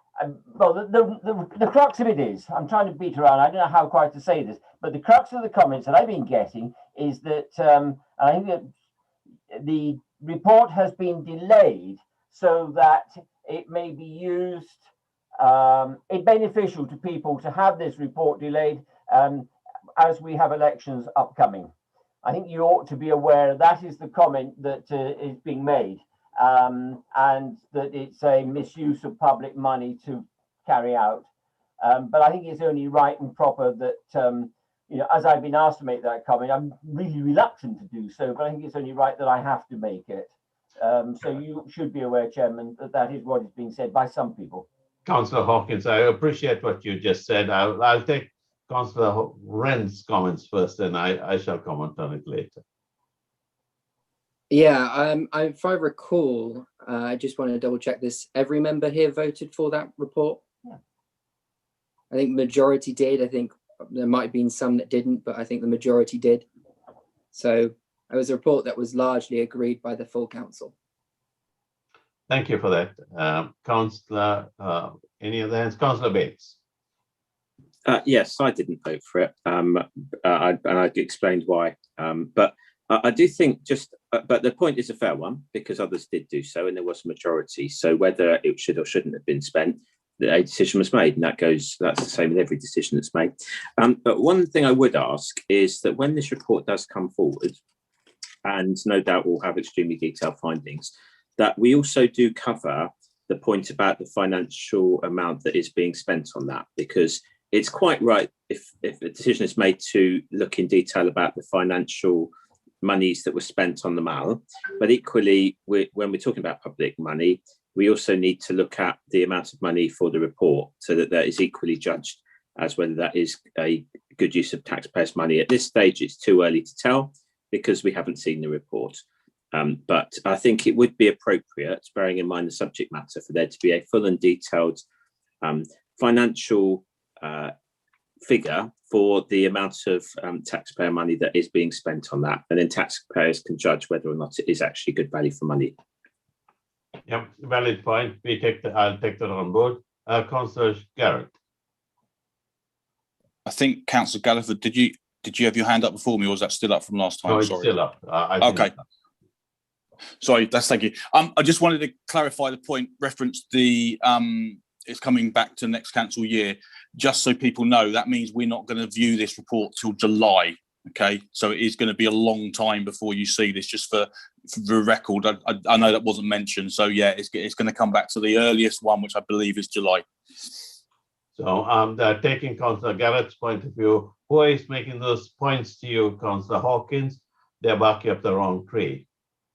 well, the crux of it is, I'm trying to beat around, I don't know how quite to say this, but the crux of the comments that I've been getting is that I think that the report has been delayed so that it may be used, it's beneficial to people to have this report delayed as we have elections upcoming. I think you ought to be aware that is the comment that is being made, and that it's a misuse of public money to carry out. But I think it's only right and proper that, you know, as I've been asked to make that comment, I'm really reluctant to do so, but I think it's only right that I have to make it. So you should be aware, Chairman, that that is what is being said by some people. Councillor Hawkins, I appreciate what you just said. I'll take Councillor Wren's comments first, and I shall comment on it later. Yeah, if I recall, I just want to double check this. Every member here voted for that report? Yeah. I think majority did. I think there might have been some that didn't, but I think the majority did. So it was a report that was largely agreed by the full council. Thank you for that. Councillor, any other hands? Councillor Bates. Yes, I didn't vote for it, and I explained why. But I do think but the point is a fair one, because others did do so, and there was a majority. So whether it should or shouldn't have been spent, a decision was made, and that's the same with every decision that's made. But one thing I would ask is that when this report does come forward, and no doubt will have extremely detailed findings, that we also do cover the point about the financial amount that is being spent on that, because it's quite right if a decision is made to look in detail about the financial monies that were spent on the MAL, but equally, when we're talking about public money, we also need to look at the amount of money for the report so that that is equally judged as whether that is a good use of taxpayers' money. At this stage, it's too early to tell because we haven't seen the report. But I think it would be appropriate, bearing in mind the subject matter, for there to be a full and detailed financial figure for the amount of taxpayer money that is being spent on that, and then taxpayers can judge whether or not it is actually good value for money. Yep, valid point. I'll take that on board. Councillor Garrett. I think Councillor Galliford, did you have your hand up before me, or was that still up from last time? No, it's Sorry. still up. Okay. Sorry, thank you. I just wanted to clarify the point, reference the it's coming back to next council year, just so people know that means we're not going to view this report till July. Okay, so it is going to be a long time before you see this, just for the record. I know that wasn't mentioned, so yeah, it's going to come back to the earliest one, which I believe is July. So taking Councillor Garrett's point of view, who is making those points to you, Councillor Hawkins? They're barking up the wrong tree.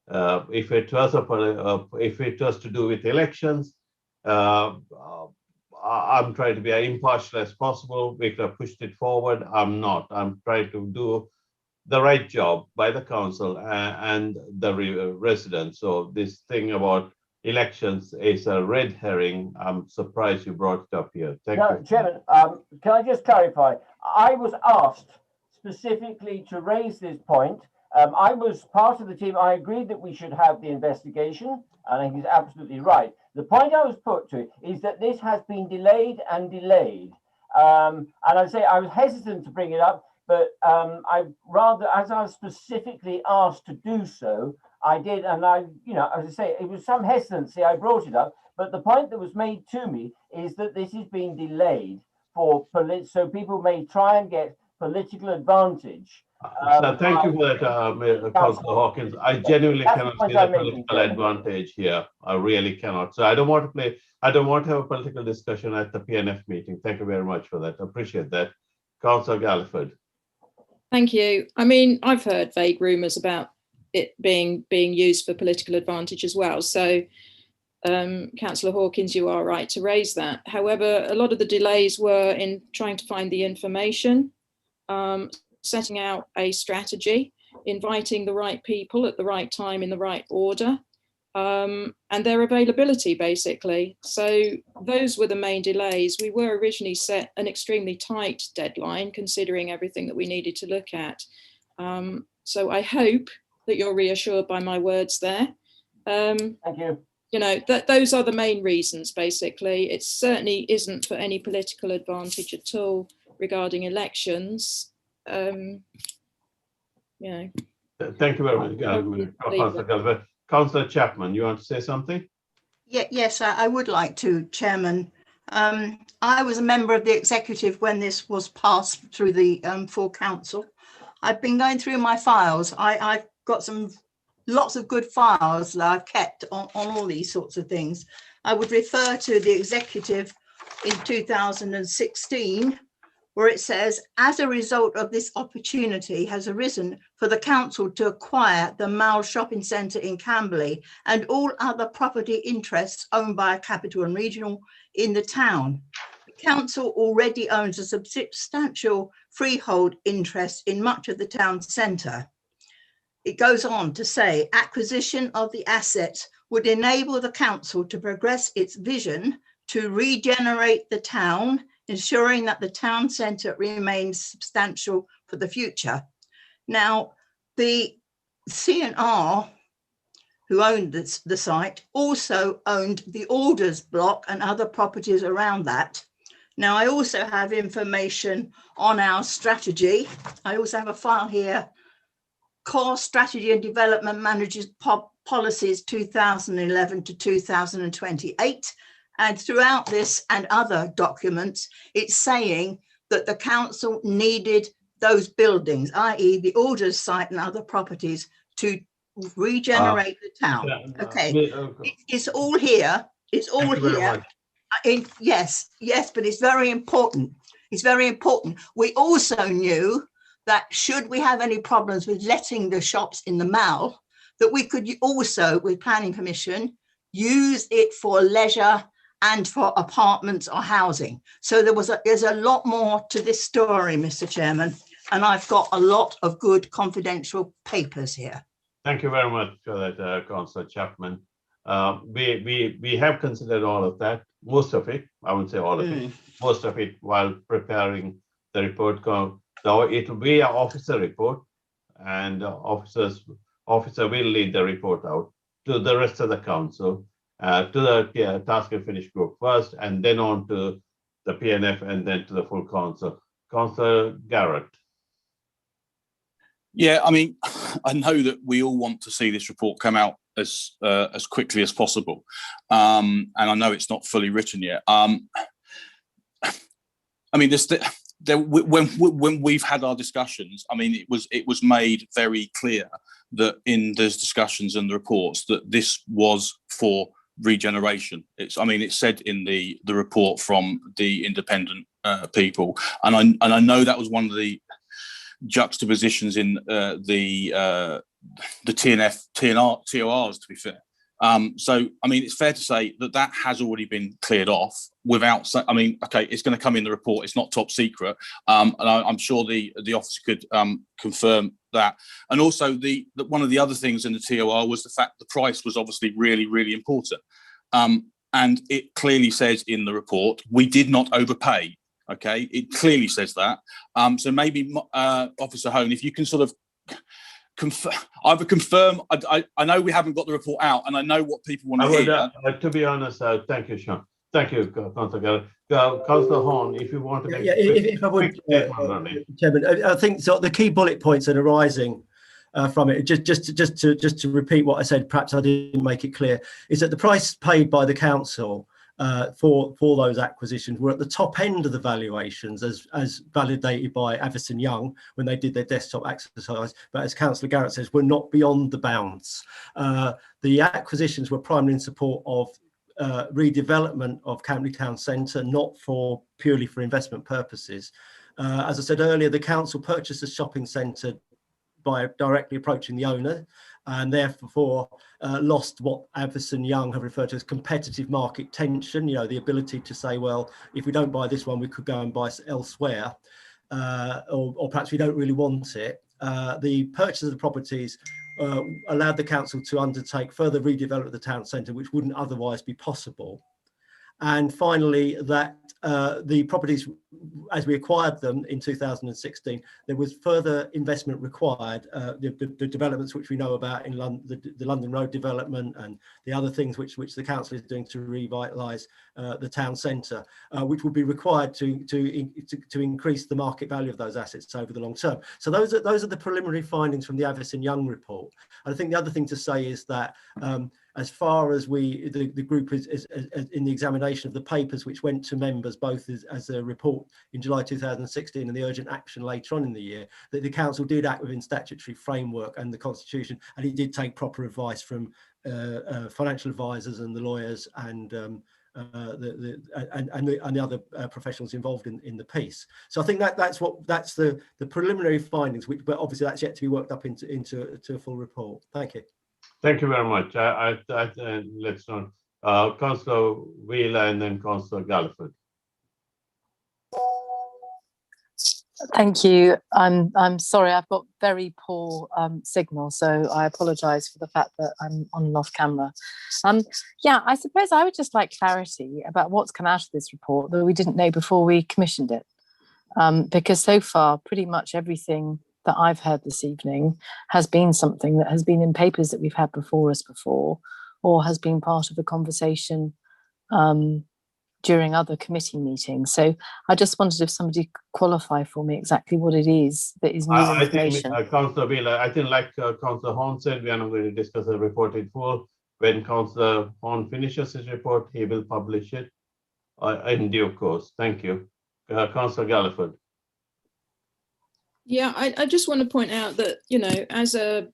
If it was to do with elections, I'm trying to be as impartial as possible. We could have pushed it forward. I'm not. I'm trying to do the right job by the council and the residents. So this thing about elections is a red herring. I'm surprised you brought it up here. Thank you. Chairman, can I just clarify? I was asked specifically to raise this point. I was part of the team. I agreed that we should have the investigation. I think he's absolutely right. The point I was put to is that this has been delayed and delayed. And I'd say I was hesitant to bring it up, but I rather, as I was specifically asked to do so, I did. And I, as I say, it was some hesitancy I brought it up. But the point that was made to me is that this is being delayed so people may try and get political advantage. So thank you for that, Councillor Hawkins. I genuinely cannot see the political advantage here. I really cannot. So I don't want to have a political discussion at the P&F meeting. Thank you very much for that. I appreciate that. Councillor Galliford. Thank you. I mean, I've heard vague rumours about it being used for political advantage as well. So, Councillor Hawkins, you are right to raise that. However, a lot of the delays were in trying to find the information, setting out a strategy, inviting the right people at the right time in the right order, and their availability, basically. So those were the main delays. We were originally set an extremely tight deadline, considering everything that we needed to look at. So I hope that you're reassured by my words there. Thank you. Those are the main reasons, basically. It certainly isn't for any political advantage at all regarding elections. Thank you very much, Councillor Galliford. Councillor Chapman, you want to say something? Yes, I would like to, Chairman. I was a member of the executive when this was passed through the full council. I've been going through my files. I've got lots of good files that I've kept on all these sorts of things. I would refer to the executive in 2016, where it says, as a result of this opportunity has arisen for the council to acquire the Mall Shopping Centre in Camberley and all other property interests owned by Capital and Regional in the town. The council already owns a substantial freehold interest in much of the town centre. It goes on to say, acquisition of the assets would enable the council to progress its vision to regenerate the town, ensuring that the town centre remains substantial for the future. Now, the C&R, who owned the site, also owned the Alders block and other properties around that. Now, I also have information on our strategy. I also have a file here, Core Strategy and Development Managers Policies 2011 to 2028. And throughout this and other documents, it's saying that the council needed those buildings, i.e. the Alders site and other properties, to regenerate the town. Okay, it's all here. It's all here. Yes, but it's very important. It's very important. We also knew that should we have any problems with letting the shops in the mall, that we could also, with Planning Commission, use it for leisure and for apartments or housing. So there's a lot more to this story, Mr. Chairman, and I've got a lot of good confidential papers here. Thank you very much for that, Councillor Chapman. We have considered all of that, most of it. I wouldn't say all of it, most of it, while preparing the report. So it will be an officer report, and officer will lead the report out to the rest of the council, to the task and finish group first, and then on to the P&F, and then to the full council. Councillor Garrett. Yeah, I mean, I know that we all want to see this report come out as quickly as possible. And I know it's not fully written yet. I mean, when we've had our discussions, I mean, it was made very clear that in those discussions and the reports that this was for regeneration. It's said in the report from the independent people, and I know that was one of the juxtapositions in the T&F TORs, to be fair. So I mean, it's fair to say that has already been cleared off without. I mean, okay, it's going to come in the report. It's not top secret, and I'm sure the officer could confirm that. And also, one of the other things in the TOR was the fact the price was obviously really, really important. And it clearly says in the report we did not overpay. Okay, it clearly says that. So maybe Officer Hone, if you can sort of either confirm. I know we haven't got the report out, and I know what people want to hear. To be honest, thank you, Sean. Thank you, Councillor. Councillor Horn, if you want to make if I would, Chairman, I think so. The key bullet points that are arising from it, just to repeat what I said, perhaps I didn't make it clear, is that the price paid by the council for those acquisitions were at the top end of the valuations as validated by Avison Young when they did their desktop exercise, but as Councillor Garrett says, we're not beyond the bounds. The acquisitions were primarily in support of redevelopment of Camberley Town Centre, not purely for investment purposes. As I said earlier, the council purchased a shopping centre by directly approaching the owner, and therefore lost what Avison Young have referred to as competitive market tension, the ability to say, well, if we don't buy this one, we could go and buy elsewhere, or perhaps we don't really want it. The purchase of the properties allowed the council to undertake further redevelopment of the town centre, which wouldn't otherwise be possible. And finally, that the properties, as we acquired them in 2016, there was further investment required. The developments which we know about in the London Road development and the other things which the council is doing to revitalise the town centre, which will be required to increase the market value of those assets over the long term. So those are the preliminary findings from the Avison Young report. And I think the other thing to say is that as far as the group is in the examination of the papers which went to members both as a report in July 2016 and the urgent action later on in the year, that the council did act within statutory framework and the constitution, and it did take proper advice from financial advisors and the lawyers and the other professionals involved in the piece. So I think that's the preliminary findings, but obviously that's yet to be worked up into a full report. Thank you. Thank you very much. Let's not. Councillor Wheeler and then Councillor Galliford. Thank you. I'm sorry, I've got very poor signal, so I apologise for the fact that I'm on and off camera. Yeah, I suppose I would just like clarity about what's come out of this report that we didn't know before we commissioned it, because so far pretty much everything that I've heard this evening has been something that has been in papers that we've had before us before, or has been part of a conversation during other committee meetings. So I just wondered if somebody could qualify for me exactly what it is that is new information. I think, Councillor Wheeler, I think like Councillor Horn said, we are not going to discuss the report in full. When Councillor Horn finishes his report, he will publish it in due course. Thank you. Councillor Galliford. Yeah, I just want to point out that, as a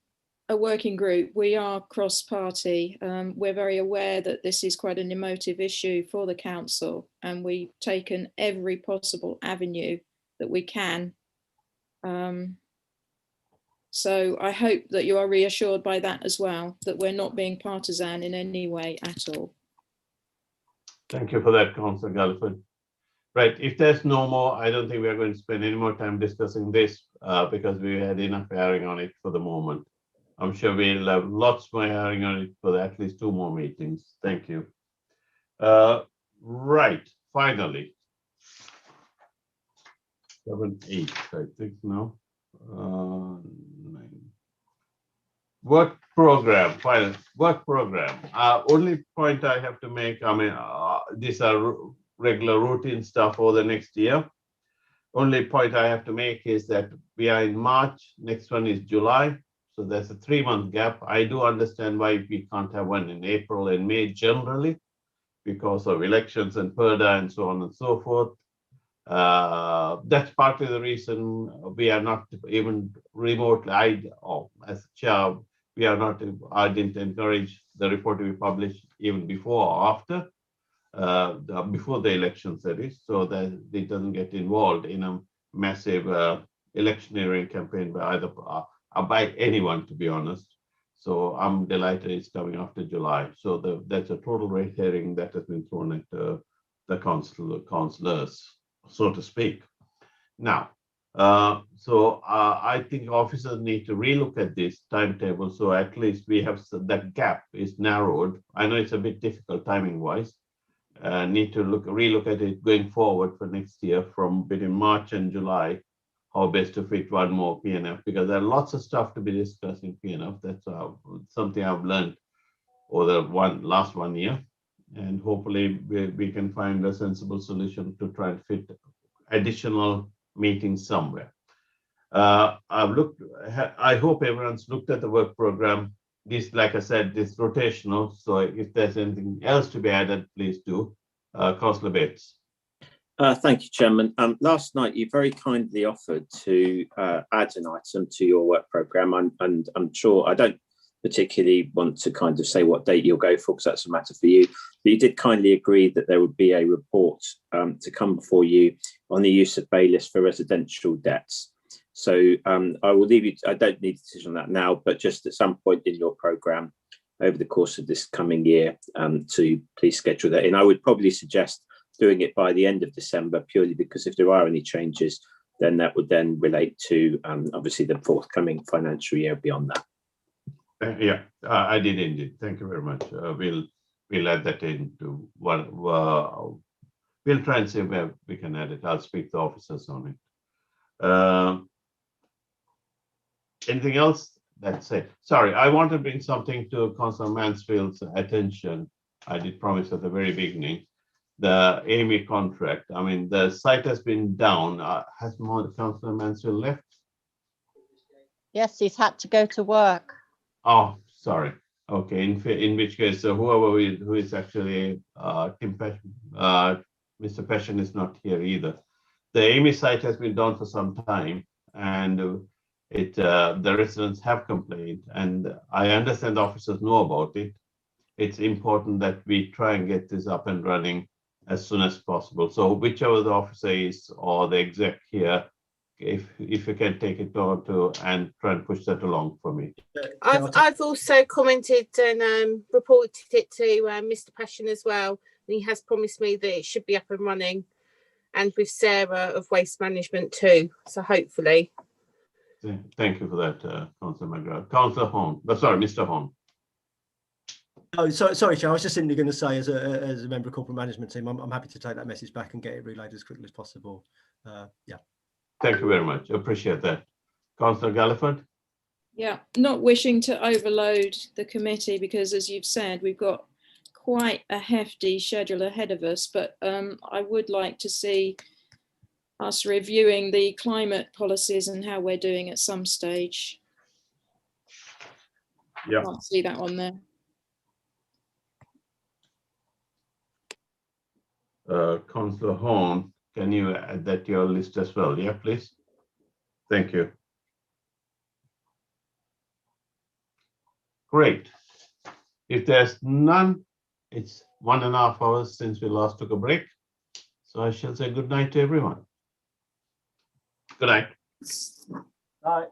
working group, we are cross-party. We're very aware that this is quite an emotive issue for the council, and we've taken every possible avenue that we can. So I hope that you are reassured by that as well, that we're not being partisan in any way at all. Thank you for that, Councillor Galliford. Right, if there's no more, I don't think we are going to spend any more time discussing this because we had enough hearing on it for the moment. I'm sure we'll have lots more hearing on it for at least 2 more meetings. Thank you. Right, finally. 7, 8, I think now. 9. Work program, final work program. Only point I have to make, these are regular routine stuff for the next year. Only point I have to make is that we are in March, next one is July. So there's a 3-month gap. I do understand why we can't have one in April and May generally, because of elections and PERDA and so on and so forth. That's partly the reason we are not even remotely, as chair, I didn't encourage the report to be published even before or after, before the elections, that is, so that it doesn't get involved in a massive electioneering campaign by anyone, to be honest. So I'm delighted it's coming after July. So that's a total red herring that has been thrown at the councillors, so to speak. Now, I think officers need to relook at this timetable, so at least we have that gap is narrowed. I know it's a bit difficult timing wise. Need to relook at it going forward for next year from between March and July, how best to fit one more P&F, because there are lots of stuff to be discussed in P&F. That's something I've learned over the last 1 year, and hopefully we can find a sensible solution to try and fit additional meetings somewhere. I hope everyone's looked at the work program. This, like I said, this rotational. So if there's anything else to be added, please do. Councillor Bates. Thank you, Chairman. Last night you very kindly offered to add an item to your work programme, and I'm sure I don't particularly want to kind of say what date you'll go for, because that's a matter for you, but you did kindly agree that there would be a report to come before you on the use of bailiffs for residential debts. So I will leave you, I don't need a decision on that now, but just at some point in your programme over the course of this coming year to please schedule that in. I would probably suggest doing it by the end of December, purely because if there are any changes, then that would then relate to obviously the forthcoming financial year beyond that. Yeah, I did indeed. Thank you very much. We'll add that into one. We'll try and see where we can add it. I'll speak to officers on it. Anything else? That's it. Sorry, I want to bring something to Councillor Mansfield's attention. I did promise at the very beginning. The Amy contract. I mean, the site has been down. Has Councillor Mansfield left? Yes, he's had to go to work. Oh, sorry. Okay, in which case, who is actually Mr. Passion is not here either. The Amy site has been down for some time, and the residents have complained, and I understand the officers know about it. It's important that we try and get this up and running as soon as possible. So whichever the officer is or the exec here, if you can take it on to and try and push that along for me. I've also commented and reported it to Mr. Passion as well, and he has promised me that it should be up and running, and with Sarah of Waste Management too. So hopefully. Thank you for that, Councillor McGrath. Councillor Horn. Sorry, Mr. Horn. Oh, sorry, Chair. I was just simply going to say, as a member of corporate management team, I'm happy to take that message back and get it relayed as quickly as possible. Yeah. Thank you very much. Appreciate that. Councillor Galliford. Yeah, not wishing to overload the committee because, as you've said, we've got quite a hefty schedule ahead of us, but I would like to see us reviewing the climate policies and how we're doing at some stage. Yeah. Can't see that on there. Councillor Horn, can you add that to your list as well? Yeah, please. Thank you. Great. If there's none, it's 1.5 hours since we last took a break. So I shall say good night to everyone. Good night. Night.